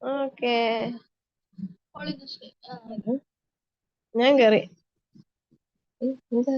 Okay. ഞാൻ കേറി. എന്താ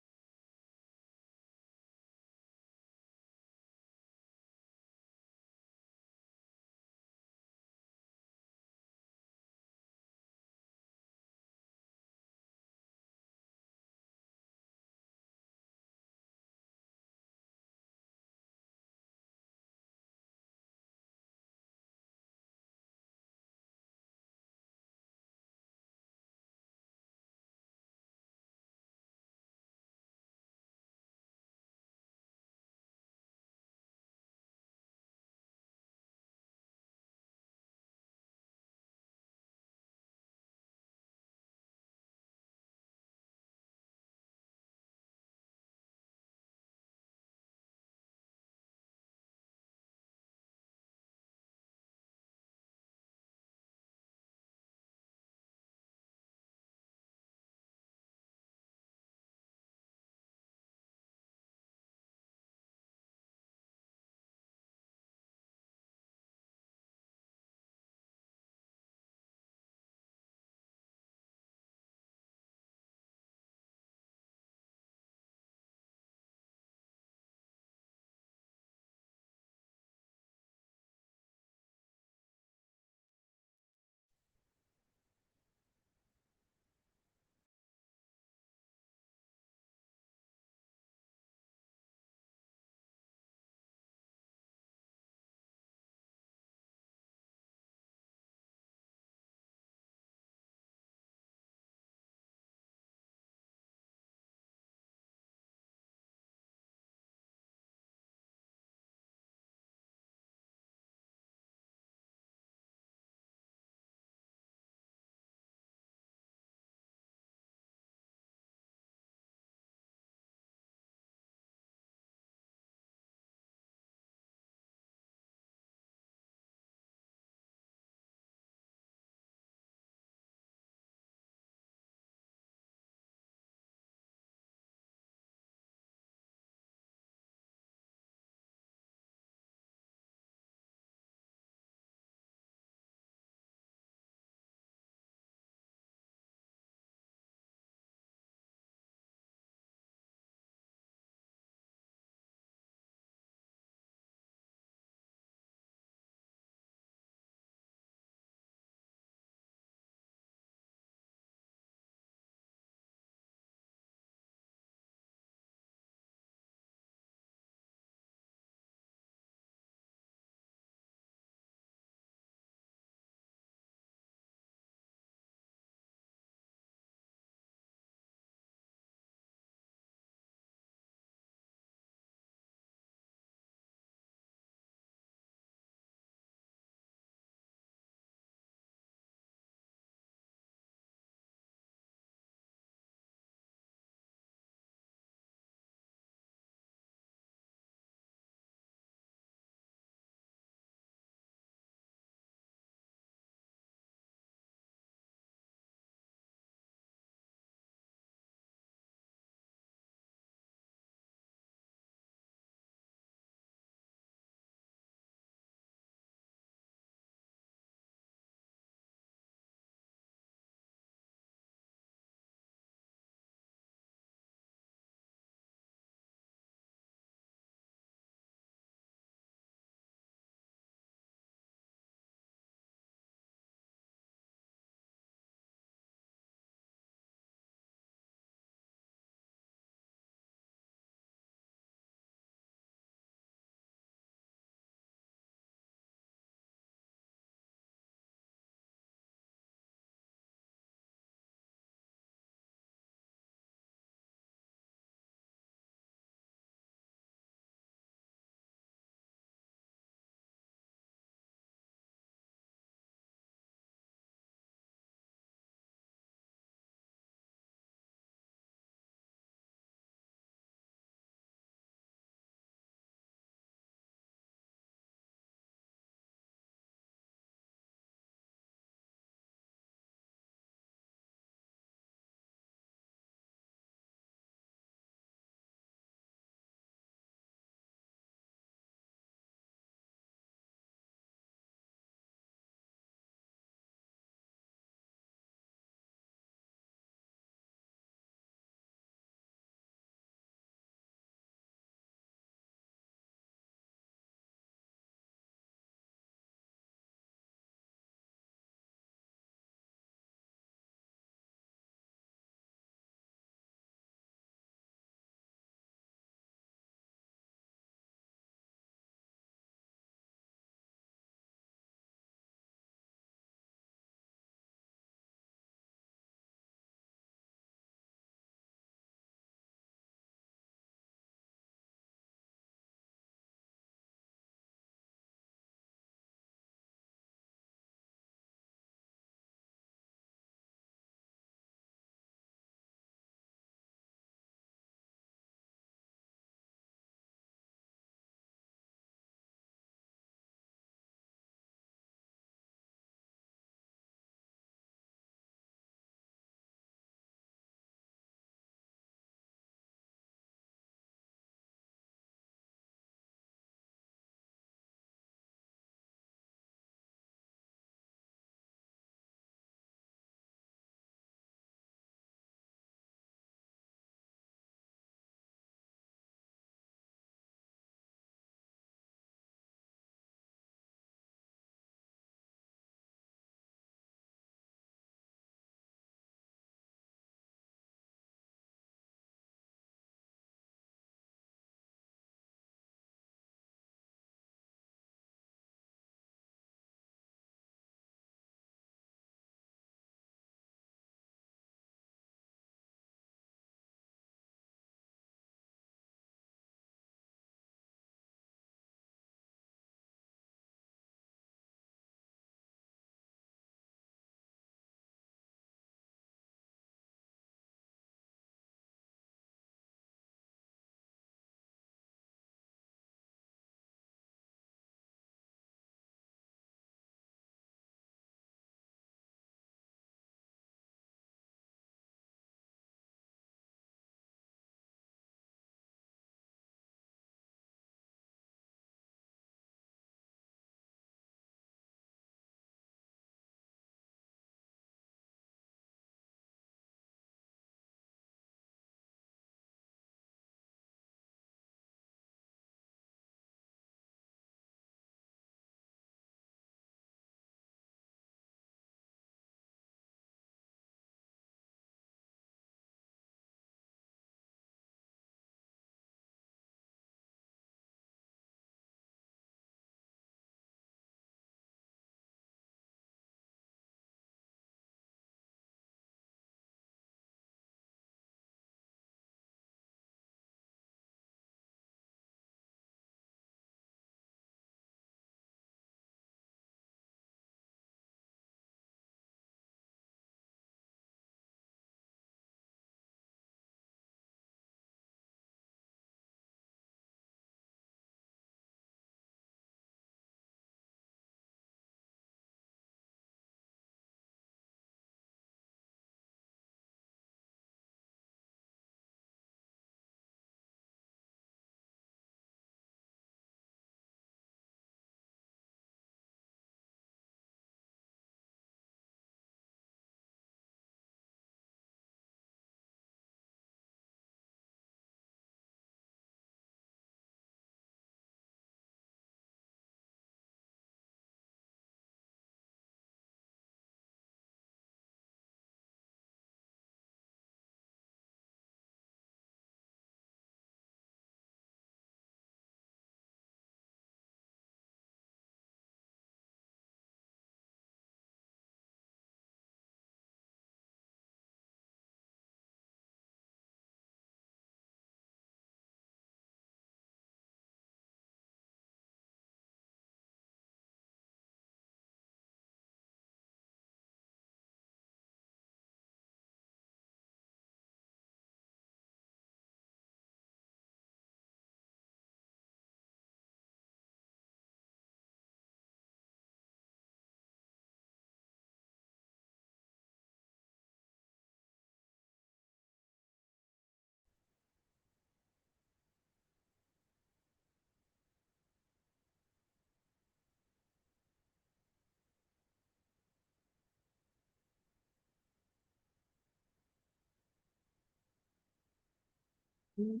No.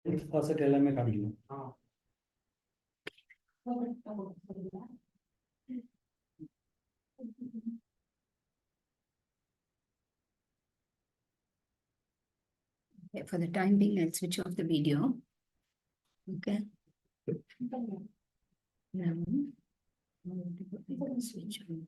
फर्स्ट टेलर में काट लिया। हाँ। For the time being, I'll switch off the video. Okay. Now, switch on.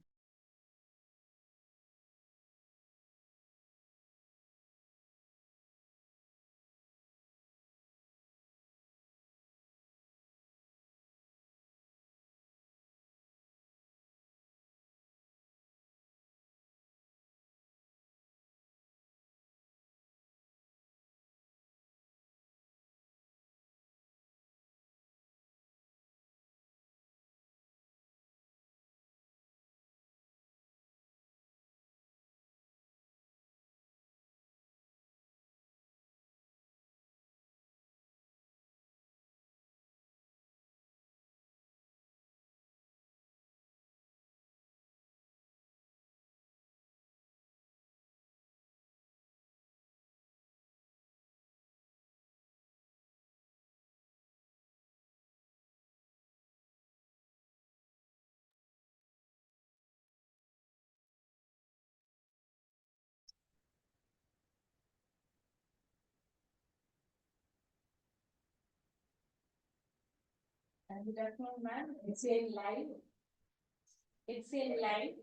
Good afternoon, ma'am. It's in live. It's in live.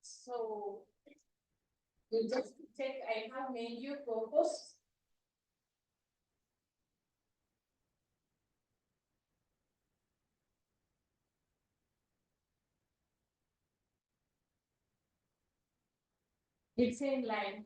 So, you just check, I have made you co-host. It's in live.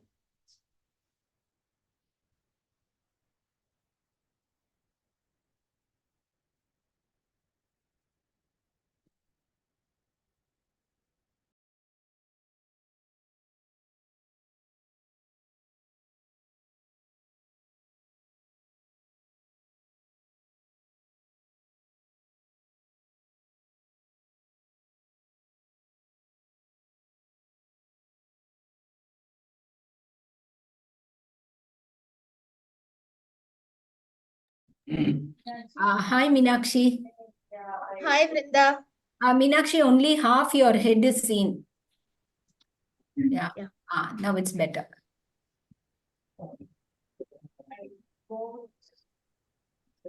Hi, Meenakshi. Hi, Vrinda. Meenakshi, only half your head is seen. Yeah. Yeah. Now it's better.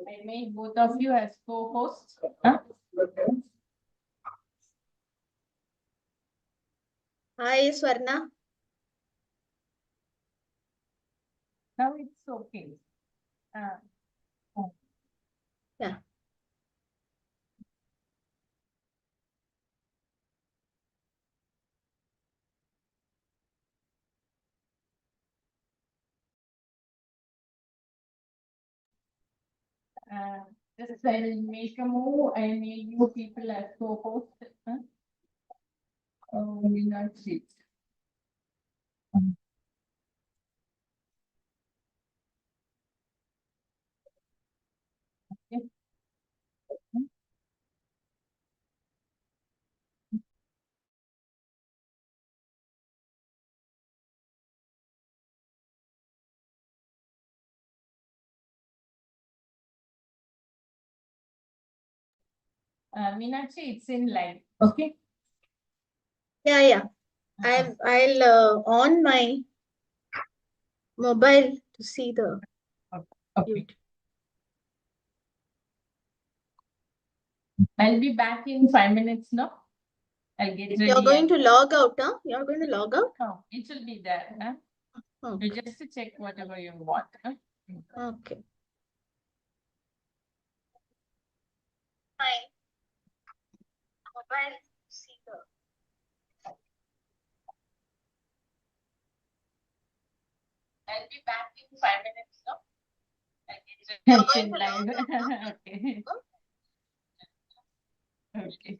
I made both of you as co-hosts. Huh? Hi, Swarna. Now it's okay. Yeah. Just I'll make a move and make you people as co-host. Huh? Oh, Meenakshi. Okay. Meenakshi, it's in live. Okay. Yeah. I'll on my mobile to see the Okay. YouTube. I'll be back in 5 minutes now. I'll get ready. You're going to log out, huh? You're going to log out? No, it will be there. Huh? Okay. You just check whatever you want. Huh? Okay. My mobile to see the I'll be back in 5 minutes now. You're I'll going get to log ready. out, huh? Okay. Okay.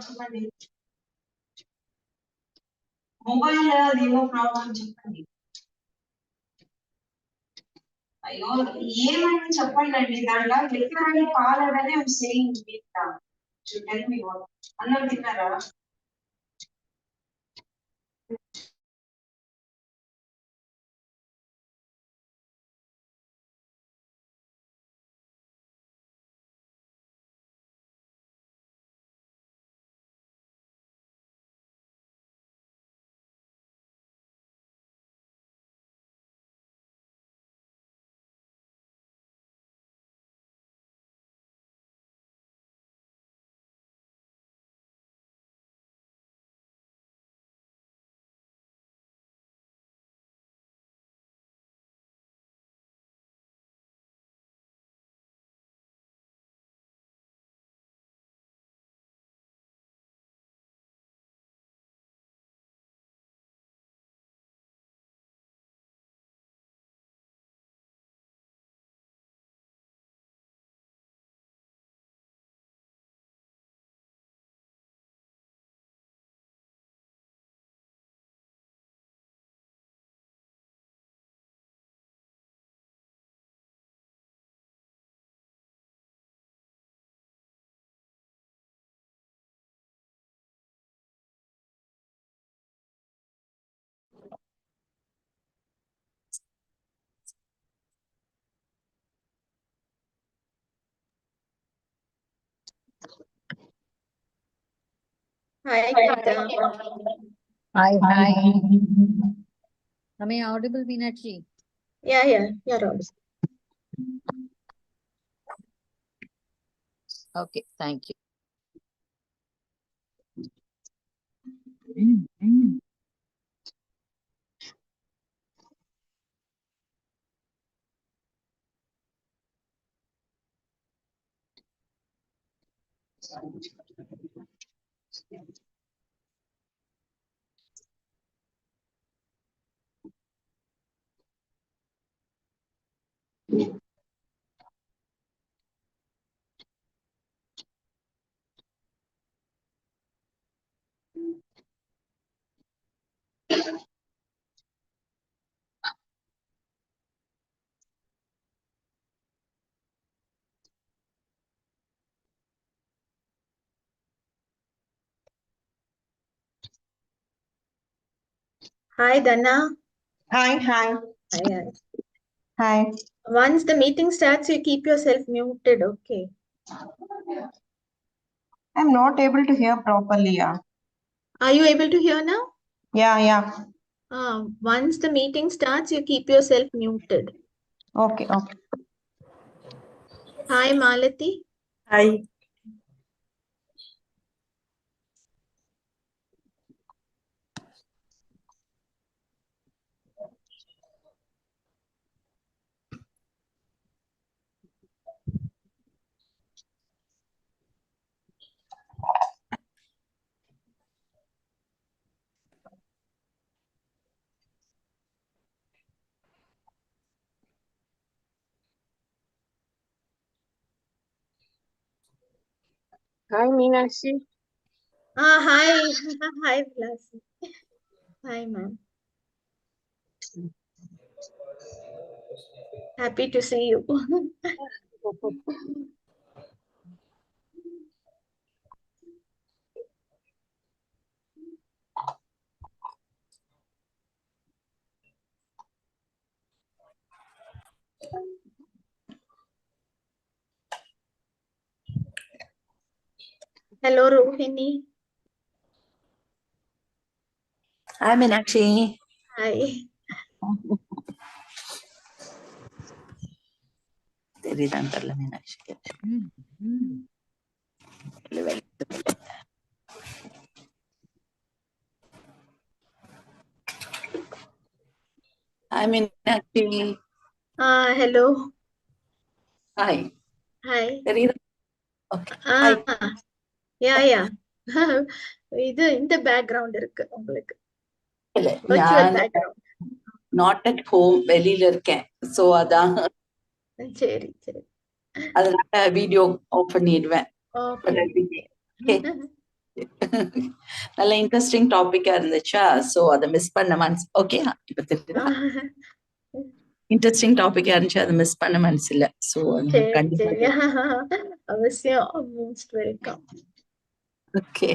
చెప్పండి. Mobile ఏమో problem చెప్పండి. అయ్యో ఏమైనా చెప్పండి అండి. దాంట్లో literally కాలడనే saying tell me what. అన్నం తిన్నారా? Hi, Geeta. Hi, hi. Am I audible, Meenakshi? Yeah, you're audible. Okay, thank you. Hi, Dana. Hi. Hi. Hi. Once the meeting starts, you keep yourself muted. Okay. I'm not able to hear properly. Yeah. Are you able to hear now? Yeah. Once the meeting starts, you keep yourself muted. Okay. Hi, Malati. Hi. Hi, Meenakshi. Hi. Hi, Blasi. Hi, ma'am. Happy to see you. Hello, Rohini. Hi, Meenakshi. Hi. தெரியுதான்னு Meenakshi Hi, Meenakshi. Hello. Hi. Hi. தெரியுதா? Okay. Hi. Yeah. இது இந்த background இருக்கு உங்களுக்கு. இல்ல, Virtual நான் background. not at home, வெளியில இருக்கேன். So அதான் சரி, சரி. அதனால வீடியோ ஆஃப் பண்ணிடுவேன். Okay. நல்ல இன்ட்ரெஸ்டிங் டாபிக்கா இருந்துச்சா, சோ அதை மிஸ் பண்ண மனசு. ஓகே, இப்ப தெரியுதா? இன்ட்ரெஸ்டிங் டாபிக்கா இருந்துச்சு, அதை மிஸ் பண்ண மனசு இல்ல. சோ சரி, கண்டிப்பா. சரி. அவசியம். Most welcome. Okay.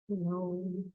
No.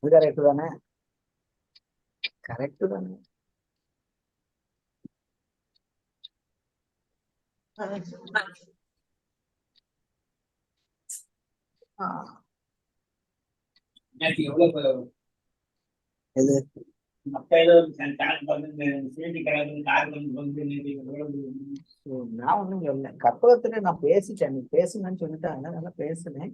Correct தானே? கரெக்ட் தானே? எது? நான் ஒண்ணும் சொல்ல. கற்பகத்துல நான் பேசிட்டேன், நீ பேசுங்கன்னு சொல்லிட்டாங்க, அதனால பேசுனேன்.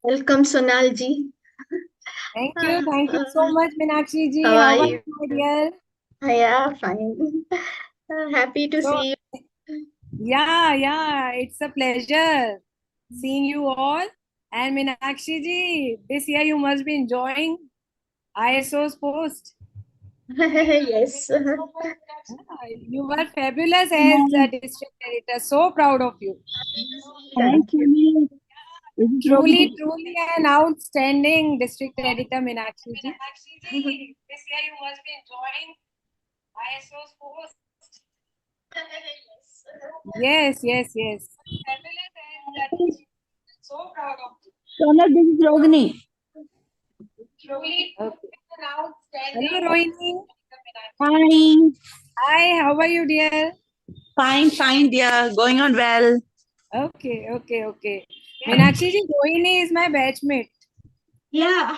Welcome, Sonal ji. Thank you so much, Meenakshi ji. How How are are you? you, my dear? Yeah, fine. Happy to So- see you. Yeah, it's a pleasure seeing you all. And Meenakshi ji, this year you must be enjoying ISO's post. Yes. You were fabulous as a district editor. So proud of you. Thank you. Truly, truly an outstanding district editor, Meenakshi ji. This year you must be enjoying ISO's post. Yes, yes, yes. Fabulous and so proud of you. Sonal, this is Rogini. Truly, an outstanding. Hello, Rohini. Hi. Hi, how are you, dear? Fine, dear. Going on well. Okay, okay, okay. Meenakshi ji, Rohini is my batchmate. Yeah.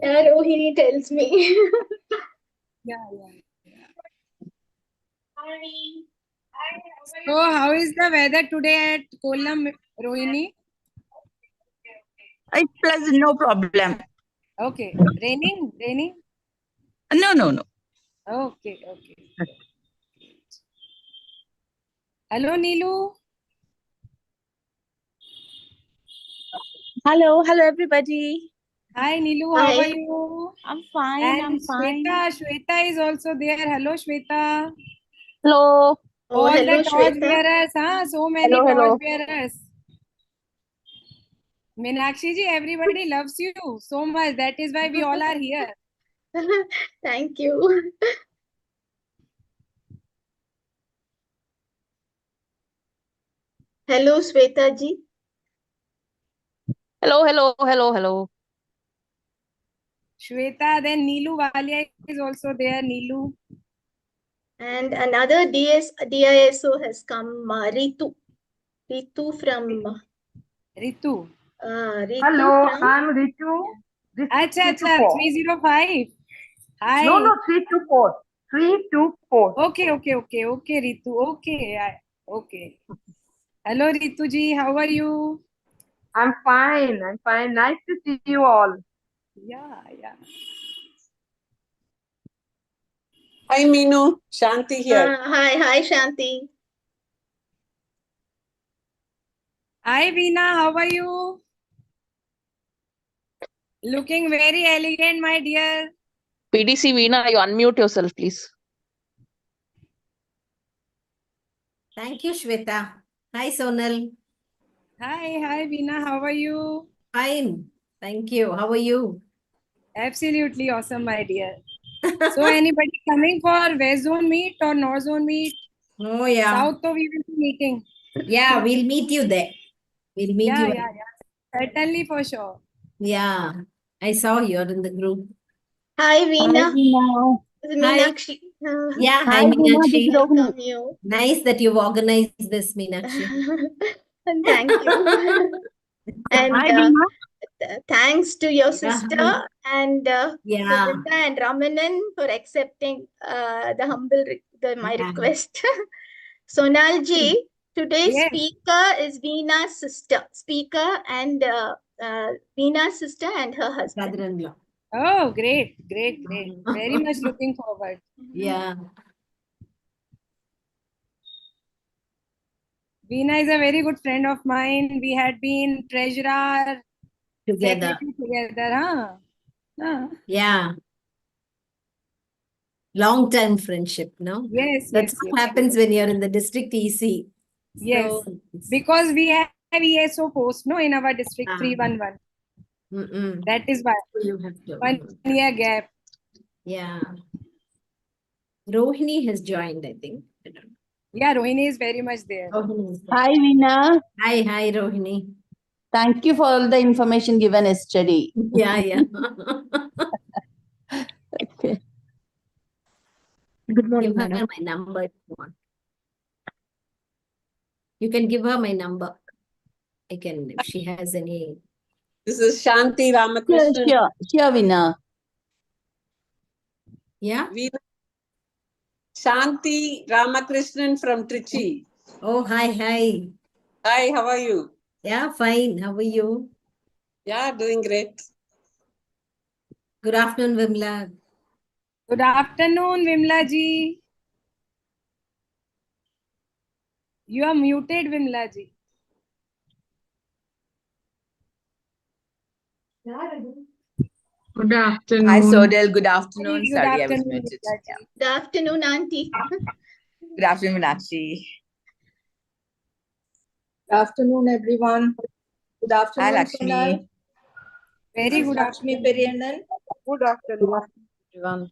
Yeah, Rohini tells me. Yeah. So, how is the weather today at Kollam, Rohini? It's pleasant, no problem. Okay. Raining? No. Okay. Hello, Neelu. Hello everybody. Hi, Neelu. How Hi. are you? I'm fine. And Shweta is also there. Hello, Shweta. Hello. Oh, All hello, the torch Shweta. bearers, huh? So many Hello. torch bearers. Meenakshi ji, everybody loves you so much. That is why we all are here. Thank you. Hello, Shweta ji. Hello. Shweta, then Neelu Walia is also there. Neelu. And another DISO has come, Ritu. Ritu from Ritu. Ritu from I'm Ritu. This is Acha, 305. Hi. No, 324. 324. Okay, Ritu. Okay. Hello, Ritu ji. How are you? I'm fine. Nice to see you all. Yeah. Hi, Meenu. Shanti here. Hi, Shanti. Hi, Veena. How are you? Looking very elegant, my dear. PDC Veena, you unmute yourself, please. Thank you, Shweta. Hi, Sonal. Hi, Veena. How are you? Fine. Thank you. How are you? Absolutely awesome, my dear. So, anybody coming for West Zone meet or North Zone meet? Oh, yeah. South, so we will be meeting. Yeah, we'll meet you there. We'll meet you. Yeah. Certainly, for sure. Yeah. I saw you're in the group. Hi, Veena. Hi. Meenakshi. Yeah, hi, Meenakshi. Welcome you. Nice that you've organized this, Meenakshi. And thank you. And thanks to your sister and Vrinda and Ramanan for accepting my request. Sonalji, today's speaker is Veena's sister. Veena's sister and her husband. Brother-in-law. Oh, great. Very much looking forward. Yeah. Veena is a very good friend of mine. We had been treasurer Together. Huh? Yeah. Long-time friendship, no? Yes. That's what happens when you're in the district EC. Yes. So, Because we have ESO post, no, in our district 311. That is why. You have to. 1 year gap. Yeah. Rohini has joined, I think. I don't know. Yeah, Rohini is very much there. Hi, Veena. Hi, Rohini. Thank you for all the information given yesterday. Yeah. Okay. Good morning, Give her madam. my number if you want. You can give her my number. I can, if she has any. This is Shanti Ramakrishnan. Sure, Veena. Yeah? Shanti Ramakrishnan from Trichy. Oh, hi. Hi, how are you? Yeah, fine. How are you? Yeah, doing great. Good afternoon, Vimla. Good afternoon, Vimla ji. You are muted, Vimla ji. Good afternoon. Hi, Sodal. Good afternoon. Good Sorry, I was afternoon, muted. Vrinda ji. Yeah. Good afternoon, Auntie. Good afternoon, Meenakshi. Good afternoon, everyone. Good Hi, afternoon, Lakshmi. Sonal. Very This is good Lakshmi afternoon. Periyannan. Good afternoon. Everyone.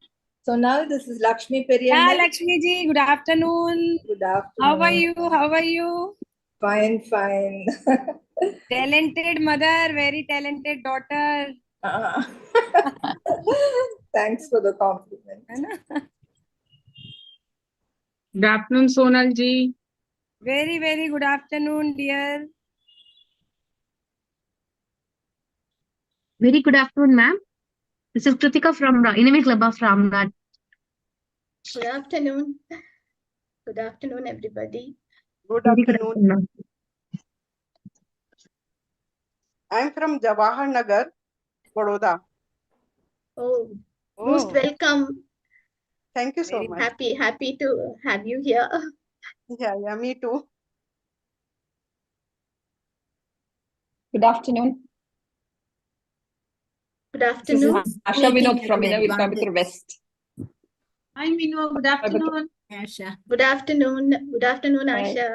Sonal, this is Lakshmi Yeah, Periyannan. Lakshmi ji, good afternoon. Good How are afternoon. you? How are you? Fine, fine. Talented mother, very talented daughter. Ah. Thanks for the compliment. है ना? Good afternoon, Sonal ji. Very, very good afternoon, dear. Very good afternoon, ma'am. This is Kritika from Enemy Club of Ramnad. Good afternoon. Good afternoon, everybody. Good Very good afternoon. afternoon. I'm from Jawahar Nagar, Baroda. Oh, most Oh, welcome. Thank you so very much. Happy to have you here. Yeah, me too. Good afternoon. Good This is afternoon. Asha Vinod Making from an Innerville, advantage. Coimbatore West. Hi, Minu. Good afternoon. Asha. Good afternoon. Good afternoon, Hi. Aisha.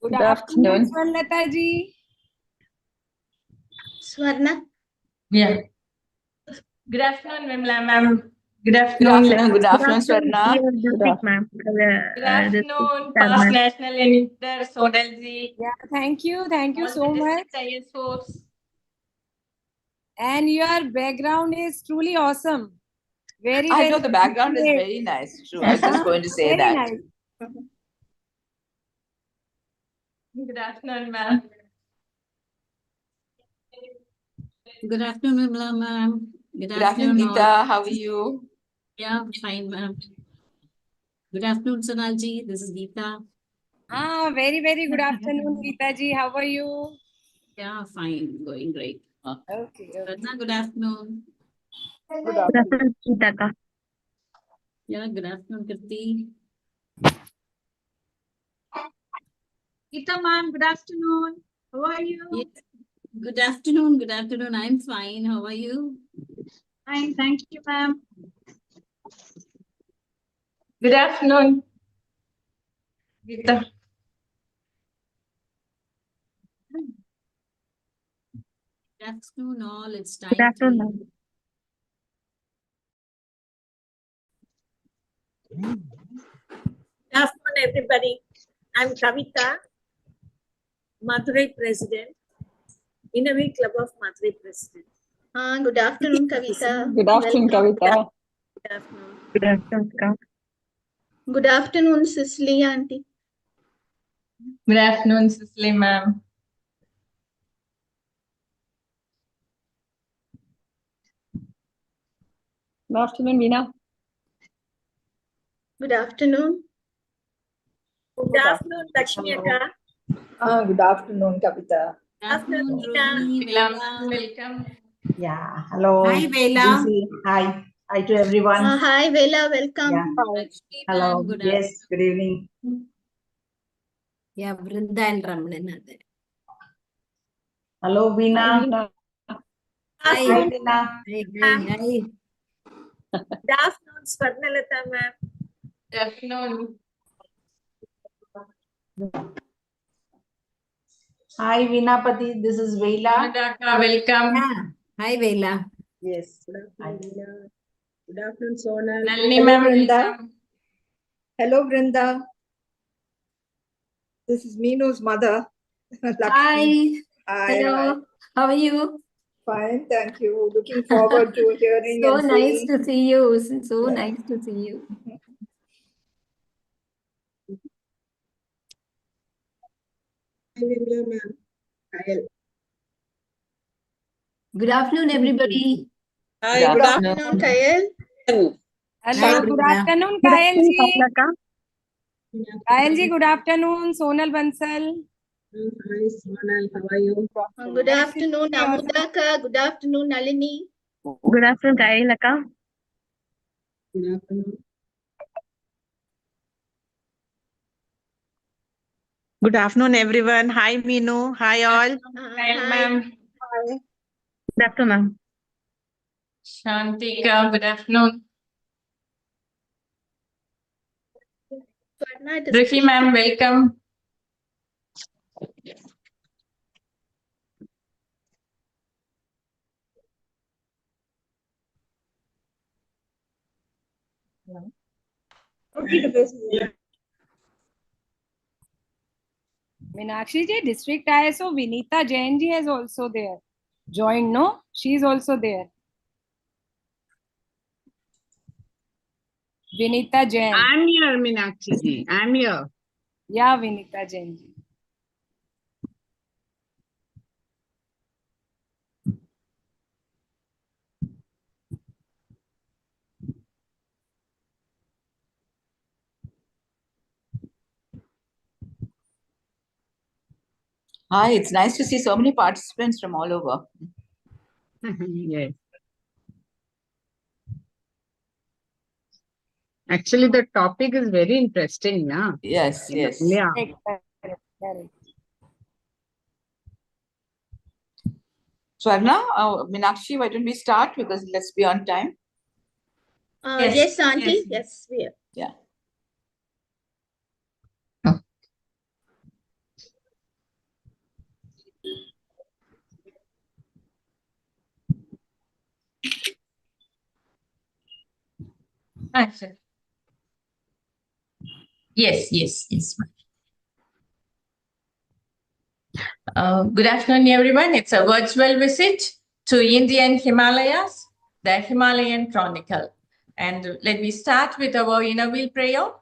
good Good afternoon, afternoon. Swarlata ji. Swarna. Yeah. Good afternoon, Vimla ma'am. Good Good afternoon. afternoon. Good Good afternoon, afternoon, Swarna. dear Good district ma'am. Good afternoon, past Chairman. national editor Sonal ji. Yeah, thank you. Thank you All so the much. district IS force. And your background is truly awesome. Very, I know very the background is great. very nice. True. I was just going to say Very that. nice. Good afternoon, ma'am. Good afternoon, Vimla ma'am. Good afternoon, all. Geeta. How are you? Yeah, fine, ma'am. Good afternoon, Sonalji. This is Geeta. Very, very good afternoon, Geeta ji. How are you? Yeah, fine. Going great. Okay. Ratna, good afternoon. Good Good afternoon. afternoon, Geeta. Yeah, good afternoon, Kirti. Geeta ma'am, good afternoon. How are you? Yes. Good afternoon. Good afternoon. I'm fine. How are you? Fine, thank you, ma'am. Good afternoon. Geeta. Good afternoon, all. It's Good time afternoon, to. ma'am. Good afternoon, everybody. I'm Kavita, Madurai President, Innerville Club of Madurai President. Good afternoon, Kavita. Good afternoon, Welcome. Kavita. Good afternoon. Good afternoon, Kavita. Good afternoon, Cicely Auntie. Good afternoon, Cicely ma'am. Good afternoon, Veena. Good afternoon. Good afternoon, Lakshmi Akka. Good afternoon, Kavita. Good afternoon, Veena. Rohini. Vela, Vela. welcome. Yeah, hello. Hi, Vela. Lucy. Hi. Hi to everyone. Hi, Vela. Welcome. Yeah. Lakshmi Hello. ma'am, good Yes, afternoon. good evening. Yeah, Vrinda and Ramanan are there. Hello, Hi, Veena. Veena. Hi, Hi. Veena. Hi. Good afternoon, Swarnalata ma'am. Good afternoon. Hi, Veenapati. This is Veela. Madaka, welcome. Yeah. Hi, Vela. Yes. Good Hi. afternoon, Veena. Good afternoon, Sonal. Nalini Hello, ma'am, Vrinda. welcome. Hello, Vrinda. This is Meenu's mother, Lakshmi. Hi. Hi, Hello. hi. How are you? Fine, thank you. Looking forward to hearing So and nice seeing. to see you. So Yeah. nice to see you. Hi, Vimla ma'am. Hi. Good afternoon, everybody. Hi, Good Good afternoon. afternoon, Kayal. Hello, Hi, good Vrinda. afternoon, Good Kayal afternoon, ji. Swarlata. Kayal ji, good afternoon. Sonal Bansal. Hi, Sonal. How are you? Good afternoon, Amudaka. Good afternoon, Nalini. Good afternoon, Kailaka. Good afternoon. Good afternoon, everyone. Hi, Meenu. Hi, all. Kyle Hi. ma'am. Hi. Good afternoon, ma'am. Shantika, good afternoon. Swarna, it is Rishi ma'am, welcome. Meenakshi ji, District ISO Vinita Jain ji is also there. Joined, no? She is also there. Vinita Jain. I'm here, Meenakshi ji. I'm here. Yeah, Vinita Jain ji. Hi, it's nice to see so many participants from all over. Yes. Actually, the topic is very interesting, na? Yes, yes. Yeah. Correct. Swarna, Meenakshi, why don't we start because let's be on time. Yes, Auntie. Yes, we are. Yeah. Action. Yes. Good afternoon, everyone. It's a virtual visit to Indian Himalayas, the Himalayan Chronicle. And let me start with our inner wheel prayer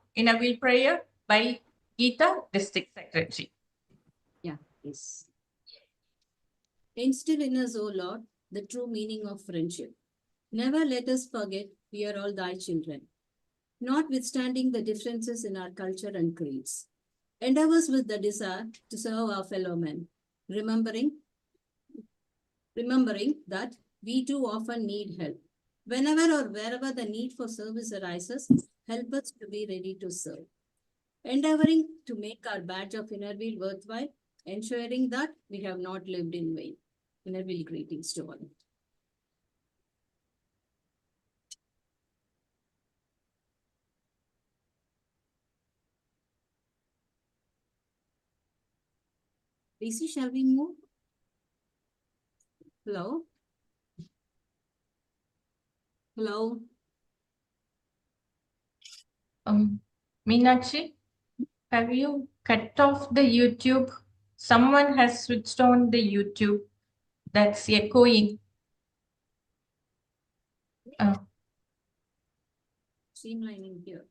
by Geeta, District Secretary. Yeah, yes. Instill in us, O Lord, the true meaning of friendship. Never let us forget we are all thy children, notwithstanding the differences in our culture and creeds. Endow us with the desire to serve our fellow men, remembering that we too often need help. Whenever or wherever the need for service arises, help us to be ready to serve. Endeavoring to make our badge of inner wheel worthwhile, ensuring that we have not lived in vain. Inner wheel greetings to all. Lacey, shall we move? Hello? Hello? Meenakshi, have you cut off the YouTube? Someone has switched on the YouTube. That's echoing. Streamlining here.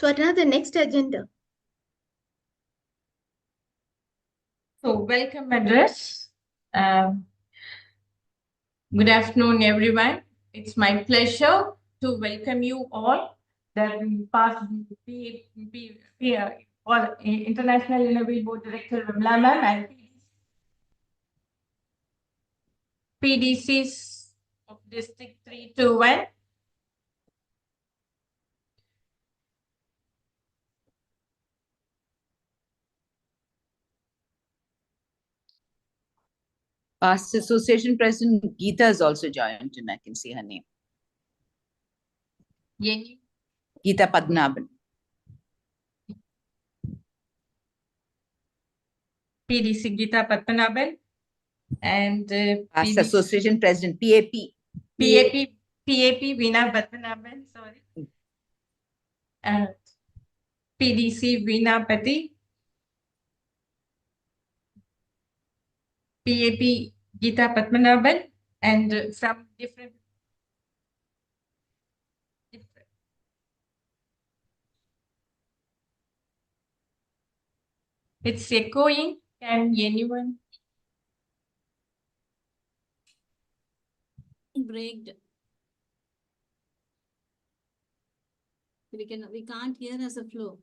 Swarna, the next agenda. So, welcome address. Good afternoon, everyone. It's my pleasure to welcome you all. The past International Inner Wheel Board Director Vrinda ma'am and PDCs of District 321. Past Association President Geeta has also joined and I can see her name. Yeni. Geeta Padmanabhan. PDC Geeta Padmanabhan and Past PDC Association President PAP Veena Padmanabhan, sorry. PDC Veena Pati. PAP Geeta Padmanabhan and from different. It's echoing. Can anyone? Break. We can't hear as a flow.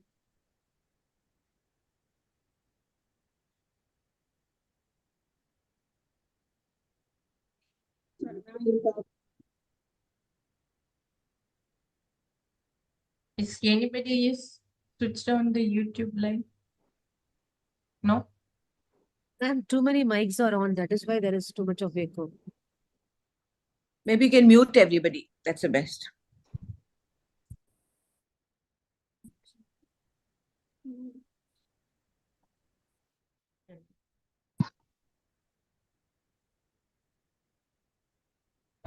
Is anybody is switched on the YouTube live? No? And too many mics are on. That is why there is too much of echo. Maybe you can mute everybody. That's the best.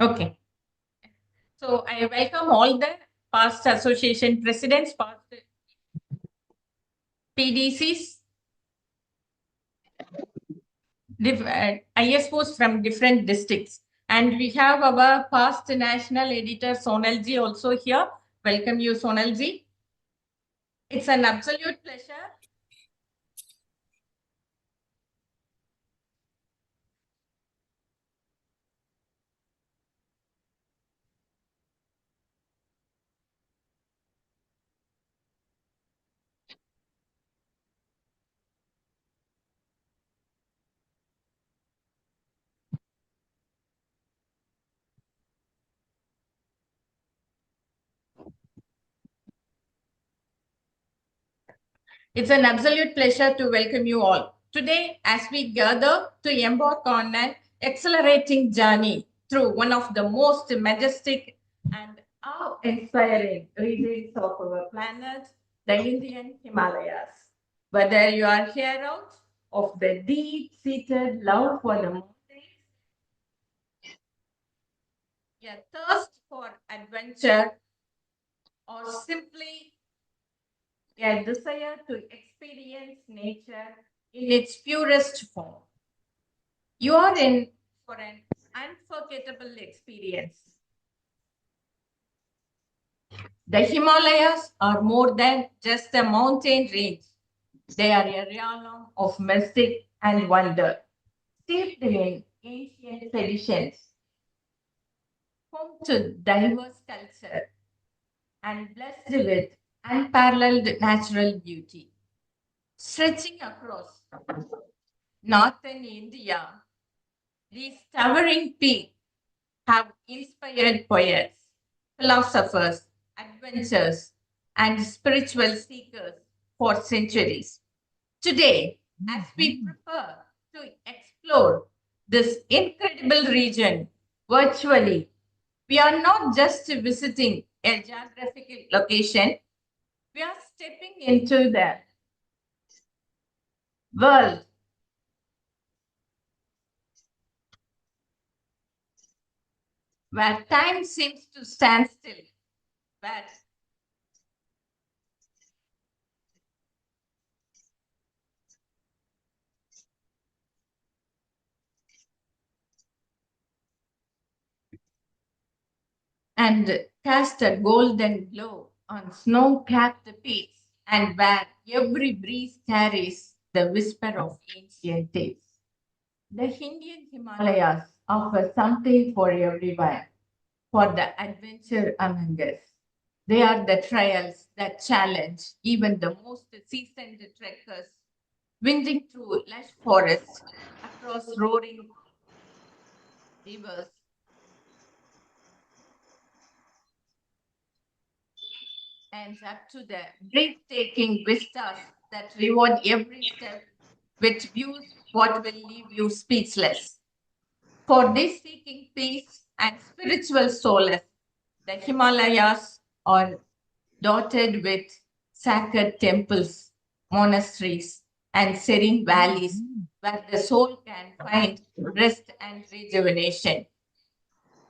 Okay. So I welcome all the past association presidents, past PDCs, ISOs from different districts. And we have our past national editor Sonalji also here. Welcome you, Sonalji. It's an absolute pleasure. It's an absolute pleasure to welcome you all. Today, as we gather to embark on an accelerating journey through one of the most majestic and awe-inspiring regions of our planet, the Indian Himalayas. Whether you are here out of the deep-seated love for the mountains, a thirst for adventure, or simply a desire to experience nature in its purest form, you are in for an unforgettable experience. The Himalayas are more than just a mountain range. They are a realm of mystic and wonder, steeped in ancient traditions, home to diverse culture, and blessed with unparalleled natural beauty. Stretching across northern India, these towering peaks have inspired poets, philosophers, adventurers, and spiritual seekers for centuries. Today, as we prepare to explore this incredible region virtually, we are not just visiting a geographical location, we are stepping into the world where time seems to stand still, where and cast a golden glow on snow-capped peaks, and where every breeze carries the whisper of ancient tales. The Indian Himalayas offer something for everyone, for the adventure among us. They are the trails that challenge even the most seasoned trekkers, winding through lush forests, across roaring rivers, and up to the breathtaking vistas that reward every step with views what will leave you speechless. For this seeking peace and spiritual solace, the Himalayas are dotted with sacred temples, monasteries, and serene valleys where the soul can find rest and rejuvenation.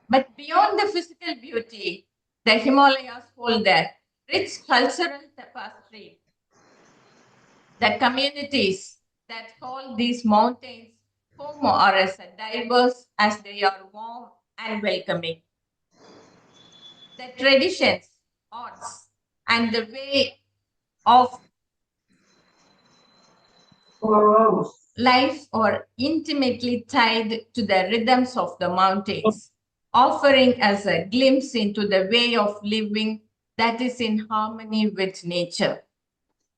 But beyond the physical beauty, the Himalayas hold their rich cultural tapestry. The communities that call these mountains home are as diverse as they are warm and welcoming. The traditions, arts, and the way of life are intimately tied to the rhythms of the mountains, offering us a glimpse into the way of living that is in harmony with nature.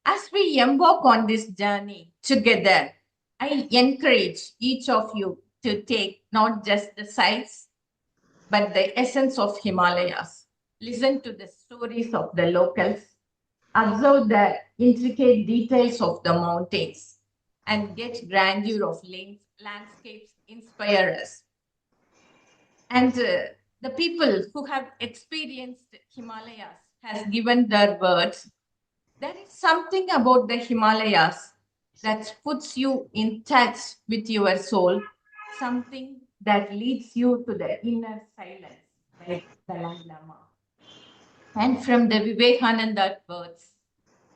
As we embark on this journey together, I encourage each of you to take not just the sights, but the essence of Himalayas. Listen to the stories of the locals, observe the intricate details of the mountains, and get grandeur of landscapes inspire us. And the people who have experienced Himalayas has given their words. There is something about the Himalayas that puts you in touch with your soul, something that leads you to the inner silence, like Dalai Lama. And from the Vivekananda words,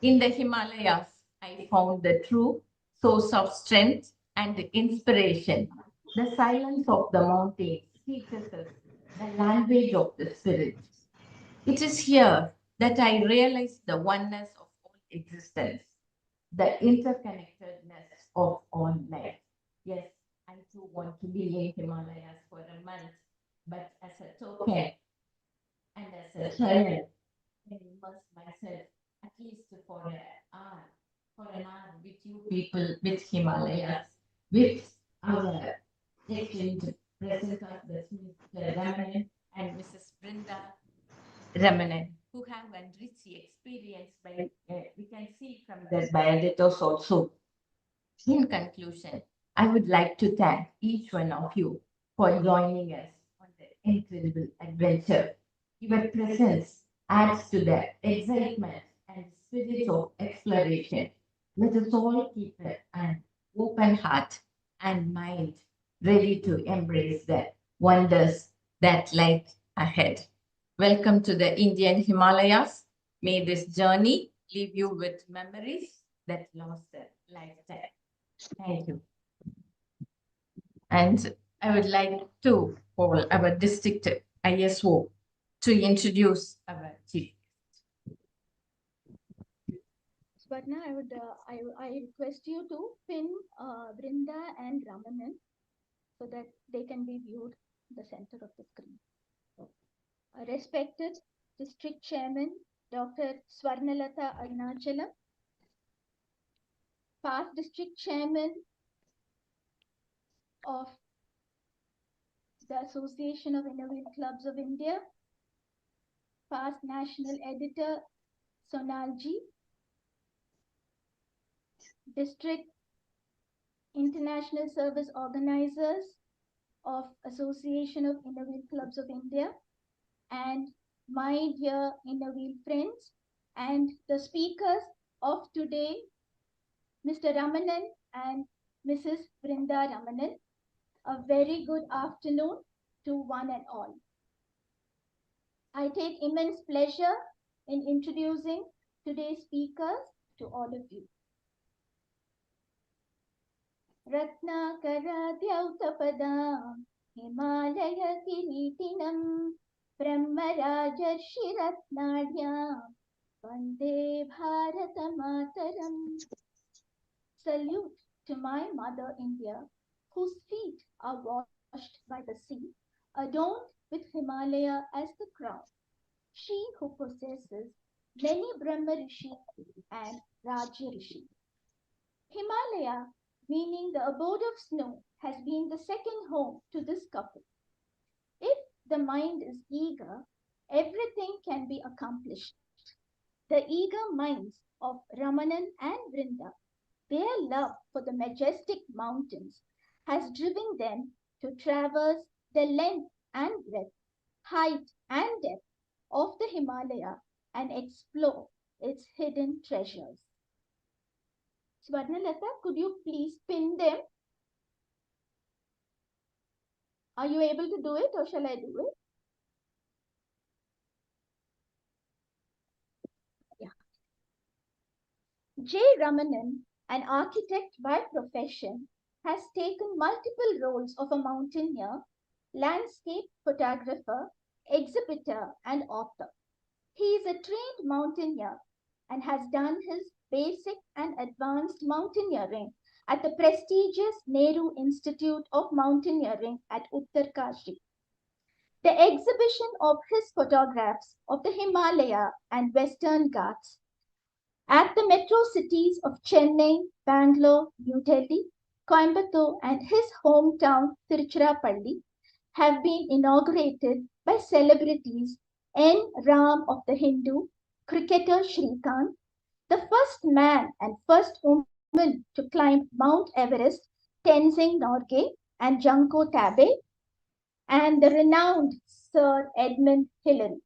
in the Himalayas, I found the true source of strength and inspiration. The silence of the mountains teaches us the language of the spirit. It is here that I realize the oneness of all existence, the interconnectedness of all life. Yes, I too want to be in Himalayas for a month, but as a token and as a child, I immerse myself at least for an hour with you people, with Himalayas, with our esteemed President of the Mr. Ramanan and Mrs. Vrinda Ramanan, who have enriched the experience by, we can see from their biodatas also. In conclusion, I would like to thank each one of you for joining us on the incredible adventure. Your presence adds to the excitement and spirit of exploration. Let us all keep an open heart and mind ready to embrace the wonders that lie ahead. Welcome to the Indian Himalayas. May this journey leave you with memories that last a lifetime. Thank you. And I would like to call our district ISO to introduce our chief. Swarna, I request you to pin Vrinda and Ramanan so that they can be viewed in the center of the screen. Respected District Chairman, Dr. Swarnalata Arunachalam, past District Chairman of the Association of Innovative Clubs of India, past National Editor Sonalji, District International Service Organizers of Association of Innovative Clubs of India, and my dear Innovative friends, and the speakers of today, Mr. Ramanan and Mrs. Vrinda Ramanan. A very good afternoon to one and all. I take immense pleasure in introducing today's speakers to all of you. Ratnakaradyauttapadam Himalaya Kiritinam Brahmarajarshi Ratnadyam Vande Bharata Mataram. Salute to my mother India, whose feet are washed by the sea, adorned with Himalaya as the crown. She who possesses many Brahma Rishi and Rajya Rishi. Himalaya, meaning the abode of snow, has been the second home to this couple. If the mind is eager, everything can be accomplished. The eager minds of Ramanan and Vrinda, their love for the majestic mountains has driven them to traverse the length and breadth, height and depth of the Himalaya and explore its hidden treasures. Swarnalata, could you please pin them? Are you able to do it, or shall I do it? Yeah. J. Ramanan, an architect by profession, has taken multiple roles of a mountaineer, landscape photographer, exhibitor, and author. He is a trained mountaineer and has done his basic and advanced mountaineering at the prestigious Nehru Institute of Mountaineering at Uttarkashi. The exhibition of his photographs of the Himalaya and Western Ghats at the metro cities of Chennai, Bangalore, New Delhi, Coimbatore, and his hometown Tiruchirappalli have been inaugurated by celebrities N. Ram of the Hindu, cricketer Shrikant, The first man and first woman to climb Mount Everest, Tenzing Norgay and Junko Tabe, and the renowned Sir Edmund Hillary.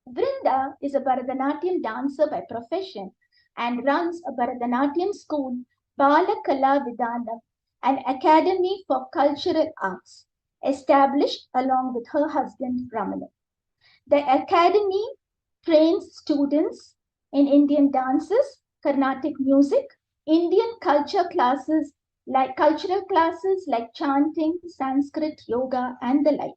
Vrinda is a Bharatanatyam dancer by profession and runs a Bharatanatyam school, Bala Kala Vidanam, an academy for cultural arts, established along with her husband Ramanan. The academy trains students in Indian dances, Carnatic music, Indian cultural classes like chanting, Sanskrit, yoga, and the like.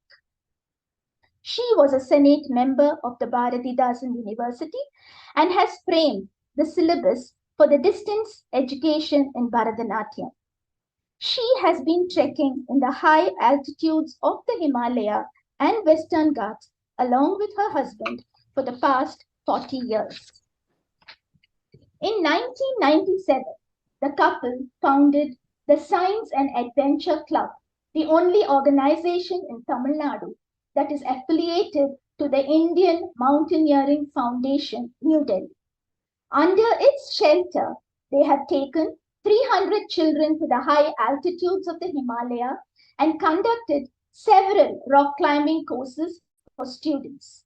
She was a Senate member of the Bharatidasan University and has framed the syllabus for the distance education in Bharatanatyam. She has been trekking in the high altitudes of the Himalaya and Western Ghats along with her husband for the past 40 years. In 1997, the couple founded the Science and Adventure Club, the only organization in Tamil Nadu that is affiliated to the Indian Mountaineering Foundation, New Delhi. Under its shelter, they have taken 300 children to the high altitudes of the Himalaya and conducted several rock climbing courses for students.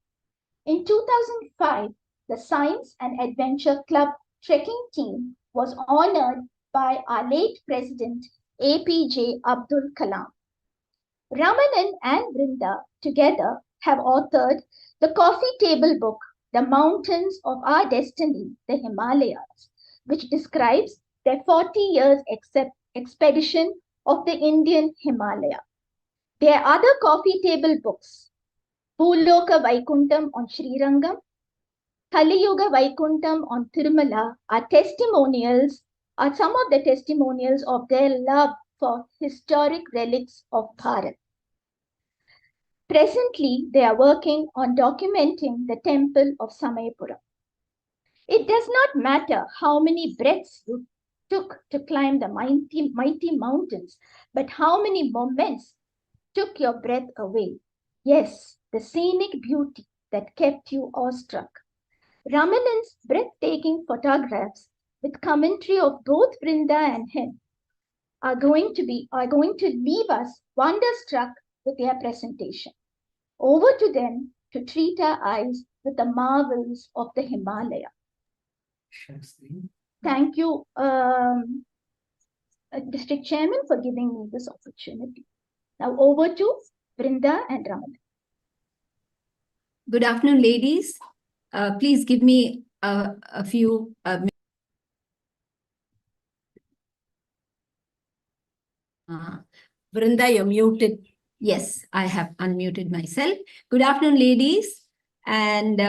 In 2005, the Science and Adventure Club trekking team was honored by our late President APJ Abdul Kalam. Ramanan and Vrinda together have authored the coffee table book, The Mountains of Our Destiny, the Himalayas, which describes their 40 years expedition of the Indian Himalaya. Their other coffee table books, Bhuloka Vaikuntham on Sri Rangam, Kaliyuga Vaikuntham on Tirumala, are some of the testimonials of their love for historic relics of Bharat. Presently, they are working on documenting the temple of Samayapura. It does not matter how many breaths you took to climb the mighty mountains, but how many moments took your breath away. Yes, the scenic beauty that kept you awestruck. Ramanan's breathtaking photographs with commentary of both Vrinda and him are going to leave us wonderstruck with their presentation. Over to them to treat our eyes with the marvels of the Himalaya. Thank you, District Chairman, for giving me this opportunity. Now over to Vrinda and Ramanan. Good afternoon, ladies. Please give me a few minutes. Vrinda, you're muted. Yes, I have unmuted myself. Good afternoon, ladies. And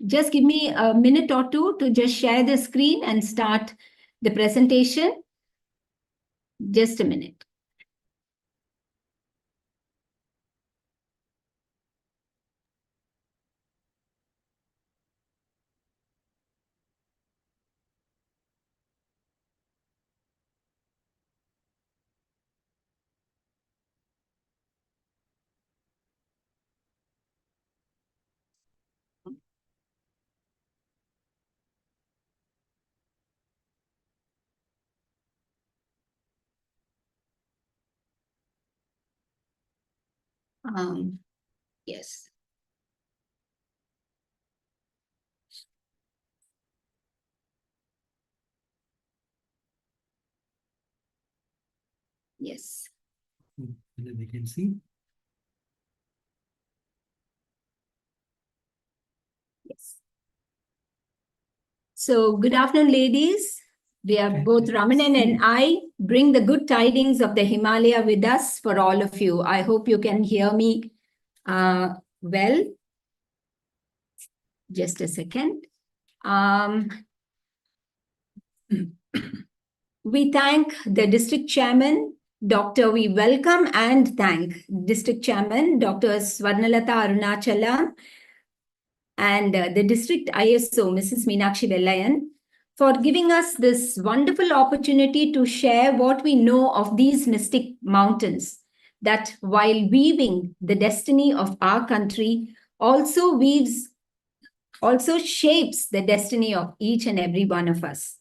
just give me a minute or two to just share the screen and start the presentation. Just a minute. Yes. Yes. And then we can see. Yes. So good afternoon, ladies. We are both Ramanan and I bring the good tidings of the Himalaya with us for all of you. I hope you can hear me well. Just a second. We thank the district chairman, we welcome and thank district chairman, Dr. Swarnalata Arunachalam, and the district ISO, Mrs. Meenakshi Vellayan, for giving us this wonderful opportunity to share what we know of these mystic mountains, that while weaving the destiny of our country, also weaves also shapes the destiny of each and every one of us.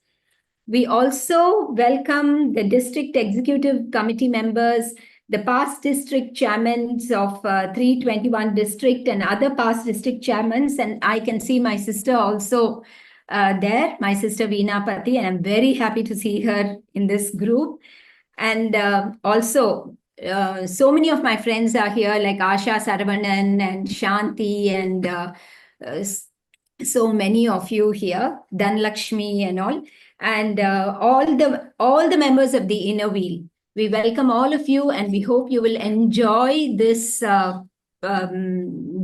We also welcome the district executive committee members, the past district chairmen of 321 district and other past district chairmen. And I can see my sister also there, my sister Veena Pati, and I'm very happy to see her in this group. And also, so many of my friends are here, like Asha Saravanan and Shanti and so many of you here, Dhanlakshmi and all. And all the members of the Inner Wheel. We welcome all of you, and we hope you will enjoy this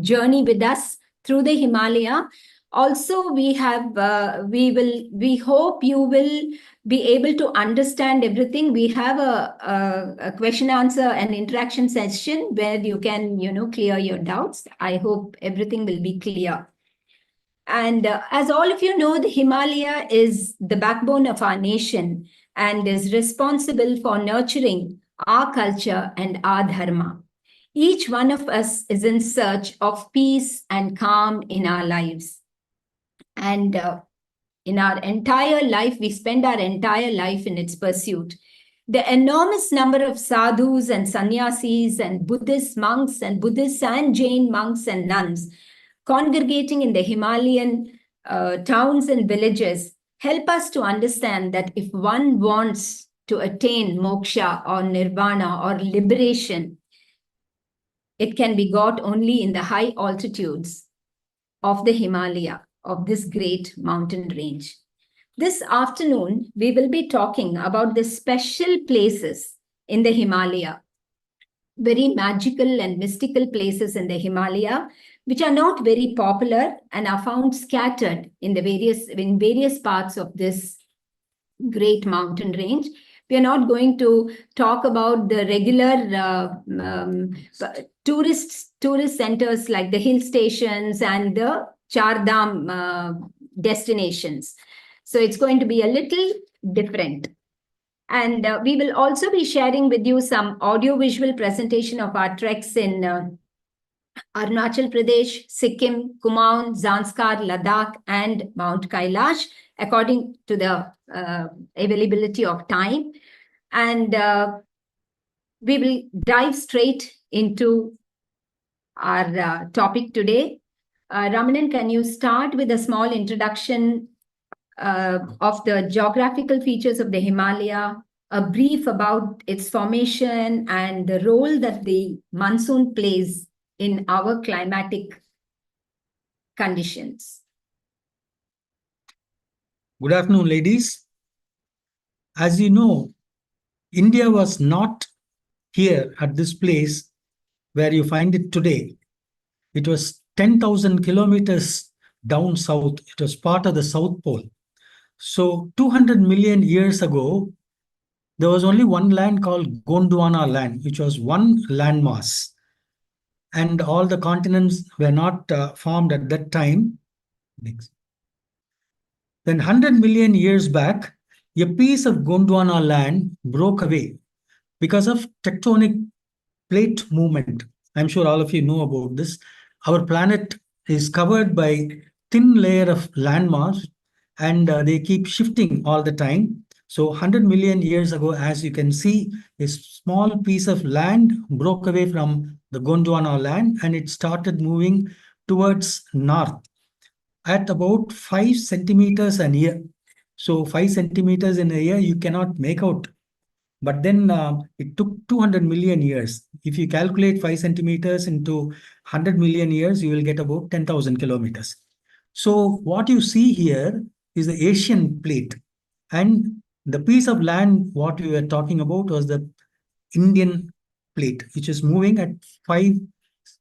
journey with us through the Himalaya. Also, we hope you will be able to understand everything. We have a question answer and interaction session where you can, clear your doubts. I hope everything will be clear. And as all of you know, the Himalaya is the backbone of our nation and is responsible for nurturing our culture and our dharma. Each one of us is in search of peace and calm in our lives. And in our entire life, we spend our entire life in its pursuit. The enormous number of sadhus and sannyasis and Buddhist monks and Buddhist and Jain monks and nuns congregating in the Himalayan towns and villages help us to understand that if one wants to attain moksha or nirvana or liberation, it can be got only in the high altitudes of the Himalaya, of this great mountain range. This afternoon, we will be talking about the special places in the Himalaya, very magical and mystical places in the Himalaya, which are not very popular and are found scattered in various parts of this great mountain range. We are not going to talk about the regular tourist centers like the hill stations and the Chardham destinations. So it's going to be a little different. And we will also be sharing with you some audio-visual presentation of our treks in Arunachal Pradesh, Sikkim, Kumaon, Zanskar, Ladakh, and Mount Kailash, according to the availability of time. And we will dive straight into our topic today. Ramanan, can you start with a small introduction of the geographical features of the Himalaya, a brief about its formation and the role that the monsoon plays in our climatic conditions? Good afternoon, ladies. As you know, India was not here at this place where you find it today. It was 10,000 kilometers down south. It was part of the South Pole. So 200 million years ago, there was only one land called Gondwana land, which was one landmass. And all the continents were not formed at that time. Next. Then 100 million years back, a piece of Gondwana land broke away because of tectonic plate movement. I'm sure all of you know about this. Our planet is covered by thin layer of landmass, and they keep shifting all the time. So 100 million years ago, as you can see, a small piece of land broke away from the Gondwana land, and it started moving towards north at about 5 centimeters a year. So 5 centimeters in a year, you cannot make out. But then it took 200 million years. If you calculate 5 centimeters into 100 million years, you will get about 10,000 kilometers. So what you see here is the Asian plate. And the piece of land, what we were talking about, was the Indian plate, which is moving at 5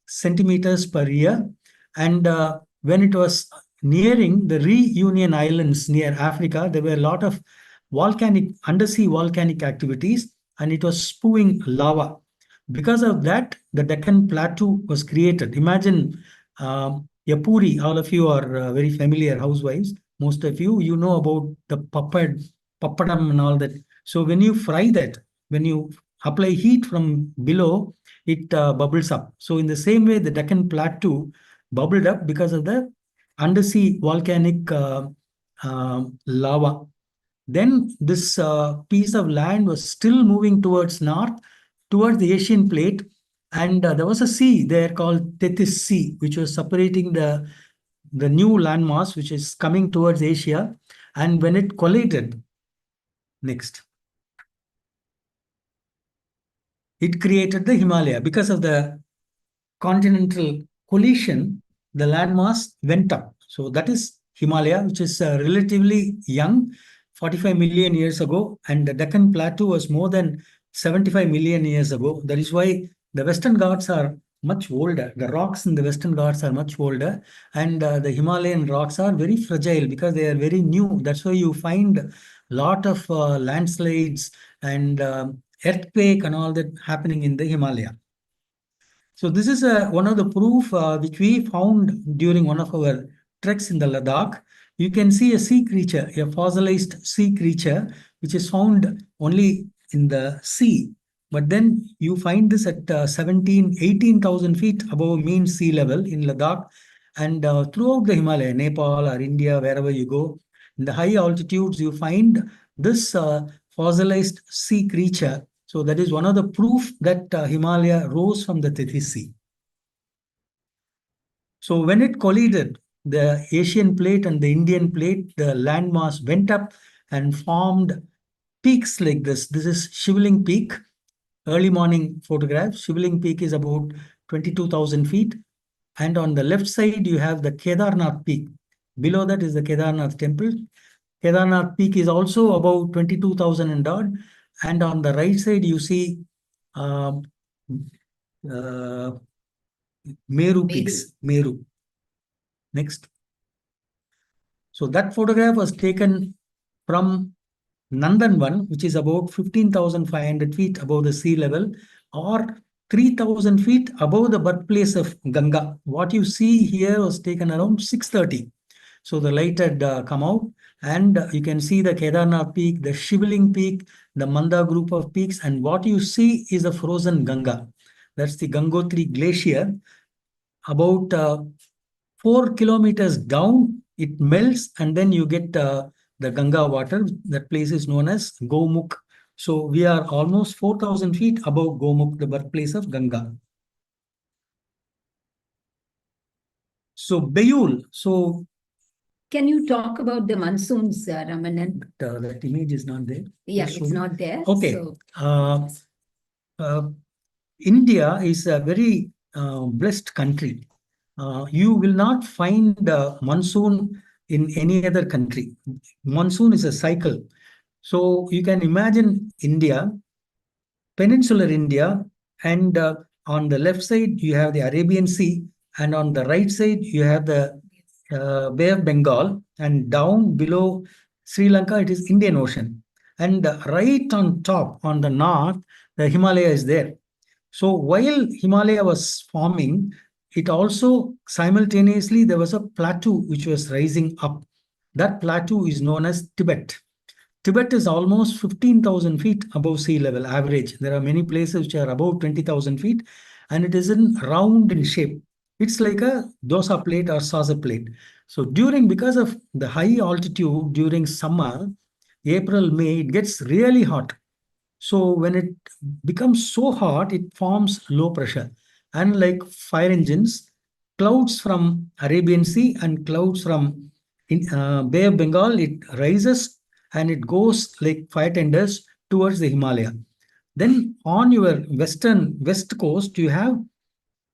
centimeters per year. And when it was nearing the Reunion Islands near Africa, there were a lot of undersea volcanic activities, and it was spewing lava. Because of that, the Deccan Plateau was created. Imagine Yapuri, all of you are very familiar housewives. Most of you, you know about the papadam and all that. So when you fry that, when you apply heat from below, it bubbles up. So in the same way, the Deccan Plateau bubbled up because of the undersea volcanic lava. Then this piece of land was still moving towards north, towards the Asian plate, and there was a sea there called Tethys Sea, which was separating the new landmass, which is coming towards Asia. And when it collided, next, it created the Himalaya. Because of the continental collision, the landmass went up. So that is Himalaya, which is relatively young, 45 million years ago, and the Deccan Plateau was more than 75 million years ago. That is why the Western Ghats are much older. The rocks in the Western Ghats are much older, and the Himalayan rocks are very fragile because they are very new. That's why you find a lot of landslides and earthquake and all that happening in the Himalaya. So this is one of the proof which we found during one of our treks in the Ladakh. You can see a sea creature, a fossilized sea creature, which is found only in the sea. But then you find this at 18,000 feet above mean sea level in Ladakh. And throughout the Himalaya, Nepal or India, wherever you go, in the high altitudes, you find this fossilized sea creature. So that is one of the proof that Himalaya rose from the Tethys Sea. So when it collided, the Asian plate and the Indian plate, the landmass went up and formed peaks like this. This is Shivling Peak, early morning photograph. Shivling Peak is about 22,000 feet. And on the left side, you have the Kedarnath Peak. Below that is the Kedarnath temple. Kedarnath Peak is also about 22,000 and odd. And on the right side, you see Meru peaks. Meru. Next. So that photograph was taken from Nandanvan, which is about 15,500 feet above the sea level, or 3,000 feet above the birthplace of Ganga. What you see here was taken around 6:30. So the light had come out, and you can see the Kedarnath peak, the Shivling peak, the Manda group of peaks, and what you see is a frozen Ganga. That's the Gangotri Glacier. About 4 kilometers down, it melts, and then you get the Ganga water. That place is known as Gomukh. So we are almost 4,000 feet above Gomukh, the birthplace of Ganga. So Beyul. So can you talk about the monsoons, Ramanan? That image is not there. Yeah, it's not there. Okay. So. India is a very blessed country. You will not find monsoon in any other country. Monsoon is a cycle. So you can imagine India, peninsular India, and on the left side you have the Arabian Sea, and on the right side you have the Bay of Bengal, and down below Sri Lanka it is Indian Ocean. And right on top, on the north, the Himalaya is there. So while Himalaya was forming, it also simultaneously there was a plateau which was rising up. That plateau is known as Tibet. Tibet is almost 15,000 feet above sea level average. There are many places which are above 20,000 feet, and it is in round in shape. It's like a dosa plate or saucer plate. So because of the high altitude during summer, April, May, it gets really hot. So when it becomes so hot, it forms low pressure. And like fire engines, clouds from Arabian Sea and clouds from Bay of Bengal, it rises and it goes like fire tenders towards the Himalaya. Then on your west coast, you have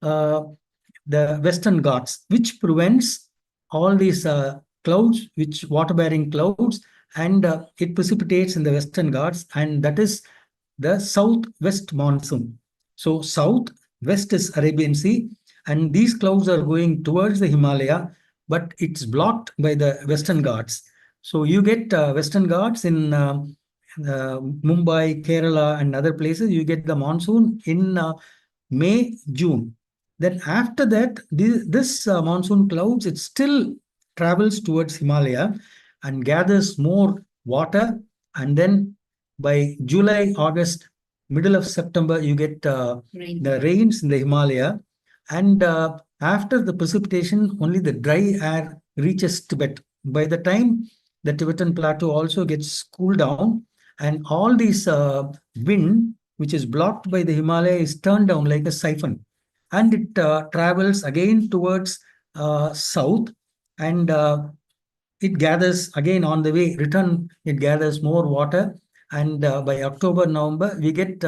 the Western Ghats, which prevents all these clouds, which water-bearing clouds, and it precipitates in the Western Ghats, and that is the southwest monsoon. So southwest is Arabian Sea, and these clouds are going towards the Himalaya, but it's blocked by the Western Ghats. So you get Western Ghats in Mumbai, Kerala, and other places. You get the monsoon in May, June. Then after that, this monsoon clouds, it still travels towards Himalaya and gathers more water. And then by July, August, middle of September, you get the rains in the Himalaya. And after the precipitation, only the dry air reaches Tibet. By the time the Tibetan plateau also gets cooled down, and all these wind, which is blocked by the Himalaya, is turned down like a siphon, and it travels again towards south, and it gathers again on the way return. It gathers more water, and by October, November, we get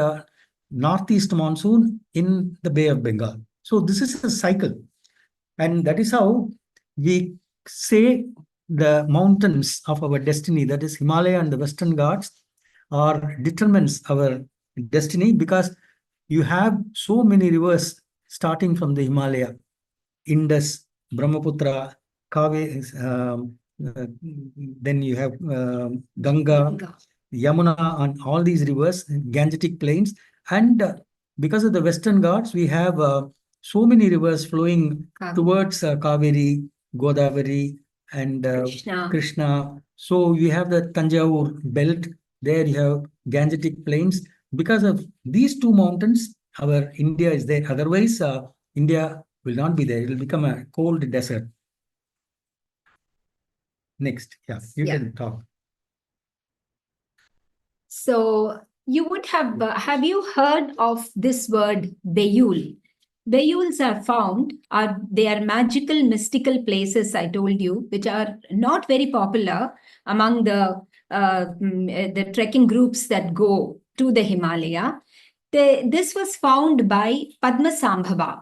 northeast monsoon in the Bay of Bengal. So this is a cycle, and that is how we say the mountains of our destiny, that is Himalaya and the Western Ghats, are determines our destiny, because you have so many rivers starting from the Himalaya: Indus, Brahmaputra, Kaveri, then you have Ganga, Yamuna, and all these rivers, Gangetic plains. And because of the Western Ghats, we have so many rivers flowing towards Kaveri, Godavari, and Krishna. So we have the Tanjavur belt. There you have Gangetic plains. Because of these two mountains, our India is there. Otherwise, India will not be there. It will become a cold desert. Next, you can talk. So you would have you heard of this word Beyul? Beyuls are found, they are magical, mystical places, I told you, which are not very popular among the trekking groups that go to the Himalaya. This was found by Padmasambhava.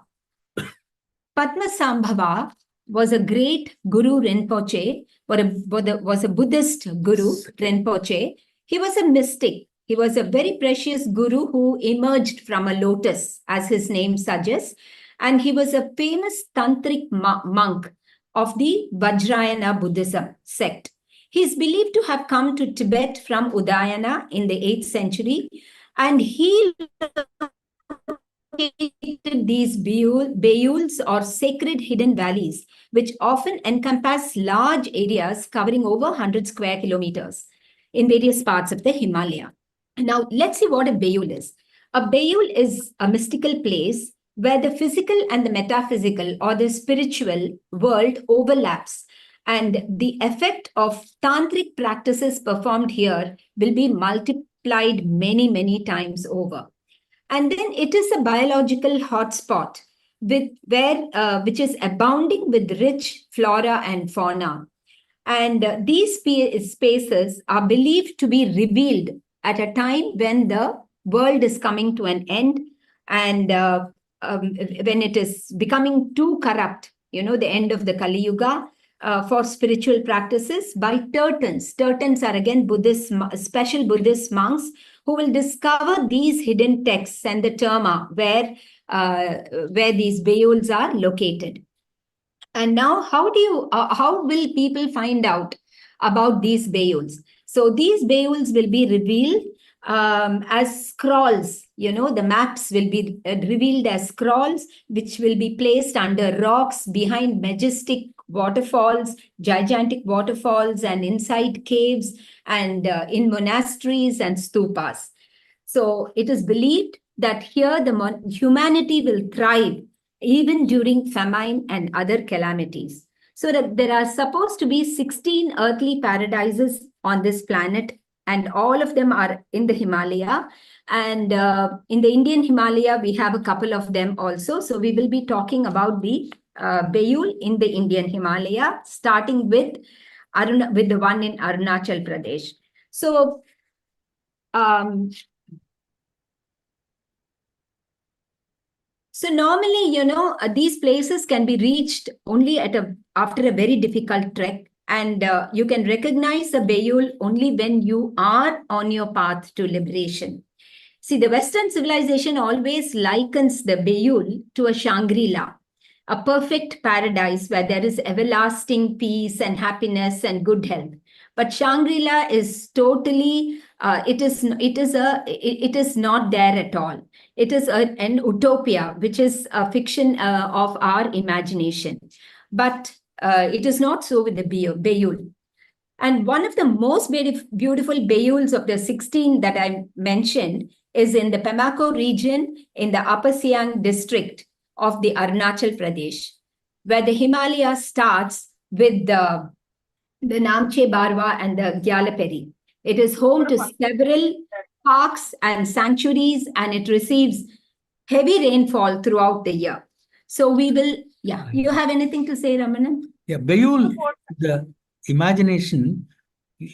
Padmasambhava was a great Guru Rinpoche, was a Buddhist Guru Rinpoche. He was a mystic. He was a very precious Guru who emerged from a lotus, as his name suggests. And he was a famous tantric monk of the Vajrayana Buddhism sect. He is believed to have come to Tibet from Udayana in the 8th century. And he these Beyuls, or sacred hidden valleys, which often encompass large areas covering over 100 square kilometers in various parts of the Himalaya. Now, let's see what a Beyul is. A Beyul is a mystical place where the physical and the metaphysical, or the spiritual world, overlaps. And the effect of tantric practices performed here will be multiplied many, many times over. And then it is a biological hotspot which is abounding with rich flora and fauna. And these spaces are believed to be revealed at a time when the world is coming to an end, and when it is becoming too corrupt, the end of the Kali Yuga, for spiritual practices by Tertans. Tertans are again special Buddhist monks who will discover these hidden texts and the terma where these Beyuls are located. And now, how will people find out about these Beyuls? So these Beyuls will be revealed as scrolls. The maps will be revealed as scrolls, which will be placed under rocks behind majestic waterfalls, gigantic waterfalls, and inside caves, and in monasteries and stupas. So it is believed that here the humanity will thrive even during famine and other calamities. So that there are supposed to be 16 earthly paradises on this planet, and all of them are in the Himalaya. And in the Indian Himalaya, we have a couple of them also. So we will be talking about the Beyul in the Indian Himalaya, starting with the one in Arunachal Pradesh. So normally, these places can be reached only after a very difficult trek. And you can recognize a Beyul only when you are on your path to liberation. See, the Western civilization always likens the Beyul to a Shangri-La, a perfect paradise where there is everlasting peace and happiness and good health. But Shangri-La is totally, it is not there at all. It is an utopia, which is a fiction of our imagination. But it is not so with the Beyul. And one of the most beautiful Beyuls of the 16 that I mentioned is in the Pemako region in the Upper Siang district of the Arunachal Pradesh, where the Himalaya starts with the Namche Barwa and the Gyalaperi. It is home to several parks and sanctuaries, and it receives heavy rainfall throughout the year. So we will, yeah, you have anything to say, Ramanan? Yeah, Beyul, the imagination,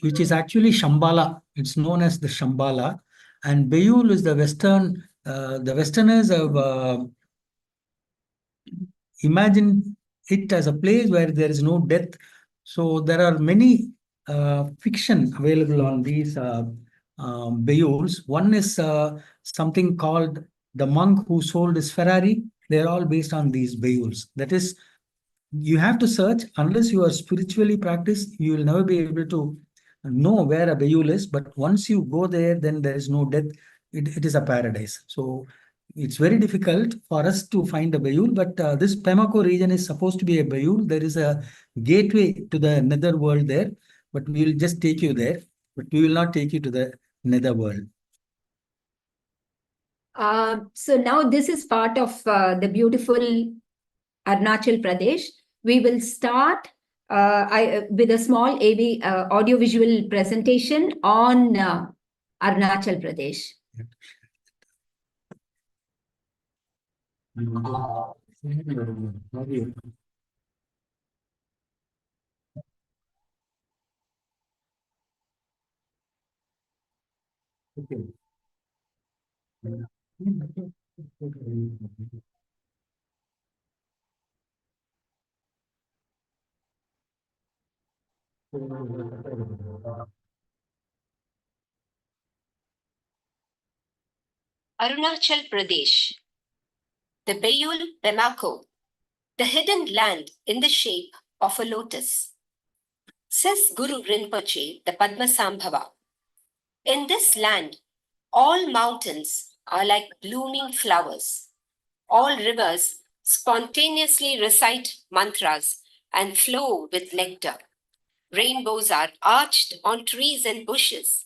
which is actually Shambhala. It's known as the Shambhala. And Beyul is the Westerners have imagined it as a place where there is no death. So there are many fiction available on these Beyuls. One is something called The Monk Who Sold His Ferrari. They're all based on these Beyuls. That is, you have to search. Unless you are spiritually practiced, you will never be able to know where a Beyul is. But once you go there, then there is no death. It is a paradise. So it's very difficult for us to find a Beyul, but this Pemako region is supposed to be a Beyul. There is a gateway to the nether world there, but we will just take you there, but we will not take you to the nether world. So now this is part of the beautiful Arunachal Pradesh. We will start with a small audiovisual presentation on Arunachal Pradesh. Arunachal Pradesh, the Beyul Pemako, the hidden land in the shape of a lotus. Says Guru Rinpoche, the Padmasambhava, in this land, all mountains are like blooming flowers. All rivers spontaneously recite mantras and flow with nectar. Rainbows are arched on trees and bushes.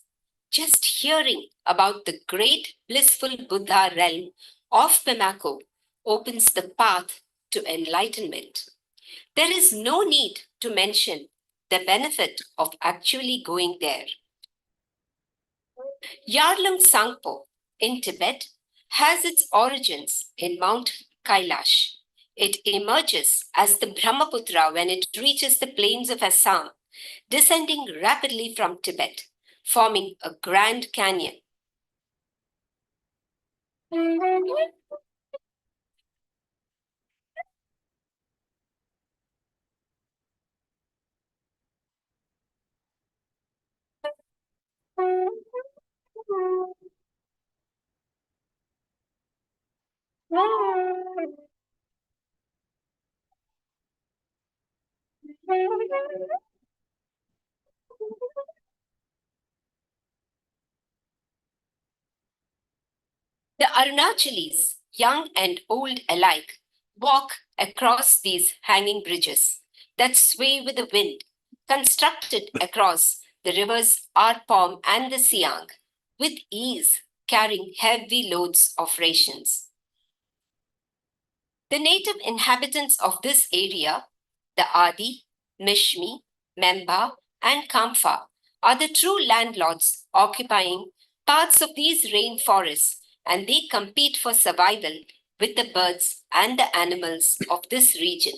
Just hearing about the great blissful Buddha realm of Pemako opens the path to enlightenment. There is no need to mention the benefit of actually going there. Yarlung Sangpo in Tibet has its origins in Mount Kailash. It emerges as the Brahmaputra when it reaches the plains of Assam, descending rapidly from Tibet, forming a grand canyon. The Arunachalis, young and old alike, walk across these hanging bridges that sway with the wind, constructed across the rivers Arpom and the Siang, with ease, carrying heavy loads of rations. The native inhabitants of this area, the Adi, Mishmi, Memba, and Kamfa, are the true landlords occupying parts of these rainforests, and they compete for survival with the birds and the animals of this region.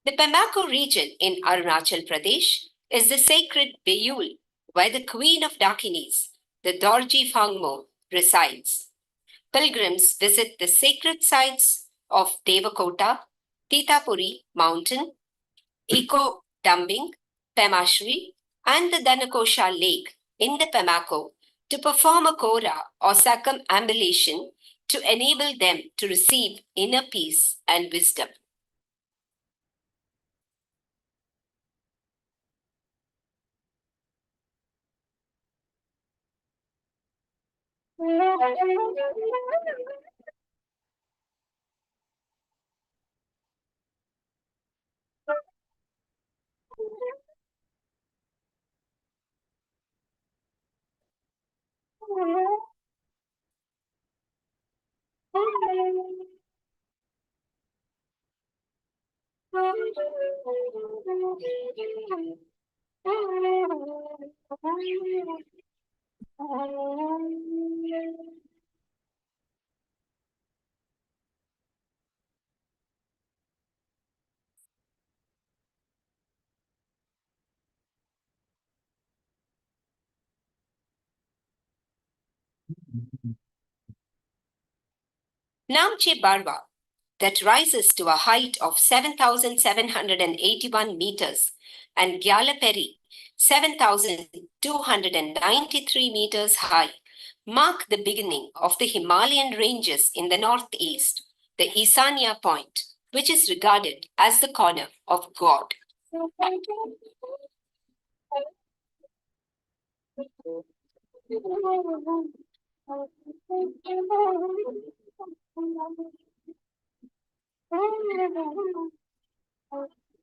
The Pemako region in Arunachal Pradesh is the sacred Beyul, where the queen of Dakinis, the Dorji Phangmo, resides. Pilgrims visit the sacred sites of Devakota, Titapuri Mountain, Eko Dumbing, Pemashri, and the Danakosha Lake in the Pemako to perform a kora or circumambulation to enable them to receive inner peace and wisdom. Namche Barwa, that rises to a height of 7,781 meters, and Gyalaperi, 7,293 meters high, mark the beginning of the Himalayan ranges in the northeast, the Isanya point, which is regarded as the corner of God.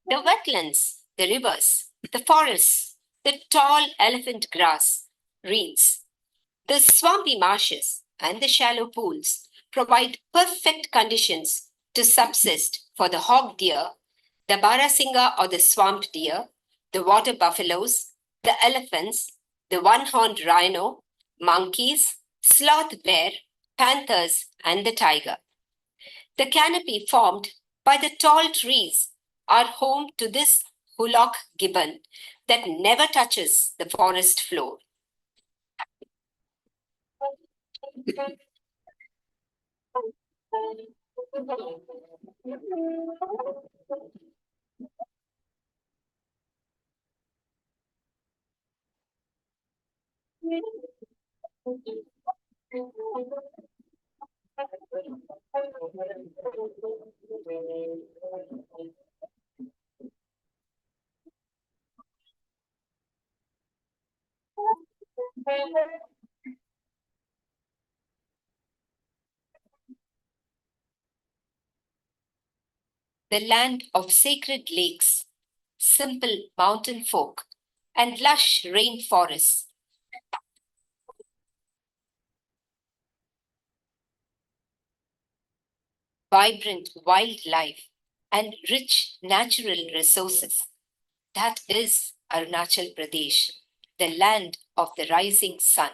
The wetlands, the rivers, the forests, the tall elephant grass, reeds, the swampy marshes, and the shallow pools provide perfect conditions to subsist for the hog deer, the barasinga or the swamp deer, the water buffaloes, the elephants, the one-horned rhino, monkeys, sloth bear, panthers, and the tiger. The canopy formed by the tall trees are home to this hulok gibbon that never touches the forest floor. The land of sacred lakes, simple mountain folk, and lush rainforests. Vibrant wildlife and rich natural resources. That is Arunachal Pradesh, the land of the rising sun.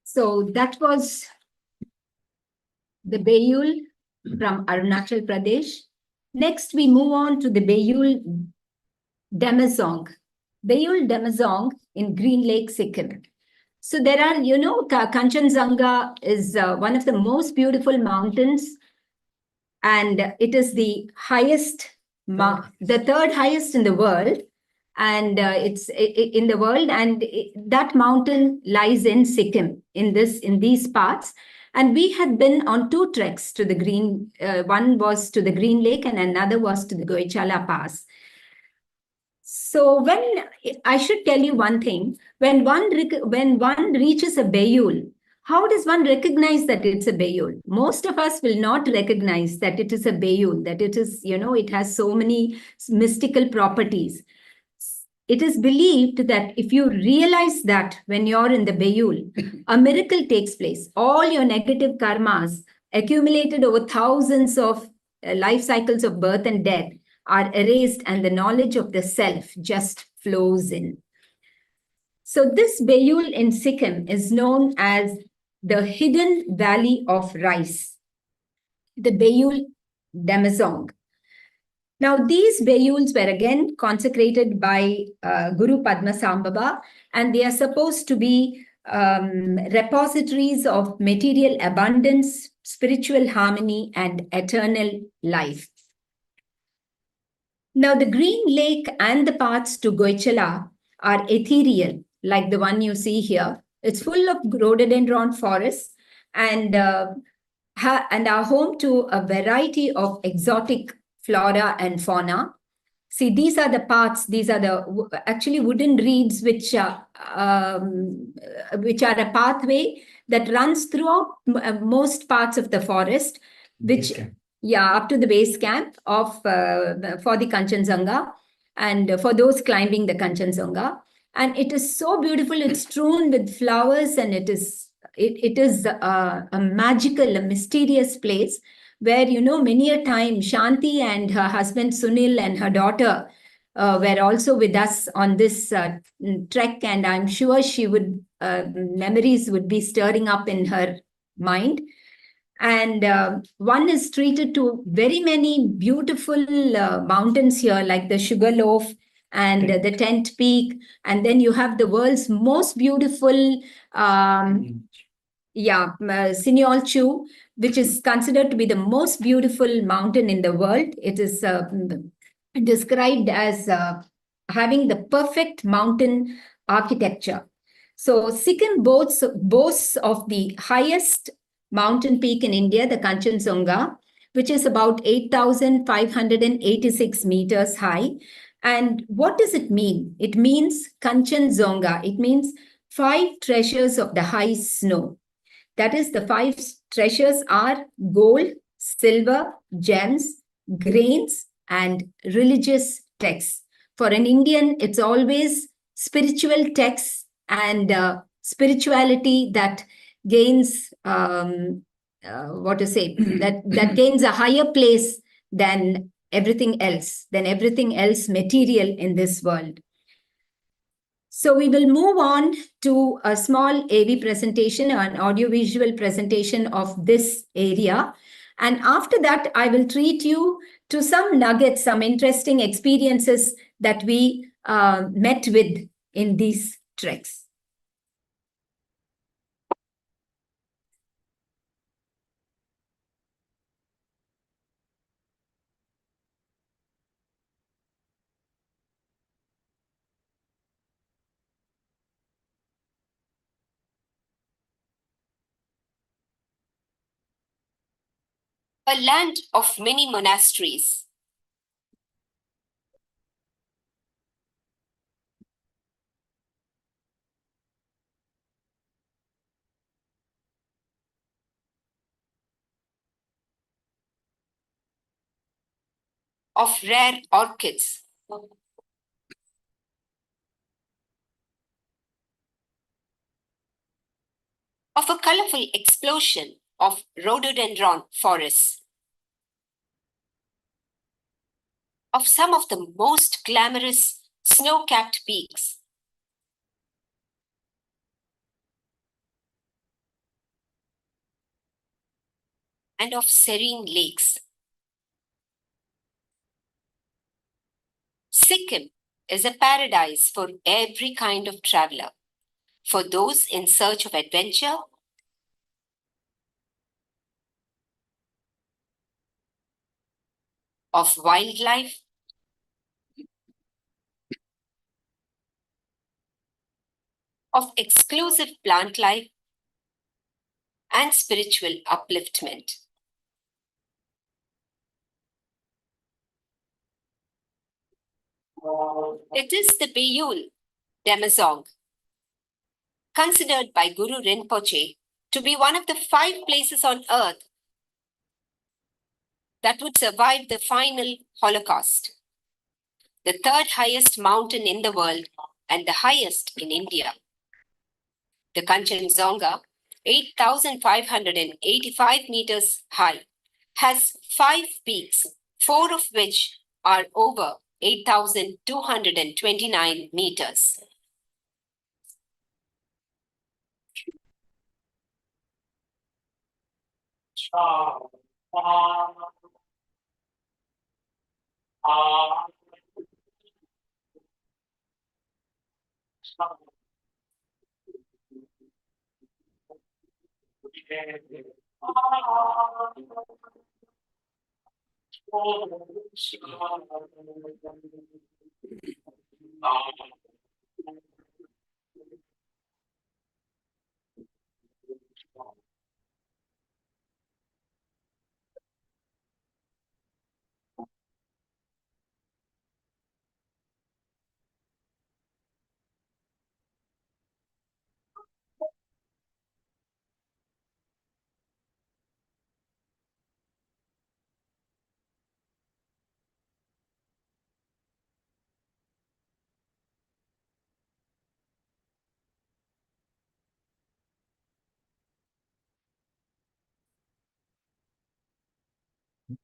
So that was the Beyul from Arunachal Pradesh. Next, we move on to the Beyul Demazong. Beyul Demazong in Green Lake, Sikkim. So there are, Kangchenjunga is one of the most beautiful mountains, and it is the highest, the third highest in the world, and it's in the world, and that mountain lies in Sikkim, in these parts. And we had been on 2 treks to the one was to the Green Lake and another was to the Goichala Pass. So I should tell you one thing, when one reaches a Beyul, how does one recognize that it's a Beyul? Most of us will not recognize that it is a Beyul, that it is, it has so many mystical properties. It is believed that if you realize that when you're in the Beyul, a miracle takes place. All your negative karmas accumulated over thousands of life cycles of birth and death are erased, and the knowledge of the self just flows in. So this Beyul in Sikkim is known as the Hidden Valley of Rice, the Beyul Demazong. Now, these Beyuls were again consecrated by Guru Padmasambhava, and they are supposed to be repositories of material abundance, spiritual harmony, and eternal life. Now, the Green Lake and the paths to Goichala are ethereal, like the one you see here. It's full of rhododendron forests and are home to a variety of exotic flora and fauna. See, these are the paths. These are the actually wooden reeds which are a pathway that runs throughout most parts of the forest, which, yeah, up to the base camp of for the Kanchenjunga and for those climbing the Kanchenjunga. And it is so beautiful. It's strewn with flowers, and it is a magical, a mysterious place where, you know, many a time Shanti and her husband Sunil and her daughter were also with us on this trek, and I'm sure she would memories would be stirring up in her mind. And one is treated to very many beautiful mountains here, like the Sugarloaf and the Tent Peak, and then you have the world's most beautiful Sinyalchu, which is considered to be the most beautiful mountain in the world. It is described as having the perfect mountain architecture. So Sikkim boasts of the highest mountain peak in India, the Kanchenjunga, which is about 8,586 meters high. And what does it mean? It means Kanchenjunga. It means 5 treasures of the high snow. That is, the 5 treasures are gold, silver, gems, grains, and religious texts. For an Indian, it's always spiritual texts and spirituality that gains that gains a higher place than everything else material in this world. So we will move on to a small AV presentation, an audiovisual presentation of this area. And after that, I will treat you to some nuggets, some interesting experiences that we met with in these treks. A land of many monasteries. Of rare orchids. Of a colorful explosion of rhododendron forests. Of some of the most glamorous snow-capped peaks. And of serene lakes. Sikkim is a paradise for every kind of traveler. For those in search of adventure, of wildlife, of exclusive plant life, and spiritual upliftment. It is the Beyul Demazong, considered by Guru Rinpoche to be one of the 5 places on earth that would survive the final Holocaust. The 3rd highest mountain in the world and the highest in India. The Kanchenjunga, 8,585 meters high, has 5 peaks, 4 of which are over 8,229 meters. Oh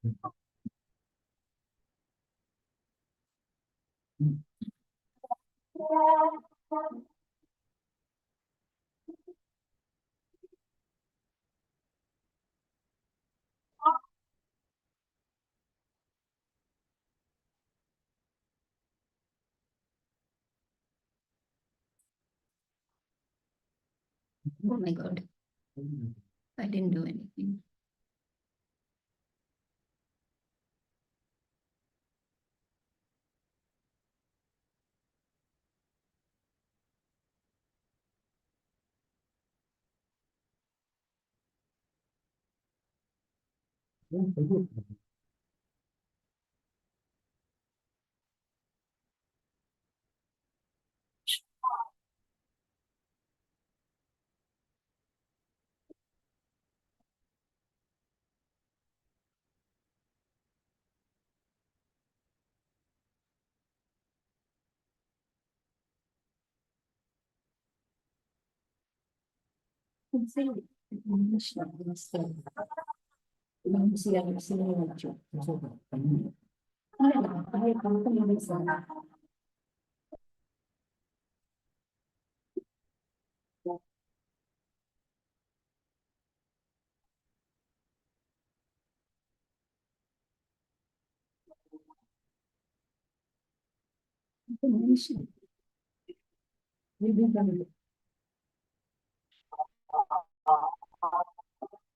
my God. I didn't do anything.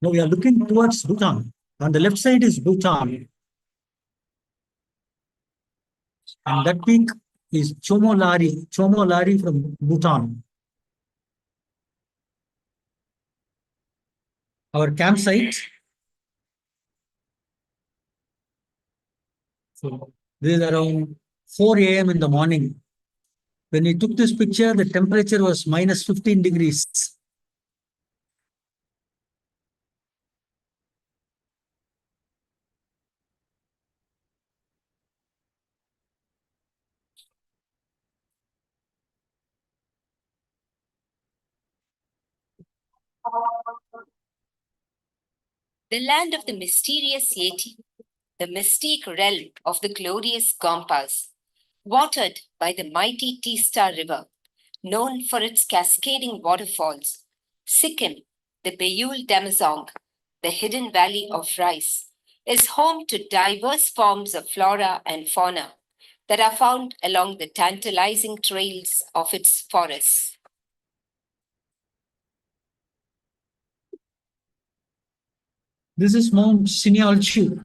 Now we are looking towards Bhutan. On the left side is Bhutan. And that peak is Chomolari from Bhutan. Our campsite. So this is around 4 a.m. in the morning. When we took this picture, the temperature was minus 15 degrees. The land of the mysterious Yeti, the mystique realm of the glorious Gompas, watered by the mighty Teesta River, known for its cascading waterfalls, Sikkim, the Beyul Damazong, the hidden valley of rice, is home to diverse forms of flora and fauna that are found along the tantalizing trails of its forests. This is Mount Sinyalchu.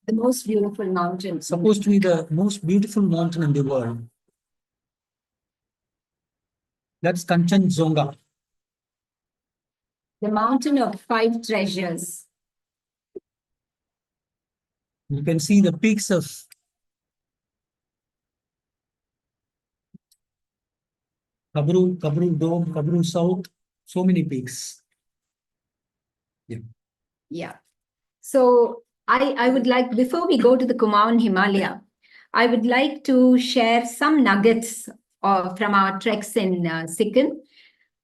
The most beautiful mountain. Supposed to be the most beautiful mountain in the world. That's Kangchenjunga. The mountain of 5 treasures. You can see the peaks of Kabru Dome, Kabru South, so many peaks. Yeah. So I would like, before we go to the Kumaon Himalaya, I would like to share some nuggets from our treks in Sikkim.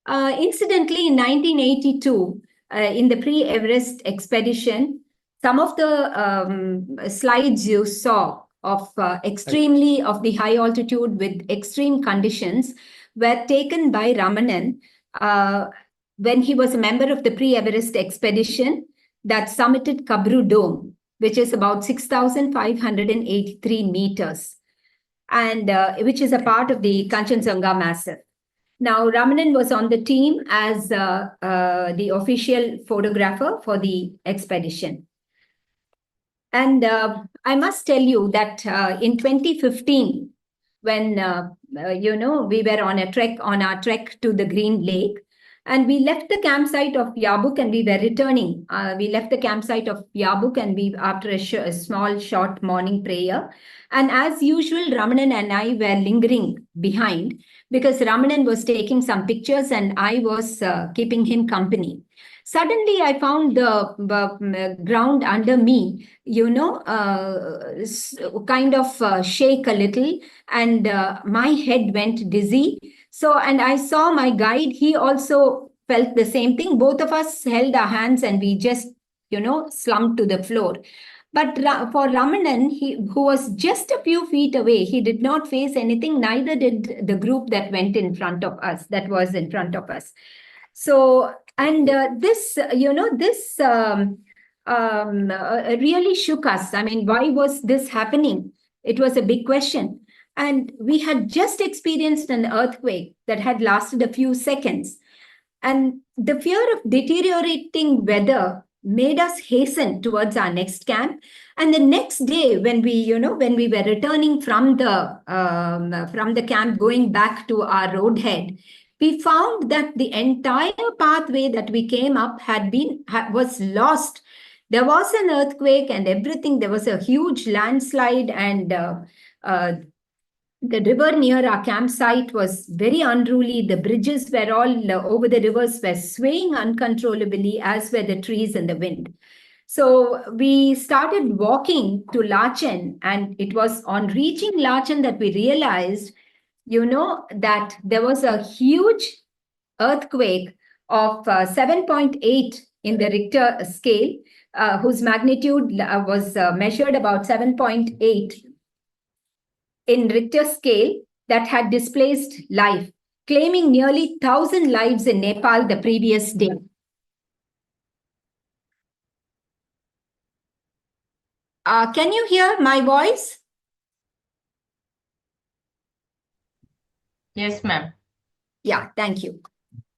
Incidentally, in 1982, in the pre-Everest expedition, some of the slides you saw of of the high altitude with extreme conditions were taken by Ramanan when he was a member of the pre-Everest expedition that summited Kabru Dome, which is about 6,583 meters, and which is a part of the Kangchenjunga Massif. Now, Ramanan was on the team as the official photographer for the expedition. And I must tell you that in 2015, when we were on our trek to the Green Lake, and we left the campsite of Yabuk and we were returning. We left the campsite of Yabuk and we, after a small, short morning prayer. And as usual, Ramanan and I were lingering behind because Ramanan was taking some pictures and I was keeping him company. Suddenly, I found the ground under me, kind of shake a little, and my head went dizzy. So, and I saw my guide, he also felt the same thing. Both of us held our hands and we just, slumped to the floor. But for Ramanan, who was just a few feet away, he did not face anything, neither did the group that went in front of us, that was in front of us. So, and this really shook us. I mean, why was this happening? It was a big question. And we had just experienced an earthquake that had lasted a few seconds. And the fear of deteriorating weather made us hasten towards our next camp. And the next day, when we were returning from the camp, going back to our roadhead, we found that the entire pathway that we came up was lost. There was an earthquake and everything. There was a huge landslide, and the river near our campsite was very unruly. The bridges were all over the rivers were swaying uncontrollably, as were the trees in the wind. So we started walking to Lachen, and it was on reaching Lachen that we realized, that there was a huge earthquake of 7.8 in the Richter scale, whose magnitude was measured about 7.8 in Richter scale, that had displaced life, claiming nearly 1,000 lives in Nepal the previous day. Can you hear my voice? Yes, ma'am. Yeah, thank you.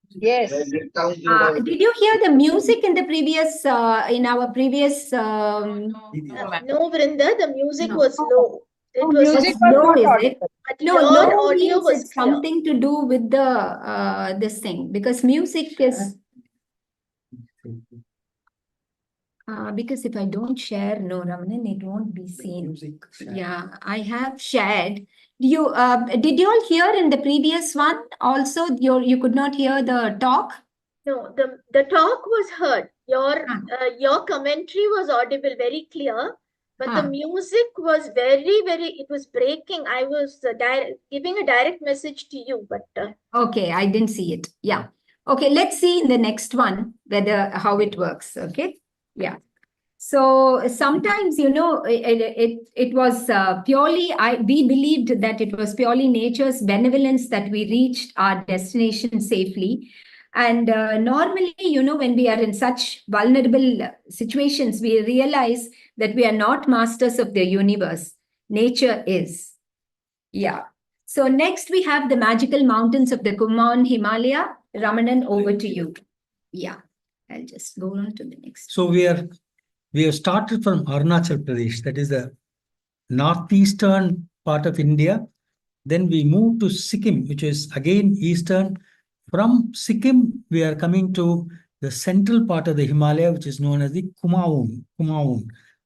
Yes. Did you hear the music in the previous, in our previous? No, Vrinda, the music was low. It was Music was low, is it? But No, your low audio means was it's clear. something to do with the this thing, because music is. Because if I don't share, no, Ramanan, it won't be seen. Yeah, I have shared. Did you all hear in the previous one also? You could not hear the talk? No, the talk was heard. Your commentary was audible, very clear. But the music was very, it was breaking. I was giving a direct message to you, but. Okay, I didn't see it. Yeah. Okay, let's see in the next one how it works. Okay. Yeah. So sometimes, it was purely, we believed that it was purely nature's benevolence that we reached our destination safely. And normally, when we are in such vulnerable situations, we realize that we are not masters of the universe. Nature is. Yeah. So next we have the magical mountains of the Kumaon Himalaya. Ramanan, over to you. Yeah. I'll just go on to the next. So we have started from Arunachal Pradesh, that is the northeastern part of India. Then we moved to Sikkim, which is again eastern. From Sikkim, we are coming to the central part of the Himalaya, which is known as the Kumaon,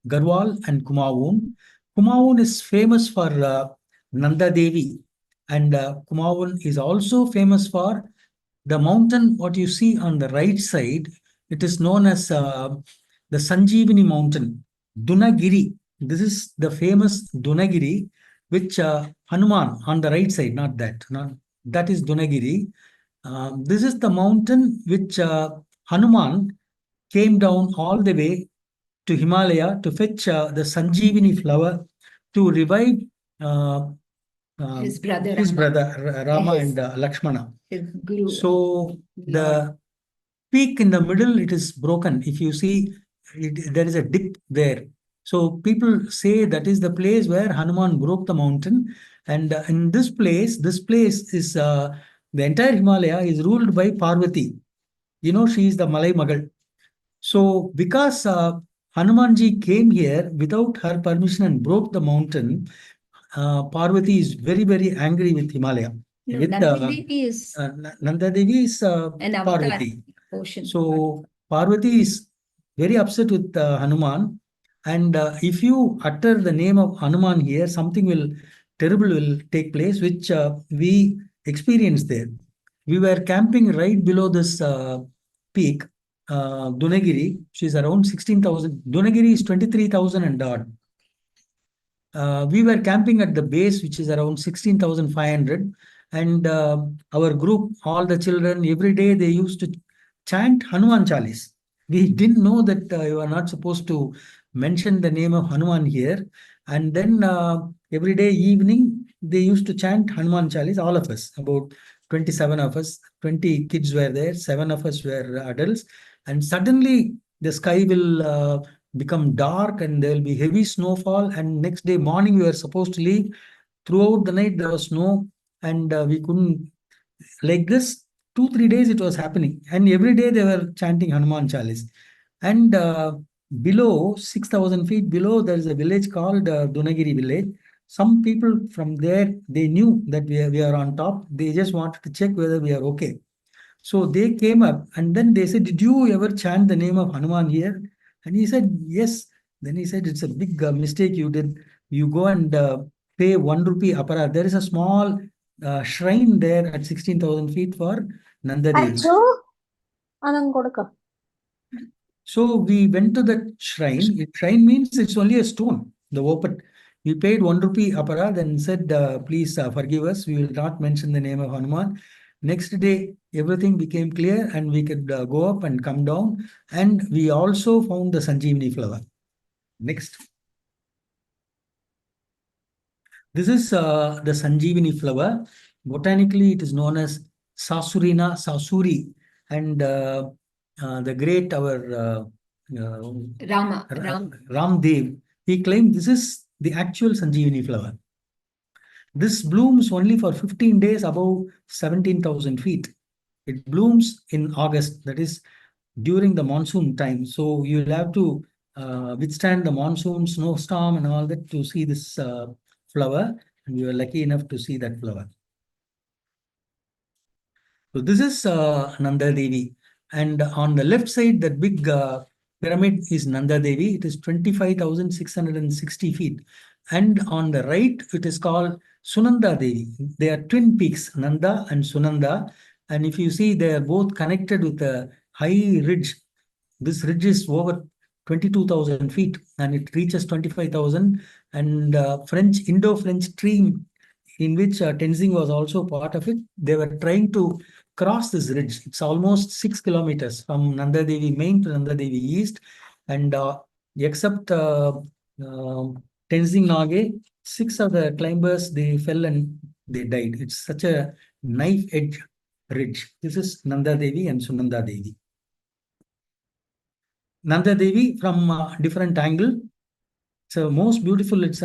Garhwal and Kumaon. Kumaon is famous for Nanda Devi, and Kumaon is also famous for the mountain, what you see on the right side. It is known as the Sanjeevani mountain, Dunagiri. This is the famous Dunagiri, which Hanuman on the right side, not that is Dunagiri. This is the mountain which Hanuman came down all the way to Himalaya to fetch the Sanjeevani flower to revive his brother Rama and Lakshmana. His guru. So the peak in the middle, it is broken. If you see, there is a dip there. So people say that is the place where Hanuman broke the mountain. And in this place is the entire Himalaya is ruled by Parvati. She is the Malay Magal. So because Hanumanji came here without her permission and broke the mountain, Parvati is very, very angry with Himalaya. No, Nanda Devi is an Parvati. Portion. So Parvati is very upset with Hanuman, and if you utter the name of Hanuman here, something terrible will take place, which we experienced there. We were camping right below this peak, Dunagiri, which is around 16,000. Dunagiri is 23,000 and odd. We were camping at the base, which is around 16,500. And our group, all the children, every day they used to chant Hanuman Chalis. we didn't know that you are not supposed to mention the name of Hanuman here. And then every day evening, they used to chant Hanuman Chalis, all of us, about 27 of us, 20 kids were there, 7 of us were adults. And suddenly the sky will become dark and there will be heavy snowfall. And next day morning, we were supposed to leave. Throughout the night, there was snow and we couldn't, like this, 2-3 days it was happening. And every day they were chanting Hanuman Chalis. And below 6,000 feet below, there is a village called Dunagiri village. Some people from there, they knew that we are on top. They just wanted to check whether we are okay. So they came up and then they said, did you ever chant the name of Hanuman here? And he said, yes. Then he said, it's a big mistake you did. You go and pay 1 rupee apara. There is a small shrine there at 16,000 feet for Nanda Devi. So we went to that shrine. Shrine means it's only a stone, the open. We paid 1 rupee apara, then said, please forgive us. We will not mention the name of Hanuman. Next day, everything became clear and we could go up and come down. And we also found the Sanjeevani flower. Next. This is the Sanjeevani flower. Botanically, it is known as Sasurina Sasuri. And the great, our Ramdev, he claimed this is the actual Sanjeevani flower. This blooms only for 15 days above 17,000 feet. It blooms in August, that is during the monsoon time. So you'll have to withstand the monsoon, snowstorm and all that to see this flower. And we were lucky enough to see that flower. So this is Nanda Devi. And on the left side, that big pyramid is Nanda Devi. It is 25,660 feet. And on the right, it is called Sunanda Devi. They are twin peaks, Nanda and Sunanda. And if you see, they are both connected with a high ridge. This ridge is over 22,000 feet and it reaches 25,000. And Indo-French stream, in which Tenzing was also part of it, they were trying to cross this ridge. It's almost 6 kilometers from Nanda Devi Main to Nanda Devi East. And except Tenzing Norgay, 6 of the climbers, they fell and they died. It's such a knife edge ridge. This is Nanda Devi and Sunanda Devi. Nanda Devi from a different angle. So most beautiful. It's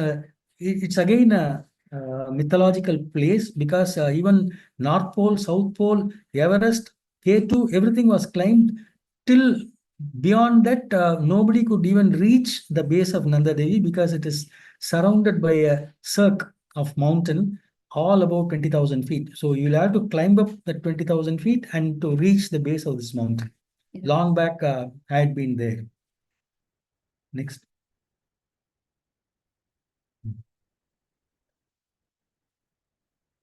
again a mythological place because even North Pole, South Pole, Everest, K2, everything was climbed till beyond that. Nobody could even reach the base of Nanda Devi because it is surrounded by a cirque of mountain all about 20,000 feet. So you'll have to climb up the 20,000 feet and to reach the base of this mountain. Long back, I had been there. Next.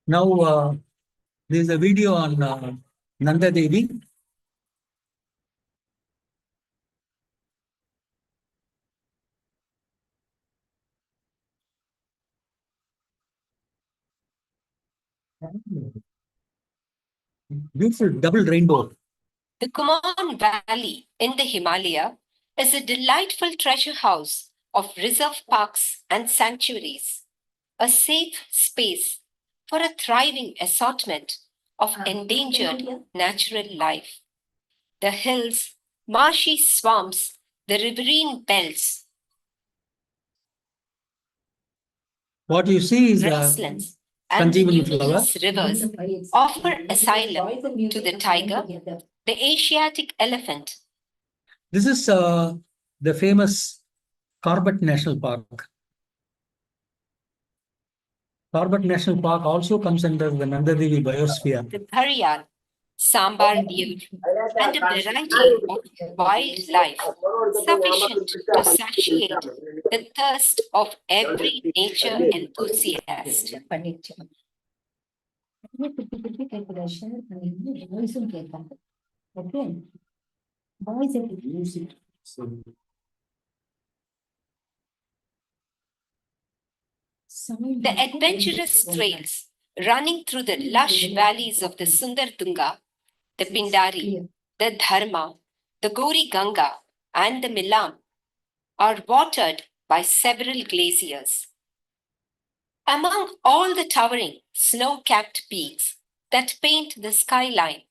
Now, there's a video on Nanda Devi. Beautiful double rainbow. The Kumaon Valley in the Himalaya is a delightful treasure house of reserve parks and sanctuaries, a safe space for a thriving assortment of endangered natural life. The hills, marshy swamps, the riverine belts. What you see is grasslands and numerous rivers offer asylum to the tiger, the Asiatic elephant. This is the famous Corbett National Park. Corbett National Park also comes under the Nanda Devi biosphere. The Bhariyal, Sambar deer, and a variety of wildlife sufficient to satiate the thirst of every nature enthusiast. The adventurous trails running through the lush valleys of the Sundar Tunga, the Pindari, the Dharma, the Gori Ganga, and the Milam are watered by several glaciers. Among all the towering, snow-capped peaks that paint the skyline,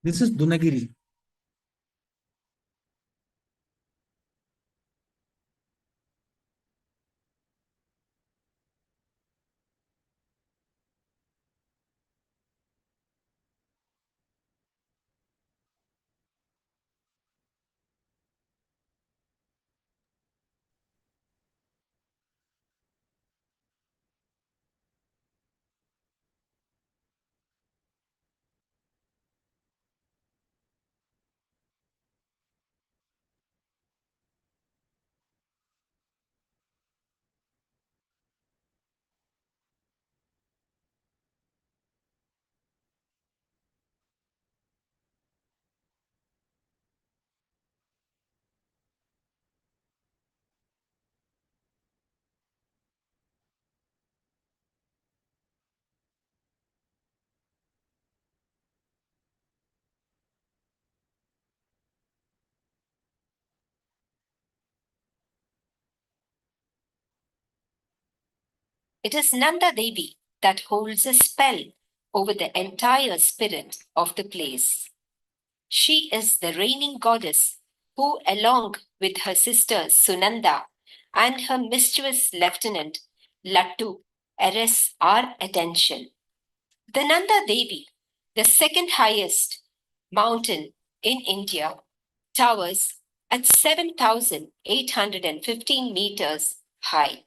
This is Dunagiri. it is Nanda Devi that holds a spell over the entire spirit of the place. She is the reigning goddess who, along with her sister Sunanda and her mischievous lieutenant Lattu, arrests our attention. The Nanda Devi, the second highest mountain in India, towers at 7,815 meters high.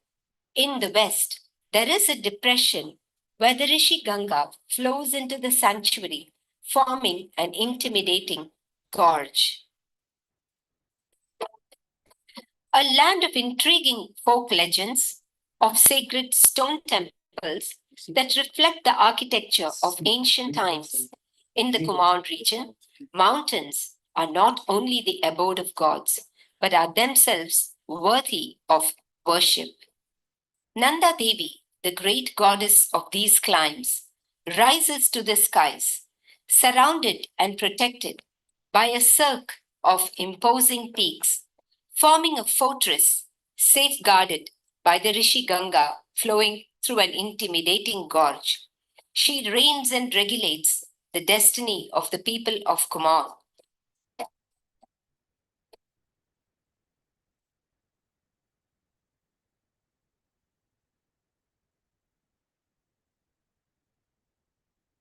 In the west, there is a depression where the Rishi Ganga flows into the sanctuary, forming an intimidating gorge. A land of intriguing folk legends, of sacred stone temples that reflect the architecture of ancient times. In the Kumaon region, mountains are not only the abode of gods, but are themselves worthy of worship. Nanda Devi, the great goddess of these climes, rises to the skies, surrounded and protected by a cirque of imposing peaks, forming a fortress safeguarded by the Rishi Ganga flowing through an intimidating gorge. She reigns and regulates the destiny of the people of Kumaon.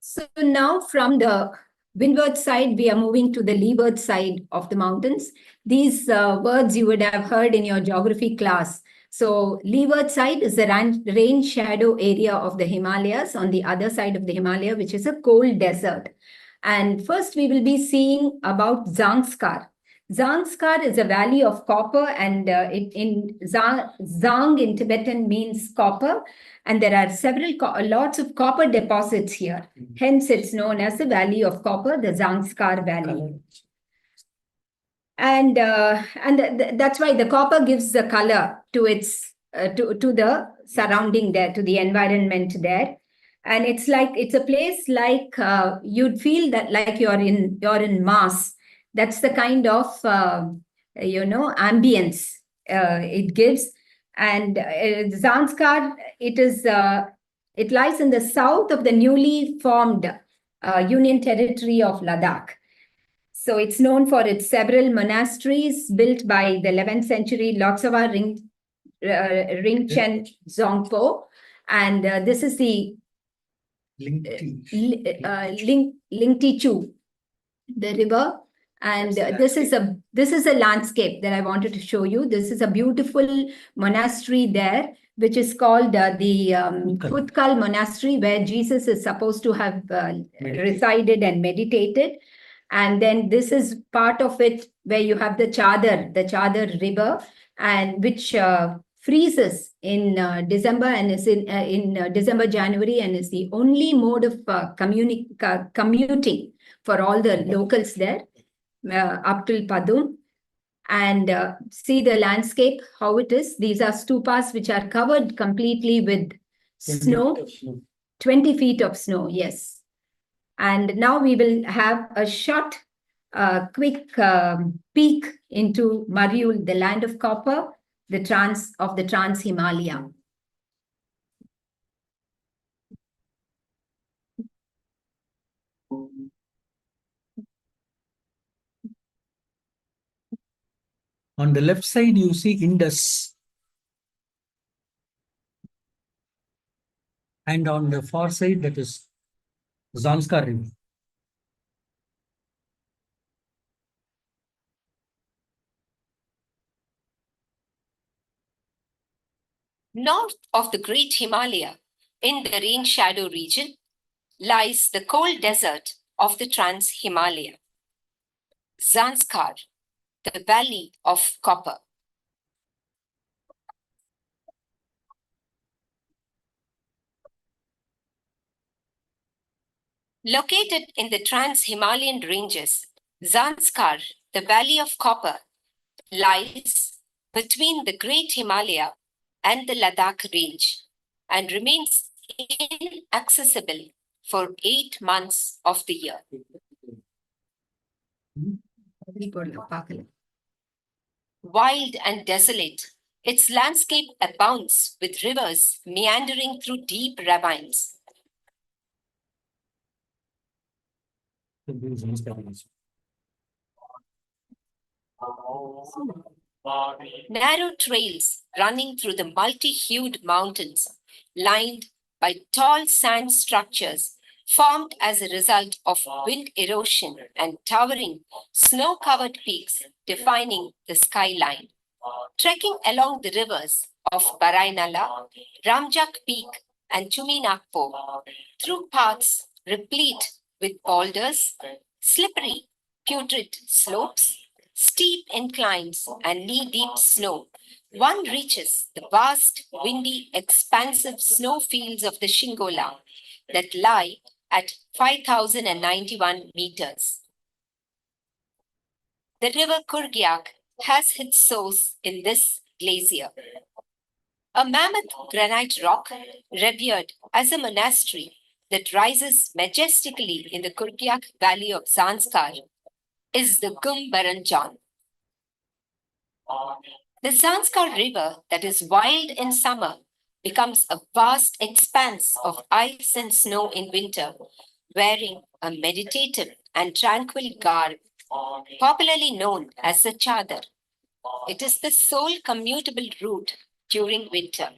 So now from the windward side, we are moving to the leeward side of the mountains. These words you would have heard in your geography class. So leeward side is the rain shadow area of the Himalayas on the other side of the Himalaya, which is a cold desert. And first we will be seeing about Zanskar. Zanskar is a valley of copper, and Zang in Tibetan means copper. And there are lots of copper deposits here. Hence, it's known as the Valley of Copper, the Zanskar Valley. And that's why the copper gives the color to its to the surrounding there, to the environment there. And it's a place like you'd feel that like you're in Mars. That's the kind of ambience it gives. And Zanskar, it lies in the south of the newly formed Union Territory of Ladakh. So it's known for its several monasteries built by the 11th century Lotsawa Ringchen Zongpo. And this is the Lingtichu, the river. And this is a landscape that I wanted to show you. This is a beautiful monastery there, which is called the Utkal Monastery, where Jesus is supposed to have resided and meditated. And then this is part of it where you have the Chadar River, and which freezes in December and is in December, January, and is the only mode of commuting for all the locals there. Up till Padum. and see the landscape, how it is. These are stupas which are covered completely with snow, 20 feet of snow, yes. And now we will have a short, quick peek into Beyuls, the land of copper, the Trans Himalaya. On the left side, you see Indus. And on the far side, that is Zanskar River. North of the Great Himalaya, in the rain shadow region, lies the cold desert of the Trans Himalaya. Zanskar, the Valley of Copper. Located in the Trans-Himalayan ranges, Zanskar, the Valley of Copper, lies between the Great Himalaya and the Ladakh range and remains inaccessible for 8 months of the year. Wild and desolate, its landscape abounds with rivers meandering through deep ravines. Narrow trails running through the multi-hued mountains, lined by tall sand structures formed as a result of wind erosion and towering snow-covered peaks defining the skyline. Trekking along the rivers of Barainala, Ramjak Peak, and Chuminakpo through paths replete with boulders, slippery, putrid slopes, steep inclines, and knee-deep snow, one reaches the vast, windy, expansive snow fields of the Shingola that lie at 5,091 meters. The river Kurgyak has its source in this glacier. A mammoth granite rock, revered as a monastery that rises majestically in the Kurgyak Valley of Zanskar, is the Gumbaranjan. The Zanskar River, that is wild in summer, becomes a vast expanse of ice and snow in winter, wearing a meditative and tranquil garb, popularly known as the chadar. It is the sole commutable route during winter.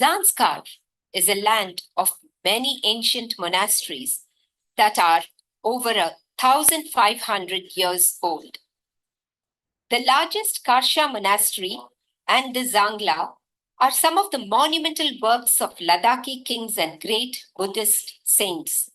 Zanskar is a land of many ancient monasteries that are over 1,500 years old. The largest Karsha monastery and the Zangla are some of the monumental works of Ladakhi kings and great Buddhist saints.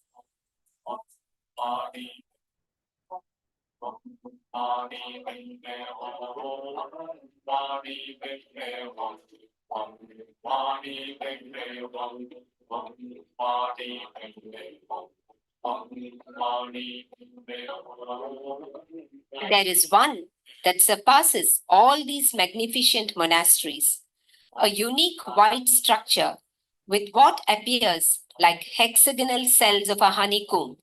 There is one that surpasses all these magnificent monasteries, a unique white structure with what appears like hexagonal cells of a honeycomb,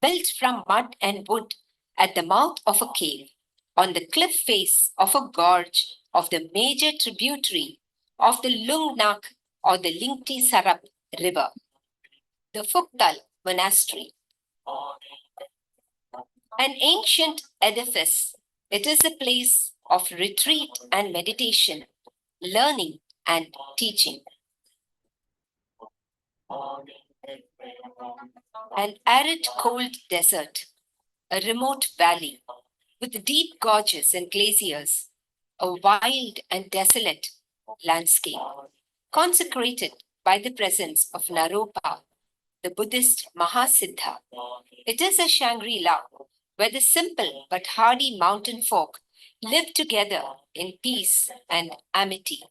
built from mud and wood at the mouth of a cave, on the cliff face of a gorge of the major tributary of the Lungnak or the Lingti Sarap River, the Phuktal Monastery. An ancient edifice, it is a place of retreat and meditation, learning and teaching. An arid cold desert, a remote valley with deep gorges and glaciers, a wild and desolate landscape, consecrated by the presence of Naropa, the Buddhist Mahasiddha. It is a Shangri-La where the simple but hardy mountain folk live together in peace and amity.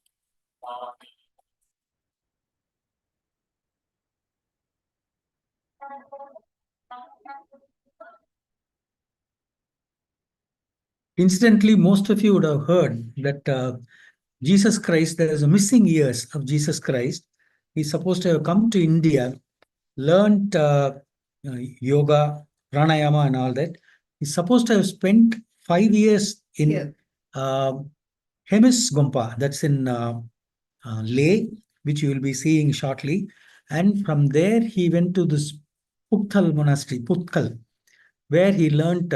Incidentally, most of you would have heard that Jesus Christ, there is a missing years of Jesus Christ. He's supposed to have come to India, learned yoga, pranayama and all that. He's supposed to have spent 5 years in Hemis Gompa, that's in Leh, which you will be seeing shortly. And from there, he went to this Phuktal monastery, Phuktal, where he learned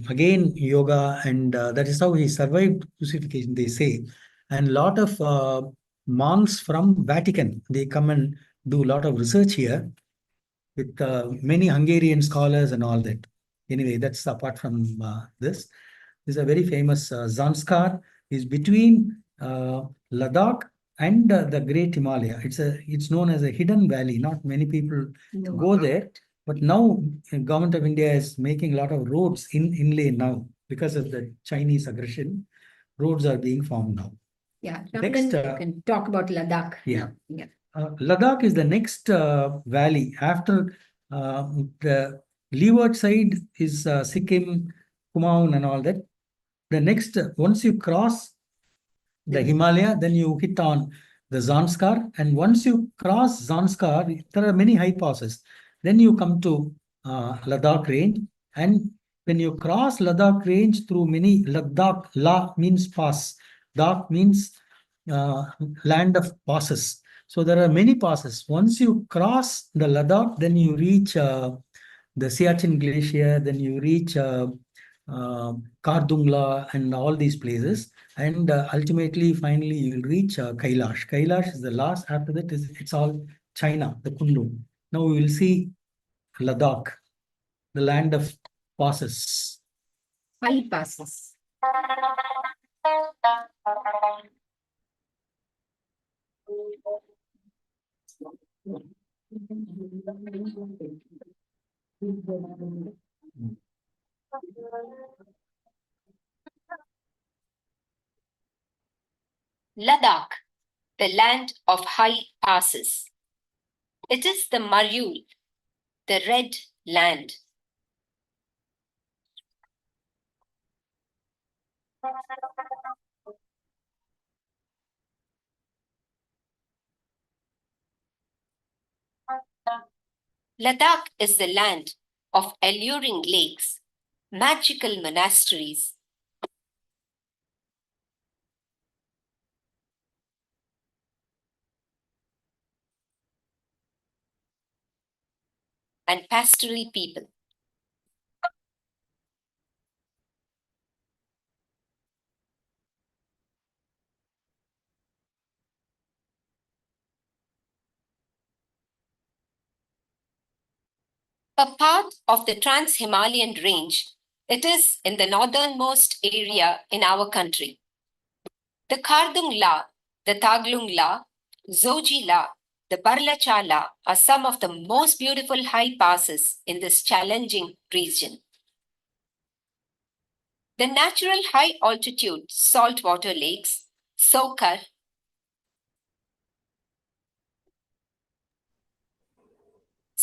again yoga, and that is how he survived crucifixion, they say. And a lot of monks from Vatican, they come and do a lot of research here with many Hungarian scholars and all that. Anyway, that's apart from this. This is a very famous Zanskar, is between Ladakh and the Great Himalaya. It's known as a hidden valley. Not many people go there. But now, the government of India is making a lot of roads inland now because of the Chinese aggression. Roads are being formed now. Yeah, Next, Ramanan, you can talk about Ladakh. Yeah. Yeah. Ladakh is the next valley. After the leeward side is Sikkim, Kumaon and all that. The next, once you cross the Himalaya, then you hit on the Zanskar. And once you cross Zanskar, there are many high passes. Then you come to Ladakh range. And when you cross Ladakh range through many, Ladakh, La means pass. Dak means land of passes. So there are many passes. Once you cross the Ladakh, then you reach the Siachen Glacier, then you reach Kardungla and all these places. And ultimately, finally, you will reach Kailash. Kailash is the last. After that, it's all China, the Kunlun. Now we will see Ladakh, the land of passes. High passes. Ladakh, the land of high passes. It is the Maryul, the red land. Ladakh is the land of alluring lakes, magical monasteries, and pastoral people. A part of the Trans-Himalayan range, it is in the northernmost area in our country. The Kardung La, the Taglung La, Zoji La, the Barlacha La are some of the most beautiful high passes in this challenging region. The natural high altitude saltwater lakes, Sokar,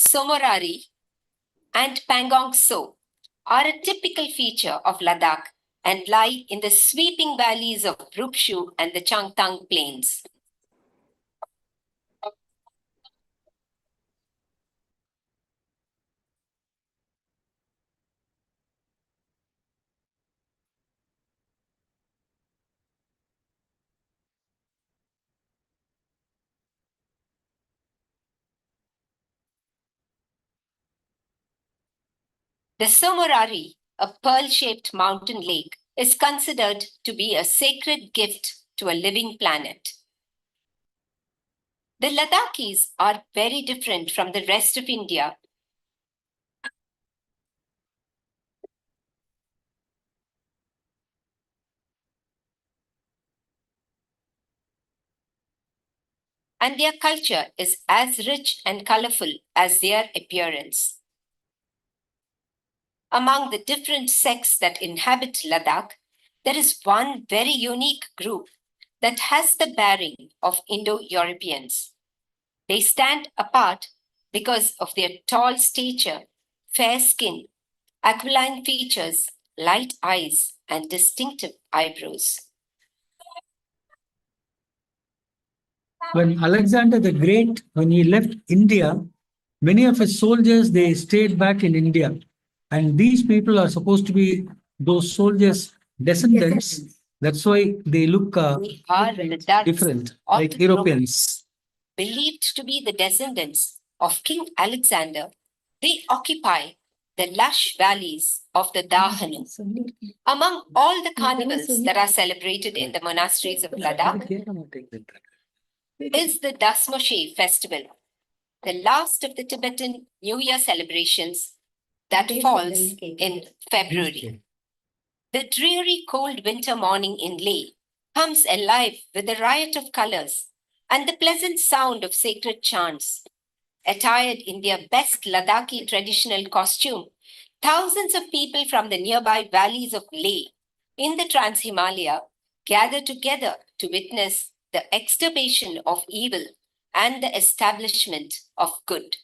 Somorari, and Pangong So are a typical feature of Ladakh and lie in the sweeping valleys of Rukshu and the Changtang plains. The Somorari, a pearl-shaped mountain lake, is considered to be a sacred gift to a living planet. The Ladakhis are very different from the rest of India. And their culture is as rich and colorful as their appearance. Among the different sects that inhabit Ladakh, there is one very unique group that has the bearing of Indo-Europeans. They stand apart because of their tall stature, fair skin, aquiline features, light eyes, and distinctive eyebrows. When Alexander the Great, when he left India, many of his soldiers, they stayed back in India. And these people are supposed to be those soldiers' descendants. That's why they look They are the Dutch different, of like the Europeans. Believed to be the descendants of King Alexander, they occupy the lush valleys of the Dahanu. Among all the carnivals that are celebrated in the monasteries of Ladakh is the Dasmoshe festival, the last of the Tibetan New Year celebrations that falls in February. The dreary cold winter morning in Leh comes alive with a riot of colors and the pleasant sound of sacred chants. Attired in their best Ladakhi traditional costume, thousands of people from the nearby valleys of Leh in the Trans-Himalaya gather together to witness the extirpation of evil and the establishment of good.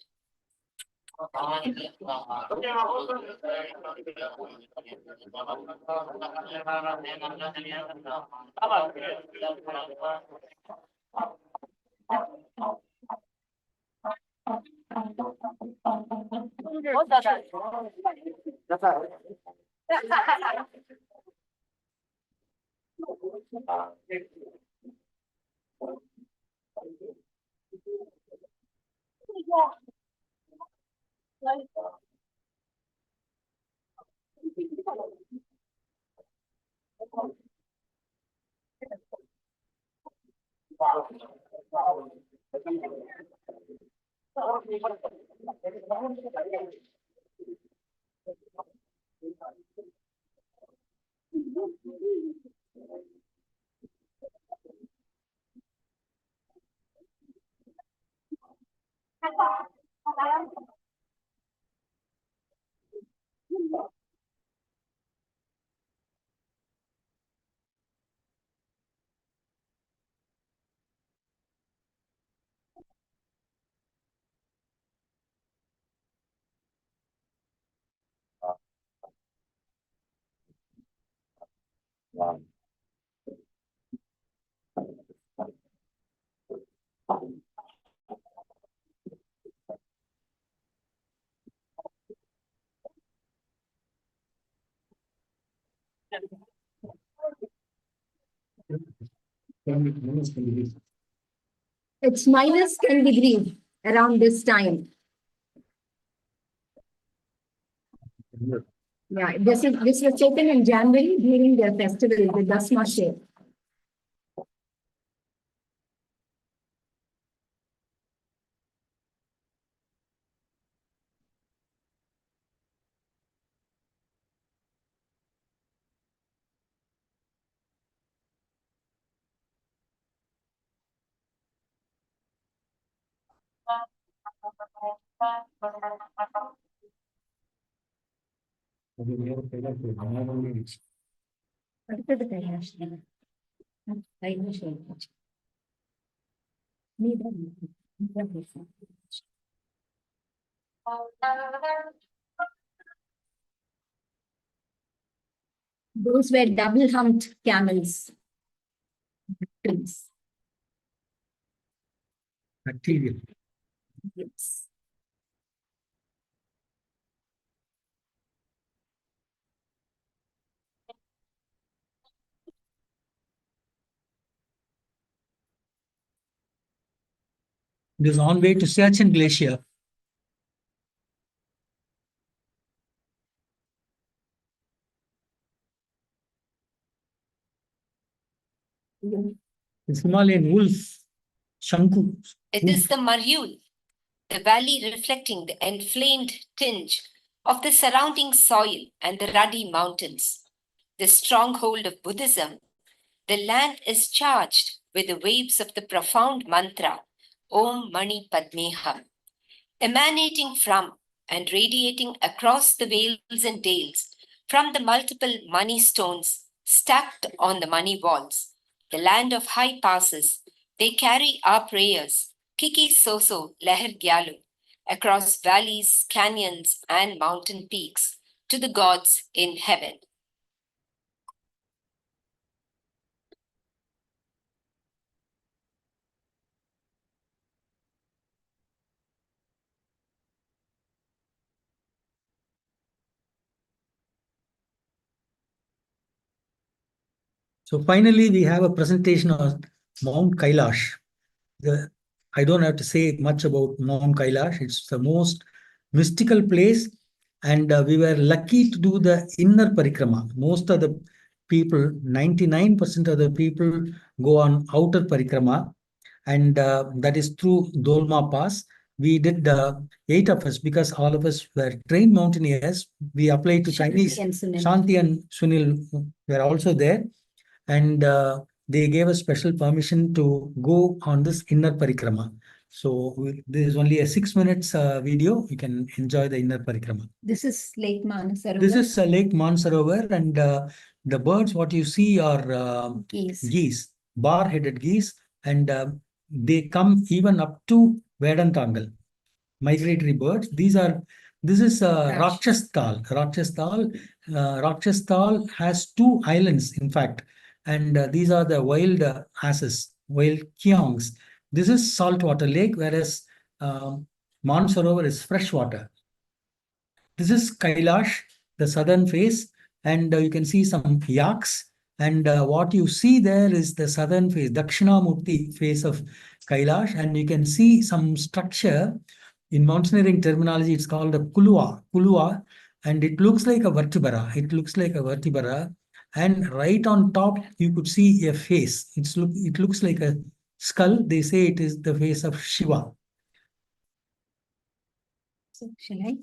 It's minus 10 degrees around this time. Yeah, this was taken in January during their festival, the Dasmoshe. അടുത്തത് Kailash Those were double-humped camels. Twins. Bacteria. Yes. It is on way to Siachen Glacier. It's Himalayan wolf, Shanku. It is the Maryul, the valley reflecting the inflamed tinge of the surrounding soil and the ruddy mountains. The stronghold of Buddhism, the land is charged with the waves of the profound mantra, Om Mani Padme Hum, emanating from and radiating across the vales and dales from the multiple money stones stacked on the money walls. The land of high passes, they carry our prayers, Kiki Soso Leher Gyalu, across valleys, canyons, and mountain peaks to the gods in heaven. So finally, we have a presentation of Mount Kailash. I don't have to say much about Mount Kailash. It's the most mystical place. And we were lucky to do the inner parikrama. Most of the people, 99% of the people go on outer parikrama. And that is through Dolma Pass. We did 8 of us because all of us were trained mountaineers. We applied to Chinese. Shanti and Sunil were also there. And they gave us special permission to go on this inner parikrama. So there is only a 6 minutes video. You can enjoy the inner parikrama. This is Lake Manasarovar. This is Lake Manasarovar, and the birds what you see are geese, bar-headed geese, and they come even up to Vedantangal. Migratory birds. This is Rakshastal. Rakshastal has 2 islands, in fact, and these are the wild asses, wild keongs. This is saltwater lake, whereas Mansarovar is freshwater. This is Kailash, the southern face, and you can see some yaks. And what you see there is the southern face, Dakshinamurti face of Kailash, and you can see some structure. In mountaineering terminology, it's called a kulua, and it looks like a vertebra. And right on top, you could see a face. It looks like a skull. They say it is the face of Shiva. So, shall I?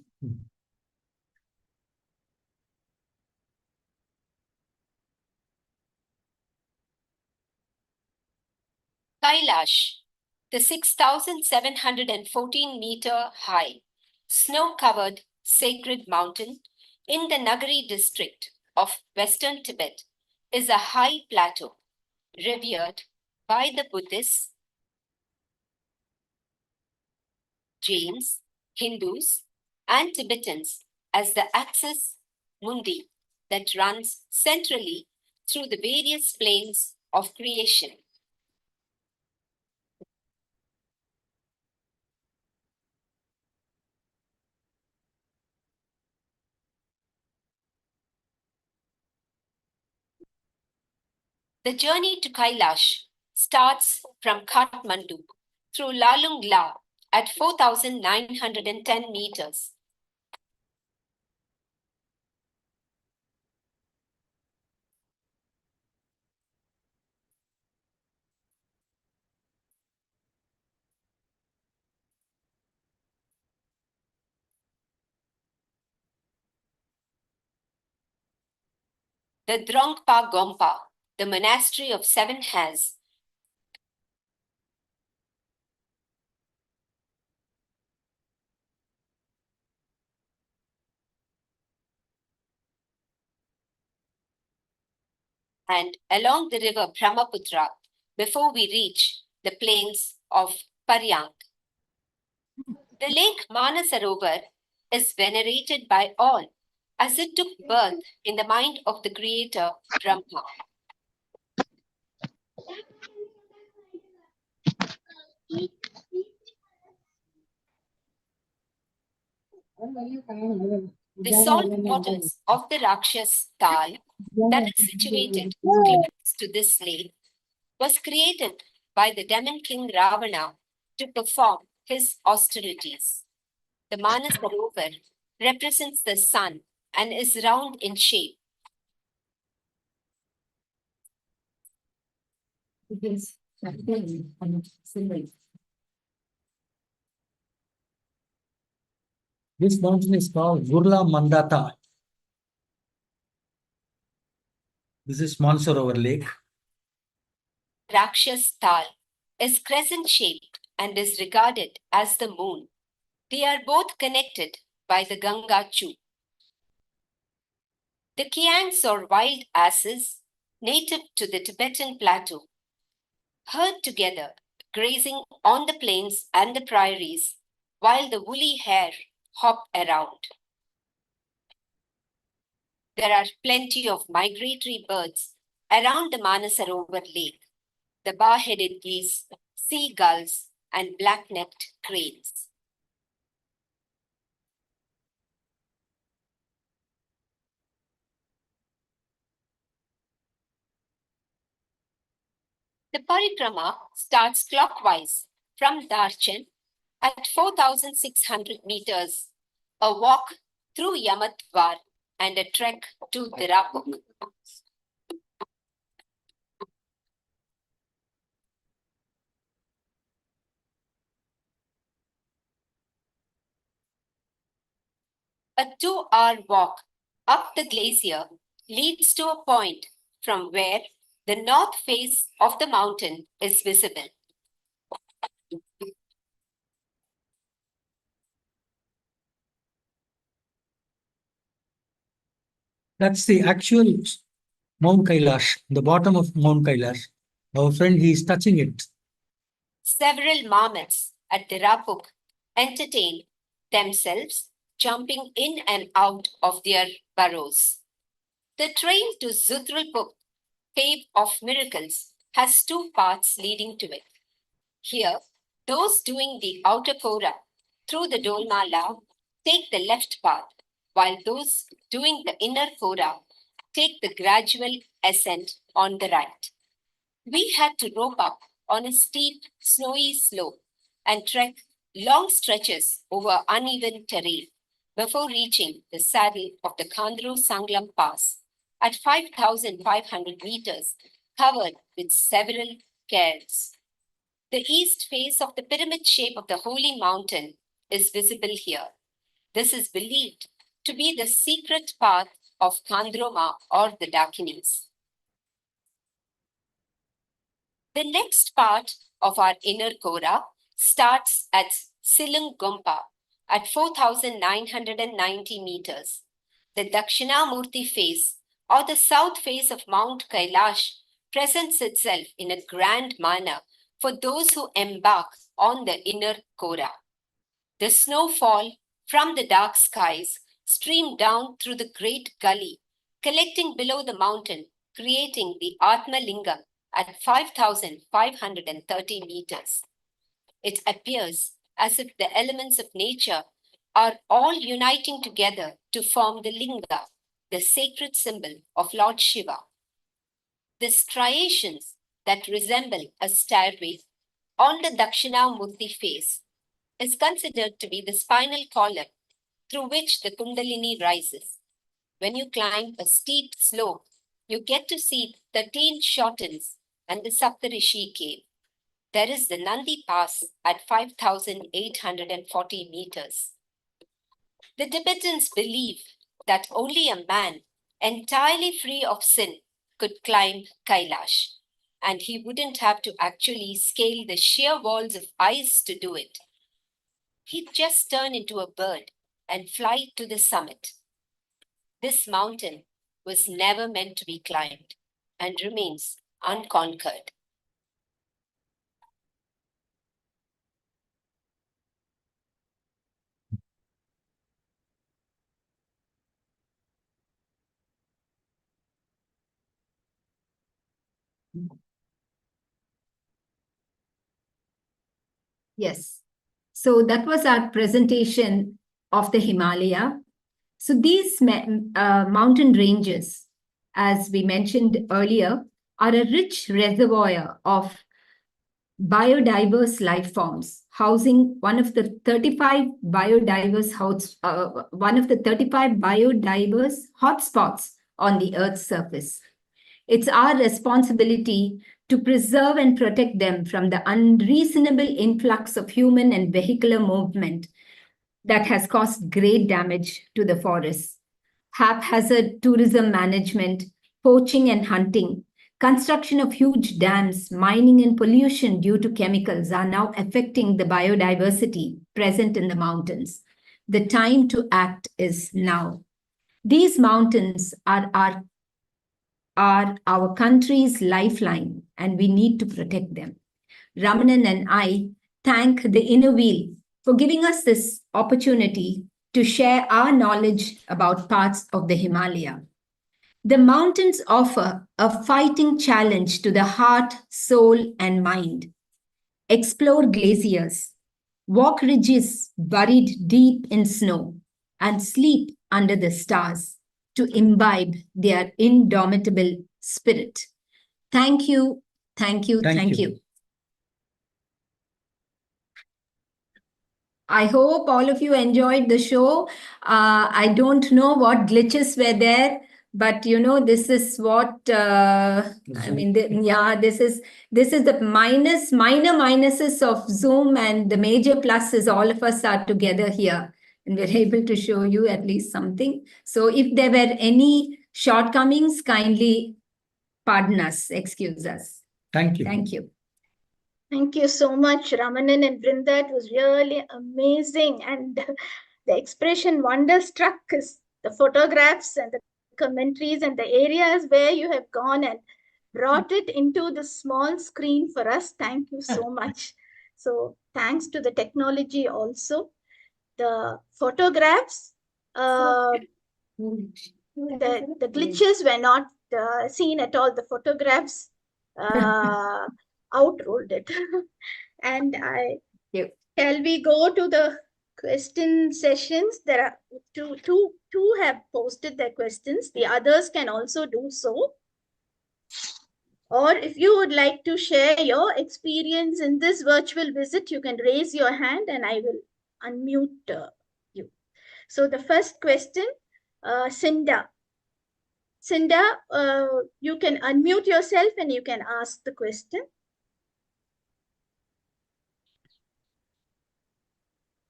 Kailash, the 6,714-meter high, snow-covered sacred mountain in the Nagari district of Western Tibet, is a high plateau revered by the Buddhists, Jains, Hindus, and Tibetans as the axis mundi that runs centrally through the various planes of creation. The journey to Kailash starts from Kathmandu through Lalung La at 4,910 meters. The Drongpa Gompa, the monastery of 7 has and along the river Brahmaputra before we reach the plains of Paryang. The lake Manasarovar is venerated by all as it took birth in the mind of the creator Brahma. The salt waters of the Rakshas Tal that is situated close to this lake was created by the demon king Ravana to perform his austerities. The Manasarovar represents the sun and is round in shape. This mountain is called Gurla Mandata. This is Mansarovar Lake. Rakshas Tal is crescent shaped and is regarded as the moon. They are both connected by the Ganga Chu. The Kiangs or wild asses, native to the Tibetan plateau, herd together, grazing on the plains and the prairies, while the woolly hare hop around. There are plenty of migratory birds around the Manasarovar lake, the bar-headed geese, seagulls, and black-necked cranes. The parikrama starts clockwise from Darchen at 4,600 meters, a walk through Yamatvar and a trek to Dirapuk. A 2-hour walk up the glacier leads to a point from where the north face of the mountain is visible. That's the actual Mount Kailash, the bottom of Mount Kailash. Our friend, he is touching it. Several marmots at Dirapuk entertain themselves jumping in and out of their burrows. The trail to Zutrulpuk, Cave of Miracles, has 2 paths leading to it. Here, those doing the outer Kora through the Dolmala take the left path, while those doing the inner Kora take the gradual ascent on the right. We had to rope up on a steep, snowy slope and trek long stretches over uneven terrain before reaching the saddle of the Khandro Sanglam Pass at 5,500 meters, covered with several cairns. The east face of the pyramid shape of the holy mountain is visible here. This is believed to be the secret path of Khandroma or the Dakinis. The next part of our inner Kora starts at Silung Gompa at 4,990 meters. The Dakshinamurti face or the south face of Mount Kailash presents itself in a grand manner for those who embark on the inner Kora. The snowfall from the dark skies stream down through the great gully, collecting below the mountain, creating the Atma Lingam at 5,530 meters. It appears as if the elements of nature are all uniting together to form the Linga, the sacred symbol of Lord Shiva. The striations that resemble a stairway on the Dakshinamurti face is considered to be the spinal column through which the Kundalini rises. When you climb a steep slope, you get to see 13 shortens and the Saptarishi cave. There is the Nandi Pass at 5,840 meters. The Tibetans believe that only a man entirely free of sin could climb Kailash, and he wouldn't have to actually scale the sheer walls of ice to do it. He'd just turn into a bird and fly to the summit. This mountain was never meant to be climbed and remains unconquered. Yes. So that was our presentation of the Himalaya. So these mountain ranges, as we mentioned earlier, are a rich reservoir of biodiverse life forms, housing one of the 35 biodiverse hotspots on the Earth's surface. It's our responsibility to preserve and protect them from the unreasonable influx of human and vehicular movement that has caused great damage to the forests. Haphazard tourism management, poaching and hunting, construction of huge dams, mining and pollution due to chemicals are now affecting the biodiversity present in the mountains. The time to act is now. These mountains are our country's lifeline, and we need to protect them. Ramanan and I thank the Inner Wheel for giving us this opportunity to share our knowledge about parts of the Himalaya. The mountains offer a fighting challenge to the heart, soul, and mind. Explore glaciers, walk ridges buried deep in snow, and sleep under the stars to imbibe their indomitable spirit. Thank you, thank you, thank you. I hope all of you enjoyed the show. I don't know what glitches were there, but this is what I mean. This is the minor minuses of Zoom, and the major plus is all of us are together here, and we're able to show you at least something. So if there were any shortcomings, kindly pardon us, excuse us. Thank you. Thank you. Thank you so much, Ramanan and Vrinda. It was really amazing. And the expression wonderstruck is the photographs and the commentaries and the areas where you have gone and brought it into the small screen for us. Thank you so much. So thanks to the technology also. The photographs, the glitches were not seen at all. The photographs outruled it. And shall we go to the question sessions? There are two have posted their questions. The others can also do so. Or if you would like to share your experience in this virtual visit, you can raise your hand and I will unmute you. So the first question, Cinda. Cinda, you can unmute yourself and you can ask the question.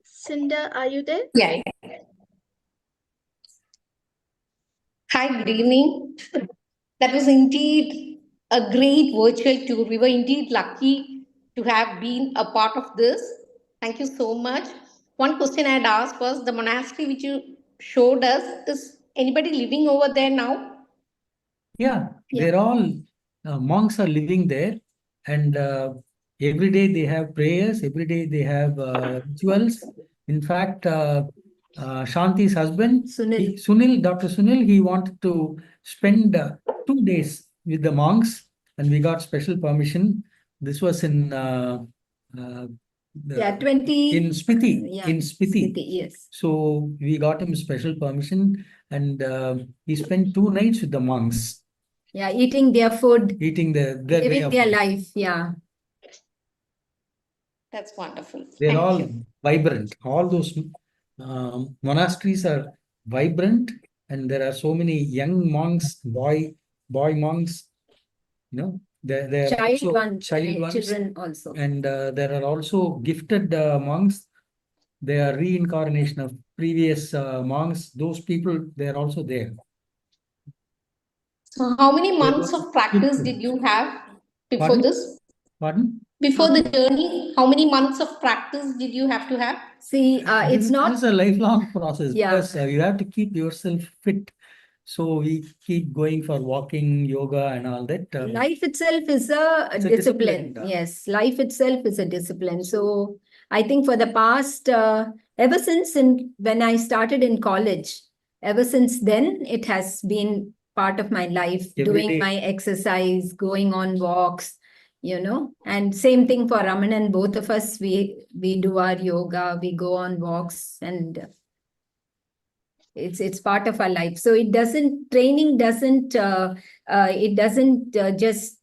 Cinda, are you there? Yeah. Hi, good evening. That was indeed a great virtual tour. We were indeed lucky to have been a part of this. Thank you so much. One question I had asked was the monastery which you showed us, is anybody living over there now? Yeah, they're all monks are living there, and every day they have prayers, every day they have rituals. In fact, Shanti's husband, Dr. Sunil, he wanted to spend 2 days with the monks, and we got special permission. This was in in Spiti. In Spiti, yes. So we got him special permission, and he spent 2 nights with the monks. Yeah, eating their food, Eating their living their life. Yeah. That's wonderful. They're Thank all you. vibrant. All those monasteries are vibrant, and there are so many young monks, boy monks. They're Child ones, children also. and there are also gifted monks. They are reincarnation of previous monks. Those people, they are also there. So how many months of practice did you have before this? Pardon? Before the journey, how many months of practice did you have to have? See, it's not. This is a lifelong process, Yeah. because you have to keep yourself fit. So we keep going for walking, yoga, and all that. Life itself is a discipline. Yes, life itself is a discipline. So I think for the past, ever since when I started in college, ever since then, it has been part of my life, Every doing day. my exercise, going on walks, and same thing for Ramanan. Both of us, we do our yoga, we go on walks, and it's part of our life. So training doesn't just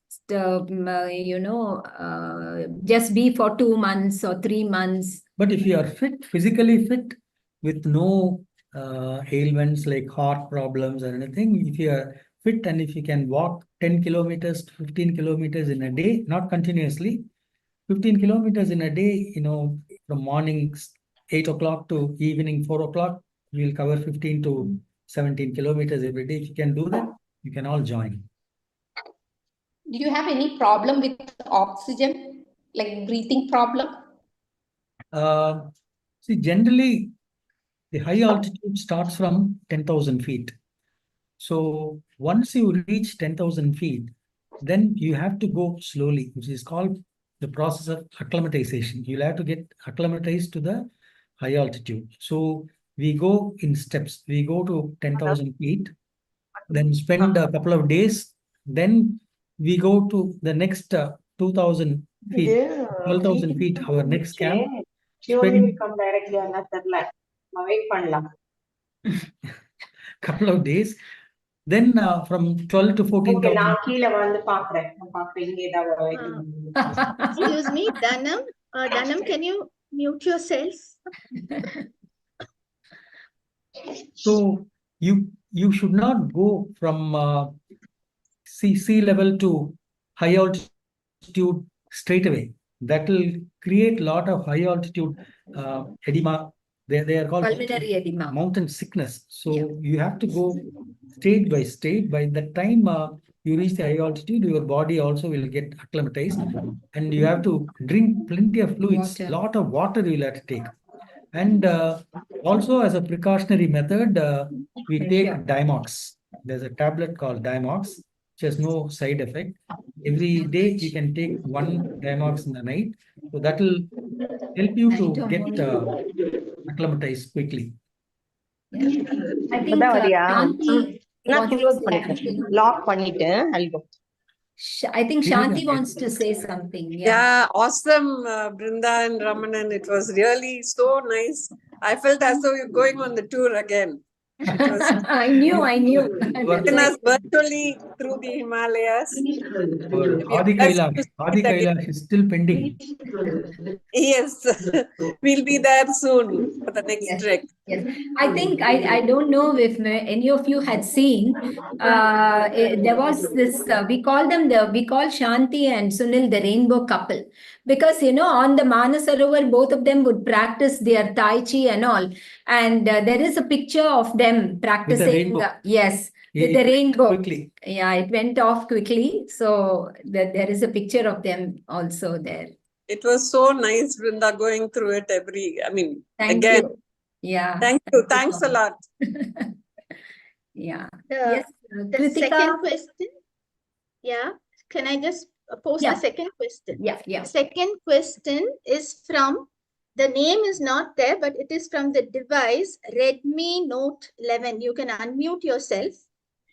just be for 2 months or 3 months. But if you are fit, physically fit, with no ailments like heart problems or anything, if you are fit and if you can walk 10 kilometers to 15 kilometers in a day, not continuously, 15 kilometers in a day, from morning 8 o'clock to evening 4 o'clock, we'll cover 15 to 17 kilometers every day. If you can do that, you can all join. Do you have any problem with oxygen, like breathing problem? See, generally, the high altitude starts from 10,000 feet. So once you reach 10,000 feet, then you have to go slowly, which is called the process of acclimatization. You'll have to get acclimatized to the high altitude. So we go in steps. We go to 10,000 feet, then spend a couple of days. Then we go to the next 2,000 feet, 12,000 feet, our next camp. She only will come directly on that line. Wait பண்ணலாம். Couple of days. Then from 12 to 14,000. நான் கீழ வந்து பாக்குறேன். நான் பாக்குறேன் இங்க ஏதாவது Excuse me, Dhanam. Dhanam, can you mute yourself? So you should not go from sea level to high altitude straight away. That will create a lot of high altitude edema. They are called pulmonary edema, mountain sickness. So you have to go stage by stage. By the time you reach the high altitude, your body also will get acclimatized, and you have to drink plenty of fluids. A lot of water you will have to take. And also, as a precautionary method, we take Dimox. There's a tablet called Dimox, which has no side effect. Every day you can take 1 Dimox in the night. So that will help you to get acclimatized quickly. I think Shanti lock பண்ணிட்டு I'll go. I think Shanti wants to say something. Yeah, awesome, Vrinda and Ramanan. It was really so nice. I felt as though you're going on the tour again. I knew. Taken us virtually through the Himalayas. Adi Kailash is still pending. Yes, we'll be there soon for the next trek. Yes, I think I don't know if any of you had seen. There was this. We call Shanti and Sunil the rainbow couple, because on the Manasarovar both of them would practice their Tai Chi and all, and there is a picture of them practicing. Yes, with the rainbow. Quickly. Yeah, it went off quickly. So there is a picture of them also there. It was so nice, Vrinda, going through it Thank again. you. Yeah. Thank you. Thanks a lot. Yeah. Yes. The second question. Yeah. Can I just pose the second question? Yeah. Second question is from, the name is not there, but it is from the device Redmi Note 11. You can unmute yourself.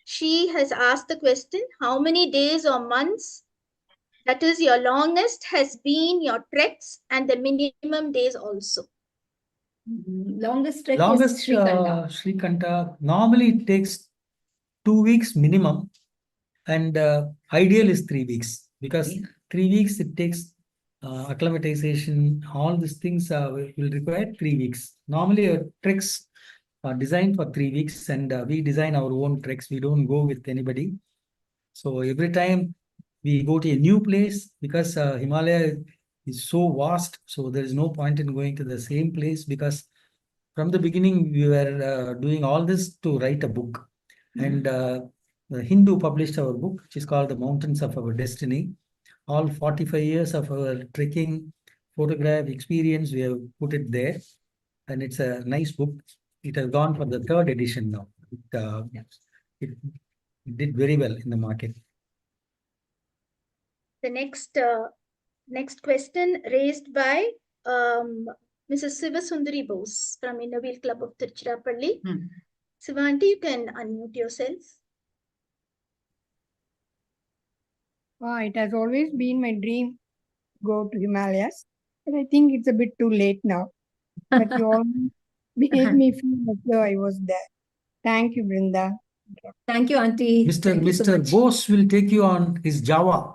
She has asked the question, how many days or months, that is your longest, has been your treks, and the minimum days also? Longest trek Longest is Srikanta. Srikanta normally it takes 2 weeks minimum, and ideal is 3 weeks, because 3 weeks it takes acclimatization. All these things will require 3 weeks. Normally our treks are designed for 3 weeks, and we design our own treks. We don't go with anybody. So every time we go to a new place, because Himalaya is so vast, so there is no point in going to the same place, because from the beginning we were doing all this to write a book. And the Hindu published our book, which is called The Mountains of Our Destiny. All 45 years of our trekking photograph experience, we have put it there, and it's a nice book. It has gone for the 3rd edition now. It did very well in the market. The next question raised by Mrs. Sivasundari Bose from Innerville Club of Tiruchirappalli. Sivanti, you can unmute yourself. It has always been my dream to go to Himalayas, but I think it's a bit too late now. But you all made me feel as though I was there. Thank you, Vrinda. Thank you, Auntie. Thank you so Mr. much. Bose will take you on his Java.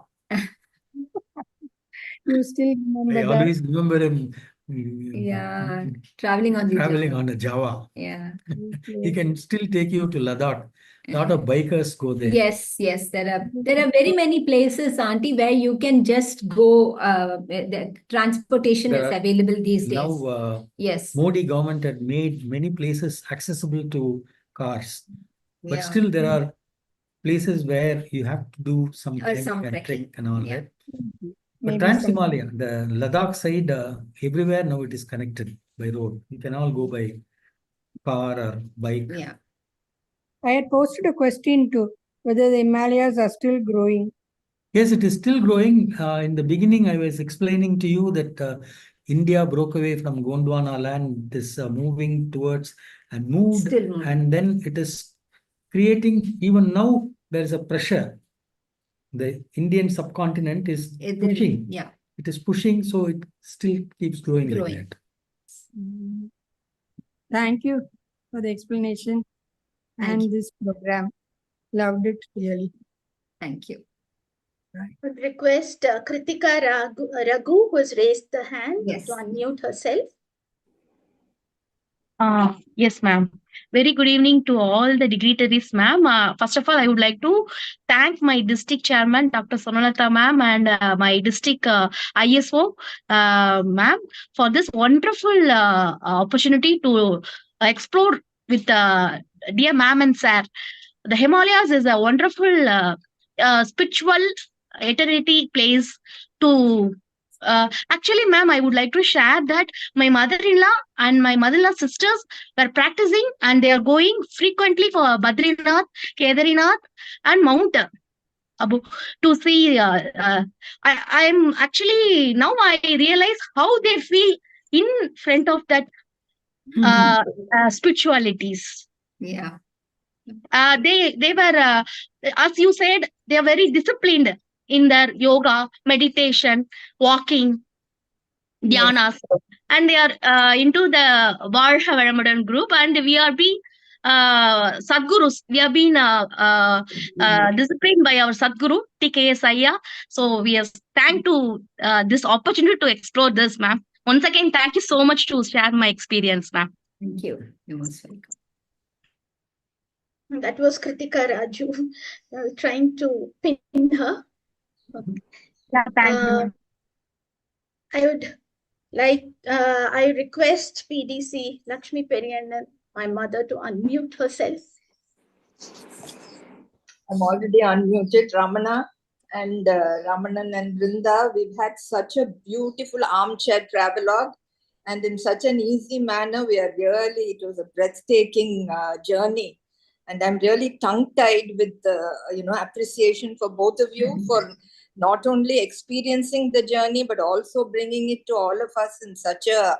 You still remember I that? always remember him Yeah, traveling on the traveling Java. on a Java. Yeah. He can still take you to Ladakh. A lot of bikers go there. Yes, yes. There are very many places, Auntie, where you can just go. The transportation There is are available these days. Now, Yes. Modi government had made many places accessible to cars, but Yeah. still there are places where you have to do some hike some and trekking. trek and all Yeah. that. But Maybe Trans some. Himalaya, the Ladakh side, everywhere now it is connected by road. You can all go by car or bike. Yeah. I had posted a question to whether the Himalayas are still growing. Yes, it is still growing. In the beginning, I was explaining to you that India broke away from Gondwana land. It is moving towards and moved, Still moving. and then it is creating. Even now, there is a pressure. The Indian subcontinent is pushing. Yeah. It is pushing, so it still keeps growing like that. Thank you for the explanation and this program. Loved it really. Thank you. I would request Kritika Raghu, who has raised the hand, to unmute herself. Yes, ma'am. Very good evening to all the dignitaries, ma'am. First of all, I would like to thank my district chairman, Dr. Sonalata, ma'am, and my district ISO, ma'am, for this wonderful opportunity to explore with dear ma'am and sir. The Himalayas is a wonderful spiritual eternity place to. Actually, ma'am, I would like to share that my mother-in-law and my mother-in-law sisters were practicing, and they are going frequently for Badrinath, Kedarinath, and Mount Abu to see. I'm actually now I realize how they feel in front of that spiritualities. Yeah. They were, as you said, they are very disciplined in their yoga, meditation, walking, dhyanas, and they are into the Varha Varamudan group, and we are being Sadgurus. We are being disciplined by our Sadguru, TKS Ayya. So we are thanked to this opportunity to explore this, ma'am. Once again, thank you so much to share my experience, ma'am. Thank you. You're most welcome. That was Kritika Raju, trying to pin her. Yeah, thank you, ma'am. I would like, I request PDC Lakshmi Periyannan, my mother, to unmute herself. I'm already unmuted, Ramana and Ramanan and Vrinda. We've had such a beautiful armchair travelogue, and in such an easy manner. It was a breathtaking journey. And I'm really tongue-tied with appreciation for both of you for not only experiencing the journey, but also bringing it to all of us in such a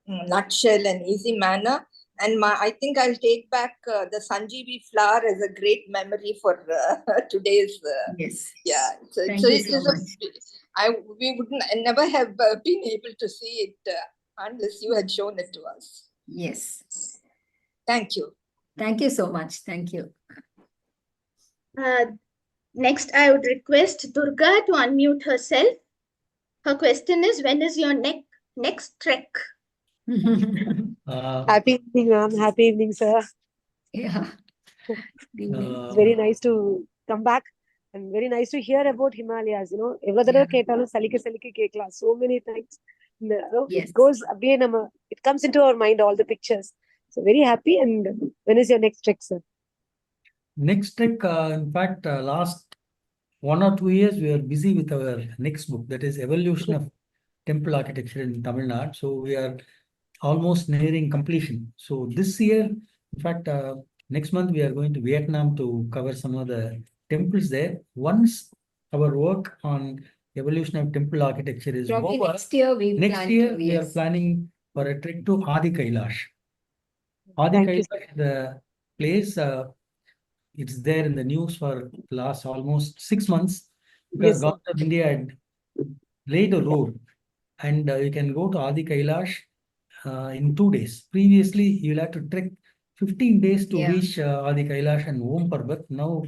nutshell and easy manner. And I think I'll take back the Sanjeevi flower as a great memory for today's. Yes. Yeah. Thank you so much. We would never have been able to see it unless you had shown it to us. Yes. Thank you. Thank you so much. Thank you. Next, I would request Durga to unmute herself. Her question is, when is your next trek? Happy evening, ma'am. Happy evening, sir. Yeah. It's very nice to come back and very nice to hear about Himalayas. So many things. Yes. It goes again. It comes into our mind, all the pictures. So very happy. And when is your next trek, sir? Next trek, in fact, last 1 or 2 years, we are busy with our next book, that is Evolution of Temple Architecture in Tamil Nadu. So we are almost nearing completion. So this year, in fact, next month, we are going to Vietnam to cover some of the temples there. Once our work on evolution of temple architecture is Probably over, next year we are planning for a trek to Adi Kailash. Adi Kailash, the place, it's there in the news for the last almost 6 months. Because Yes, sir. government of India had laid a road, and you can go to Adi Kailash in 2 days. Previously, you'll have to trek 15 days to reach Adi Kailash and Om Parbat. Now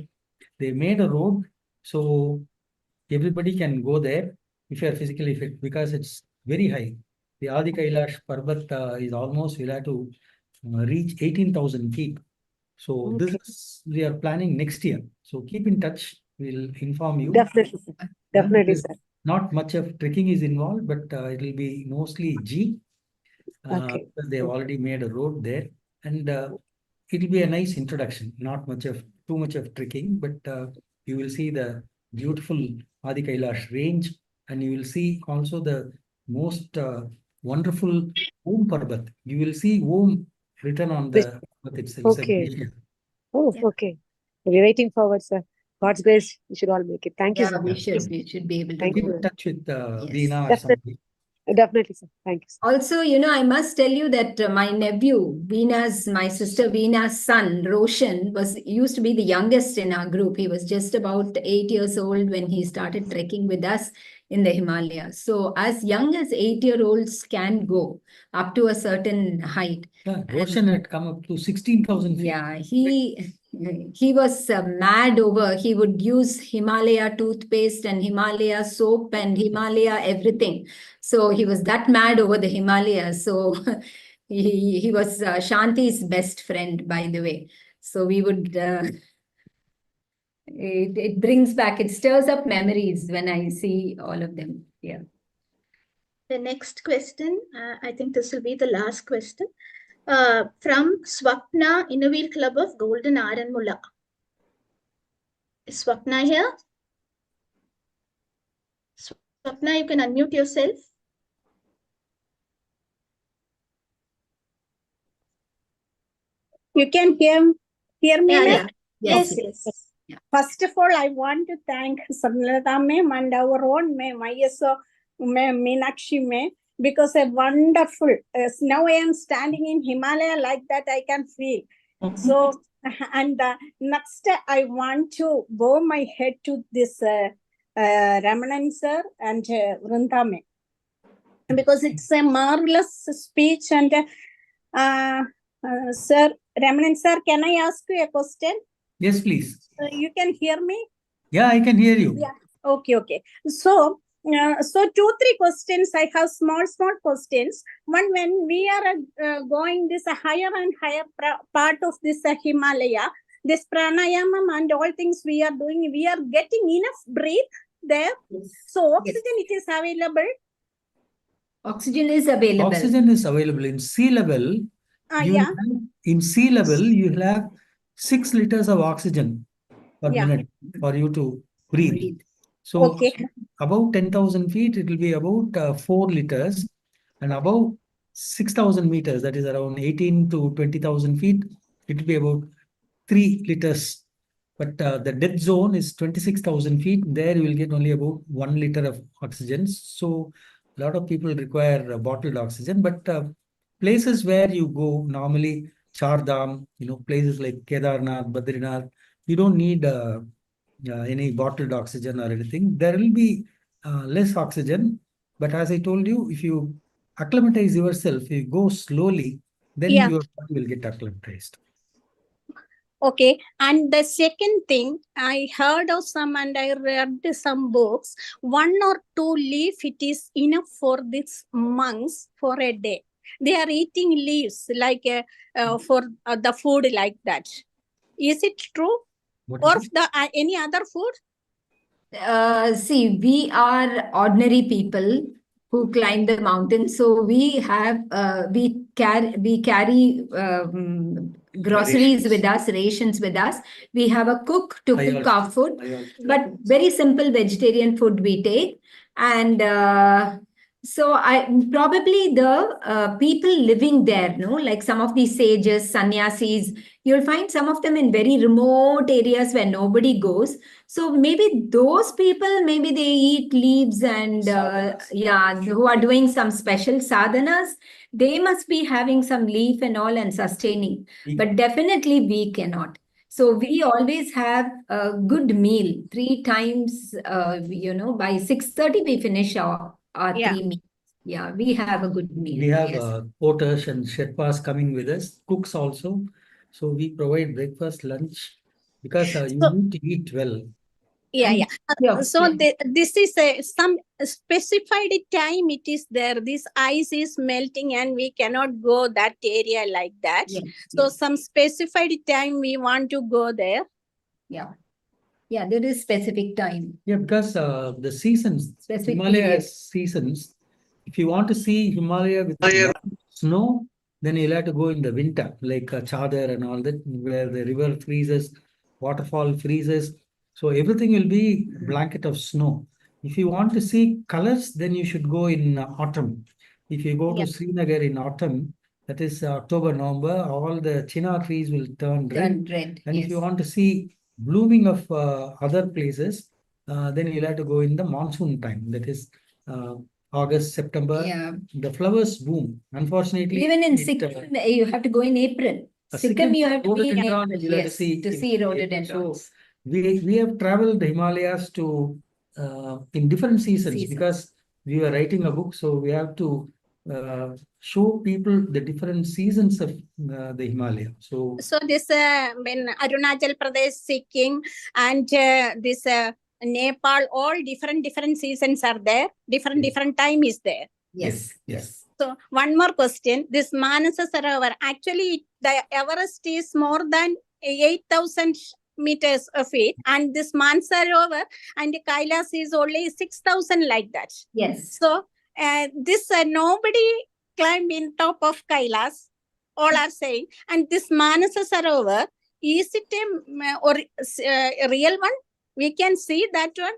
they made a road, so everybody can go there if you are physically fit, because it's very high. The Adi Kailash Parbat is almost, you'll have to reach 18,000 feet. So this is, we are planning next year. So keep in touch. We'll inform you. Definitely, sir. Definitely, There's sir. not much of trekking is involved, but it will be mostly G. Okay. Because they have already made a road there, and it will be a nice introduction. Not much of too much of trekking, but you will see the beautiful Adi Kailash range, and you will see also the most wonderful Om Parbat. You will see Om written on the Parbat itself. It's a Okay. vision. Oh, okay. We're waiting forward, sir. God's grace, we should all make it. Thank you, Yeah, sir. we should be able to Thank Keep go. in touch with Yes. Veena or Definitely. somebody. Definitely, sir. Thank you, sir. Also, I must tell you that my nephew, my sister Veena's son, Roshan, used to be the youngest in our group. He was just about 8 years old when he started trekking with us in the Himalayas. So as young as 8-year-olds can go up to a certain height. Yeah, Roshan had come up to 16,000 feet. Yeah, he was mad over, he would use Himalaya toothpaste and Himalaya soap and Himalaya everything. So he was that mad over the Himalayas. So he was Shanti's best friend, by the way. So we would, it brings back, it stirs up memories when I see all of them. Yeah. The next question, I think this will be the last question. From Swapna, Innovate Club of Golden Aranmula. Is Swapna here? Swapna, you can unmute yourself. You can hear me, Yeah, ma'am? yeah. Yes, Okay. yes. Yeah. First of all, I want to thank Samlata ma'am and our own ma'am, ISO ma'am, Meenakshi ma'am, because a wonderful, now I am standing in Himalaya like that I can feel. So, and next I want to bow my head to this Ramanan sir and Vrinda ma'am, because it's a marvelous speech. And sir, Ramanan sir, can I ask you a question? Yes, please. You can hear me? Yeah, I can hear you. Yeah. Okay. So 2-3 questions. I have small questions. One, when we are going this higher and higher part of this Himalaya, this pranayama and all things we are doing, we are getting enough breath there. Yes. So oxygen, it is available. Oxygen is available. Oxygen is available in sea level. In sea level, you will have 6 liters of oxygen per minute for you to breathe. So above 10,000 feet, it will be about 4 liters, and above 6,000 meters, that is around 18 to 20,000 feet, it will be about 3 liters. But the dead zone is 26,000 feet. There you will get only about 1 liter of oxygen. So a lot of people require bottled oxygen. But places where you go, normally Char Dham, places like Kedarnath, Badrinath, you don't need any bottled oxygen or anything. There will be less oxygen. But as I told you, if you acclimatize yourself, if you go slowly, then your body will get acclimatized. Okay. And the second thing, I heard of some and I read some books. 1 or 2 leaf, it is enough for these monks for a day. They are eating leaves like for the food like that. Is it true? Or any other food? See, we are ordinary people who climb the mountain, so we have we carry groceries with us, rations with us. We have a cook to cook our food, but very simple vegetarian food we take. And so probably the people living there, like some of these sages, sannyasis, you'll find some of them in very remote areas where nobody goes. So maybe those people, maybe they eat leaves and who are doing some special sadhanas, they must be having some leaf and all and sustaining. But definitely we cannot. So we always have a good meal 3 times, by 6:30 we finish our 3 meals. Yeah, we have a good meal. We have Yes. porters and Sherpas coming with us, cooks also. So we provide breakfast, lunch, because you need to eat well. So this is some specified time it is there. This ice is melting and we cannot go that area like that. So some specified time we want to go there. Yeah, there is specific time. Yeah, because the seasons, Specific Himalaya period. has seasons. If you want to see Himalaya with snow, then you'll have to go in the winter, like Chadar and all that, where the river freezes, waterfall freezes. So everything will be blanket of snow. If you want to see colors, then you should go in autumn. If you go to Srinagar in autumn, that is October, November, all the chinar trees will turn red. And if you want to see blooming of other places, then you'll have to go in the monsoon time. That is August, September. The flowers boom. Unfortunately, Even in Sikkim, you have to go in April. Sikkim, you have to be in April, to see rhododendrons. So we have traveled the Himalayas to in different seasons because we were writing a book, so we have to show people the different seasons of the Himalaya. So this when Arunachal Pradesh, Sikkim, and this Nepal, all different seasons are there. Different time is there. Yes. So one more question. This Manasa Sarovar, actually the Everest is more than 8,000 meters of it, and this Mansarovar and Kailash is only 6,000 like that. Yes. So this nobody climb in top of Kailash, all are saying, and this Manasa Sarovar, is it a real one? We can see that one.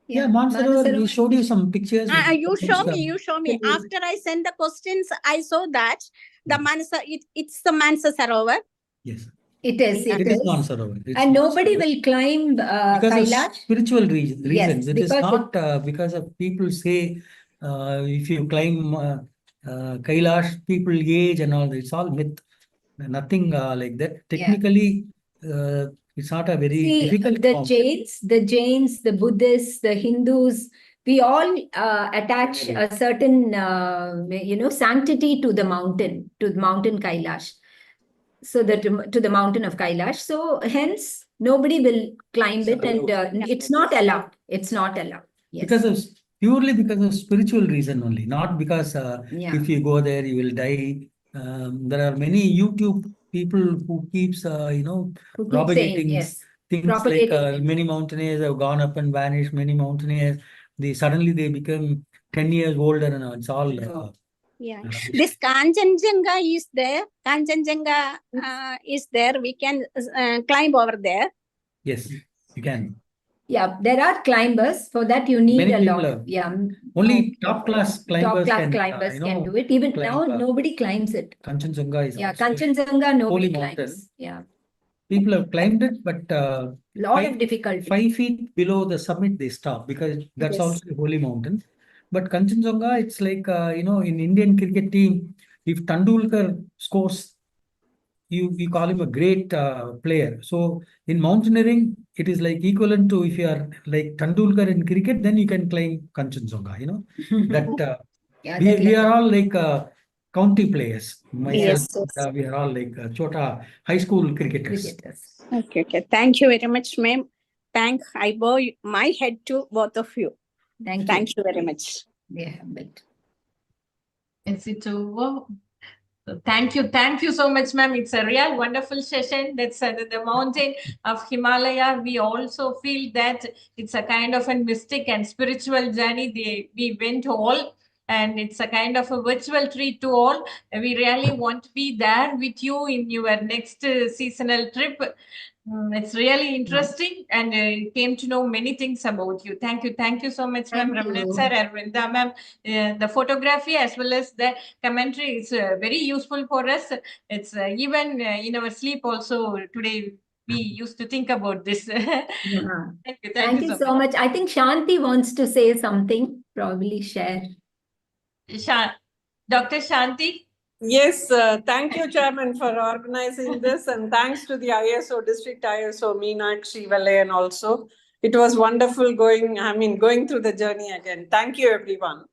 Yeah, Mansarovar, we showed you some pictures. You show me. After I sent the questions, I saw that the Manasa, it's the Mansa Sarovar. Yes. It is. It is Mansarovar. And nobody will climb because Kailash. of spiritual reasons. Yes, It is not because of people say if you climb Kailash, people age and all that. It's all myth. Nothing like that. Technically, it's not a very difficult form. The Jains, the Buddhists, the Hindus, we all attach a certain, sanctity to the mountain Kailash. So that to the mountain of Kailash. So hence, nobody will climb it, and it's not allowed. It's not allowed. Yes. Purely because of spiritual reason only, not because if you go there, you will die. There are many YouTube people who keeps, propagating things like many mountaineers have gone up and vanished. Many mountaineers, suddenly they become 10 years older, and it's all. This Kangchenjunga is there. Kangchenjunga is there. We can climb over there. Yes, you can. Yeah, there are climbers. For that, you need Many a lot. Only top class climbers can do it. Even now, nobody climbs it. Kanchenjunga is Kanchenjunga, nobody climbs. Yeah. People have climbed it, but lot of difficulty. 5 feet below the summit, they stop because that's also a holy mountain. But Kanchenjunga, it's like, in Indian cricket team, if Tendulkar scores, you call him a great player. So in mountaineering, it is like equivalent to if you are like Tendulkar in cricket, then you can climb Kanchenjunga, that we are all like county players. Myself, we are all like Chota high school cricketers. Okay. Thank you very much, ma'am. I bow my head to both of you. Thank you very much. Yeah, but is it over? Thank you so much, ma'am. It's a real wonderful session. That's the mountain of Himalaya. We also feel that it's a kind of a mystic and spiritual journey. We went all, and it's a kind of a virtual treat to all. We really want to be there with you in your next seasonal trip. It's really interesting, and came to know many things about you. Thank you so much, ma'am. Ramanan sir and Vrinda ma'am. The photography as well as the commentary is very useful for us. It's even in our sleep also today we used to think about this. Thank you so much. I think Shanti wants to say something. Probably share. Dr. Shanti. Yes, thank you, Chairman, for organizing this, and thanks to the ISO, District ISO, Meenakshi Valayan also. It was wonderful going through the journey again. Thank you, everyone.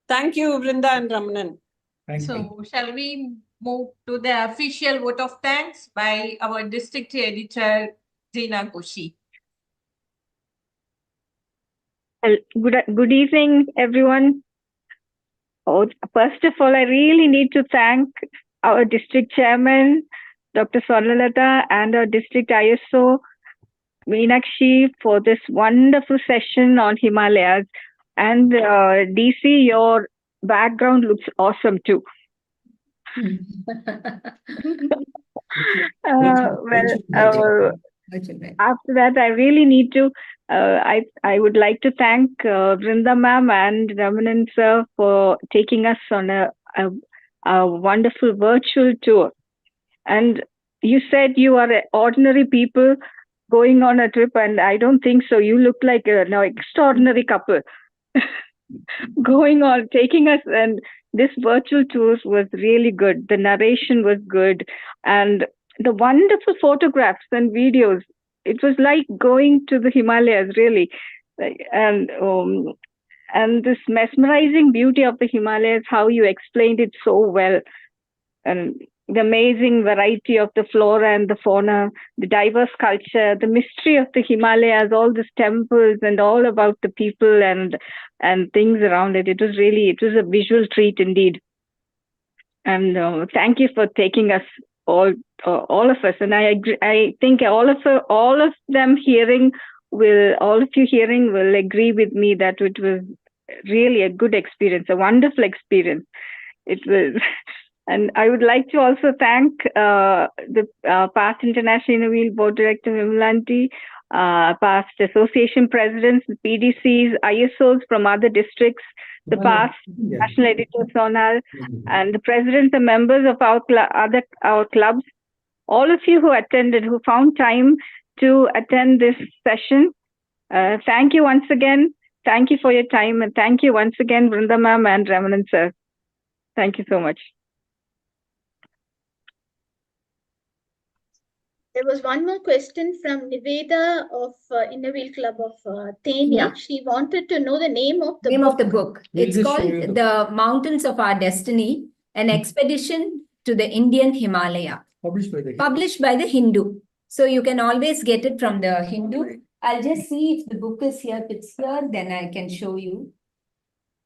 Thank you, Vrinda and Ramanan. So shall we move to the official vote of thanks by our district editor, Dina Goshi. Good evening, everyone. First of all, I really need to thank our district chairman, Dr. Swarnalata, and our district ISO, Meenakshi, for this wonderful session on Himalayas. And DC, your background looks awesome too. After that, I really need to, I would like to thank Vrinda ma'am and Ramanan sir for taking us on a wonderful virtual tour. And you said you are ordinary people going on a trip, and I don't think so. You look like an extraordinary couple going on, taking us, and this virtual tours was really good. The narration was good, and the wonderful photographs and videos. It was like going to the Himalayas, really. And this mesmerizing beauty of the Himalayas, how you explained it so well. And the amazing variety of the flora and the fauna, the diverse culture, the mystery of the Himalayas, all these temples and all about the people and things around it. It was a visual treat indeed. And thank you for taking us all of us. And I agree, I think all of you hearing will agree with me that it was really a good experience, a wonderful experience. It was. And I would like to also thank the past International Inner Board Director Vimalanti, past association presidents, the PDCs, ISOs from other districts, the past national editor Sonal, and the presidents and members of our clubs, all of you who attended, who found time to attend this session. Thank you once again. Thank you for your time, and thank you once again, Vrinda ma'am and Ramanan sir. Thank you so much. There was one more question from Niveda of Inner Wheel Club of Theni. Yeah. She wanted to know the name of the book. It's called The Mountains of Our Destiny, an expedition to the Indian Himalaya. Published by the Hindu. So you can always get it from the Hindu. I'll just see if the book is here. If it's here, then I can show you.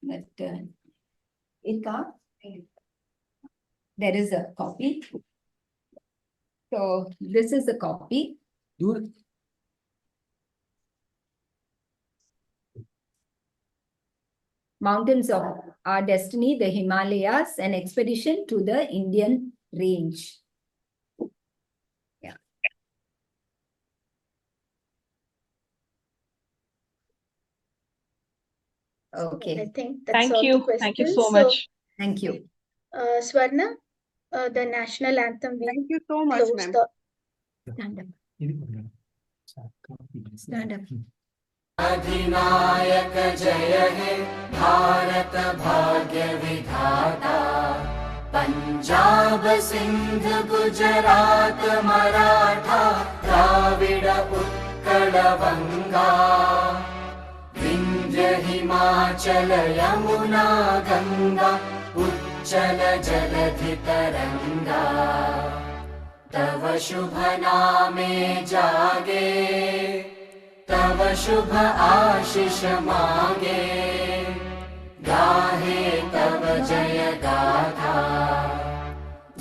But there is a copy. So this is the copy. Mountains of Our Destiny, the Himalayas, an expedition to the Indian range. Yeah. Okay. I think that's all the questions. Thank you so much. Thank you. Swarna, the national anthem. Thank you so much, ma'am. Stand up. Stand up. अधिनायक जय हे भारत भाग्य विधाता पंजाब सिंध गुजरात मराठा द्राविड उत्कल बंगा विंध्य हिमाचल यमुना गंगा उच्चल जलधि तरंगा तव शुभ नामे जागे तव शुभ आशीष मांगे गाहे तव जय गाथा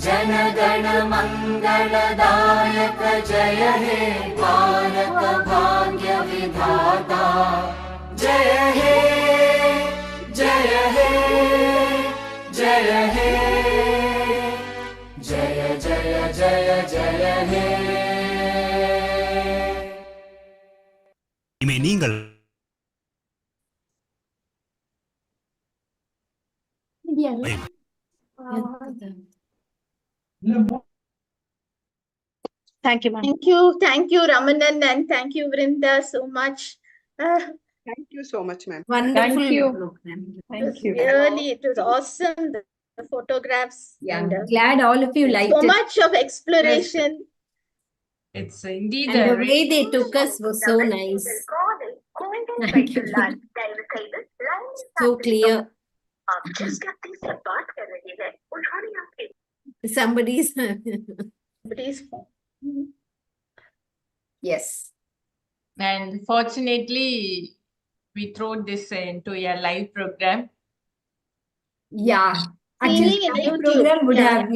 जन गण मंगलदायक जय हे भारत भाग्य विधाता जय हे जय हे जय हे जय जय जय जय हे நீங்கள் Thank you, ma'am. Thank you, Ramanan, and thank you, Vrinda, so much. Thank you so much, ma'am. Wonderful. Thank you. Program. It was awesome. The photographs. Yeah, And, glad all of you liked so it. much of exploration. It's indeed And a the way they took us was so nice. Thank you. So clear. Somebody's. Yes. And fortunately, we throw this into a live program. Yeah. Actually, Streaming in live YouTube. program would Yeah.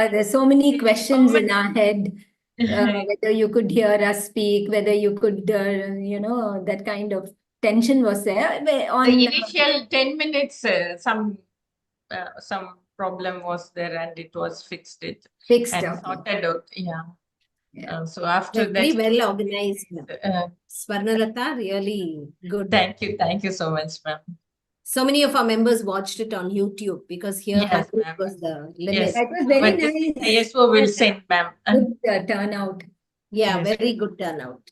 have, there's so many questions in our head. Whether you could hear us speak, whether you could, that kind of tension was there. The initial 10 minutes, some problem was there and it was fixed. Fixed, and okay. sorted out. Yeah. So after Very that, well organized. Swarnalata, really good. Thank you so much, ma'am. So many of our members watched it on YouTube because here Yes, 100 ma'am. was the limit. Yes. That was very But nice. ISO will send, ma'am. Good turnout. Yeah, Yes. very good turnout.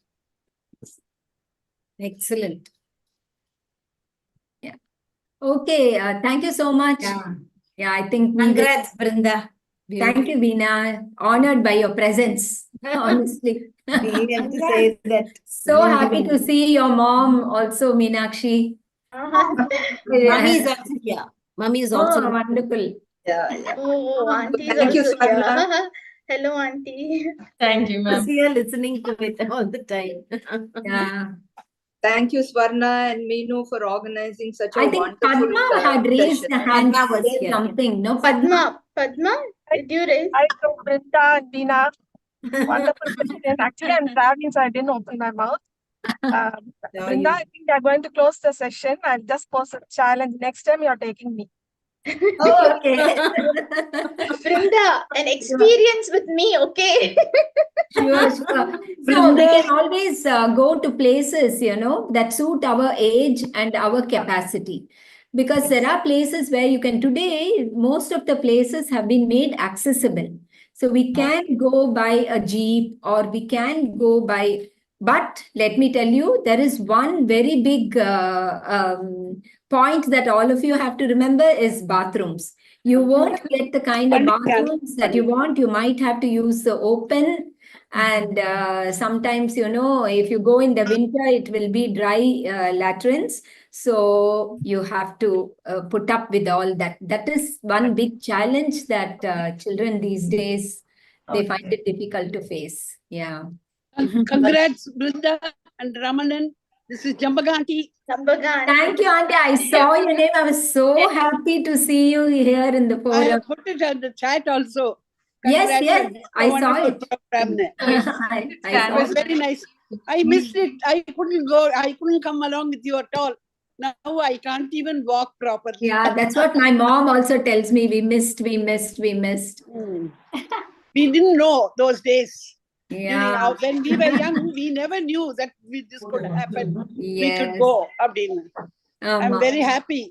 Excellent. Yeah. Okay. Thank you so much. Yeah, I think Congrats, Vrinda. Thank you, Veena. Honored by your presence, honestly. We have to say that. So happy to see your mom also, Meenakshi. Mummy is also here. Mummy is also Oh, wonderful. Yeah. Oh, auntie is Thank you, also Swarna. here. Hello, auntie. Thank you, ma'am. here listening to it all the time. Yeah. Thank you, Swarna and Meenu, for organizing such a I think wonderful Padma had raised session. the hand Padma to was say here. something. No, Padma? Padma, did you raise? Hi, Vrinda and Veena. Wonderful question. Actually, I'm traveling, so I didn't open my mouth. Vrinda, I think they're going to close the session. I'll just post a challenge. Next time, you're taking me. Oh, okay. Vrinda, an experience with me, okay? Sure. So we can always go to places, that suit our age and our capacity. Because there are places where you can, today, most of the places have been made accessible. So we can go by a jeep or we can go by, but let me tell you, there is one very big point that all of you have to remember is bathrooms. You won't get the kind of bathrooms that you want. You might have to use the open. And sometimes, if you go in the winter, it will be dry latrines. So you have to put up with all that. That is one big challenge that children these days, they find it difficult to face. Yeah. Congrats, Vrinda and Ramanan. This is Jambaganti. Thank you, Auntie. I saw your name. I was so happy to see you here in the I forum. have put it on the chat also. Yes, yes, Congratulations. I saw Wonderful it. program. I It saw was it. very nice. I missed it. I couldn't go. I couldn't come along with you at all. Now I can't even walk properly. Yeah, that's what my mom also tells me. We missed. We didn't know those days. Yeah. When we were young, we never knew that this could happen. We could Yes. go. I'm very happy.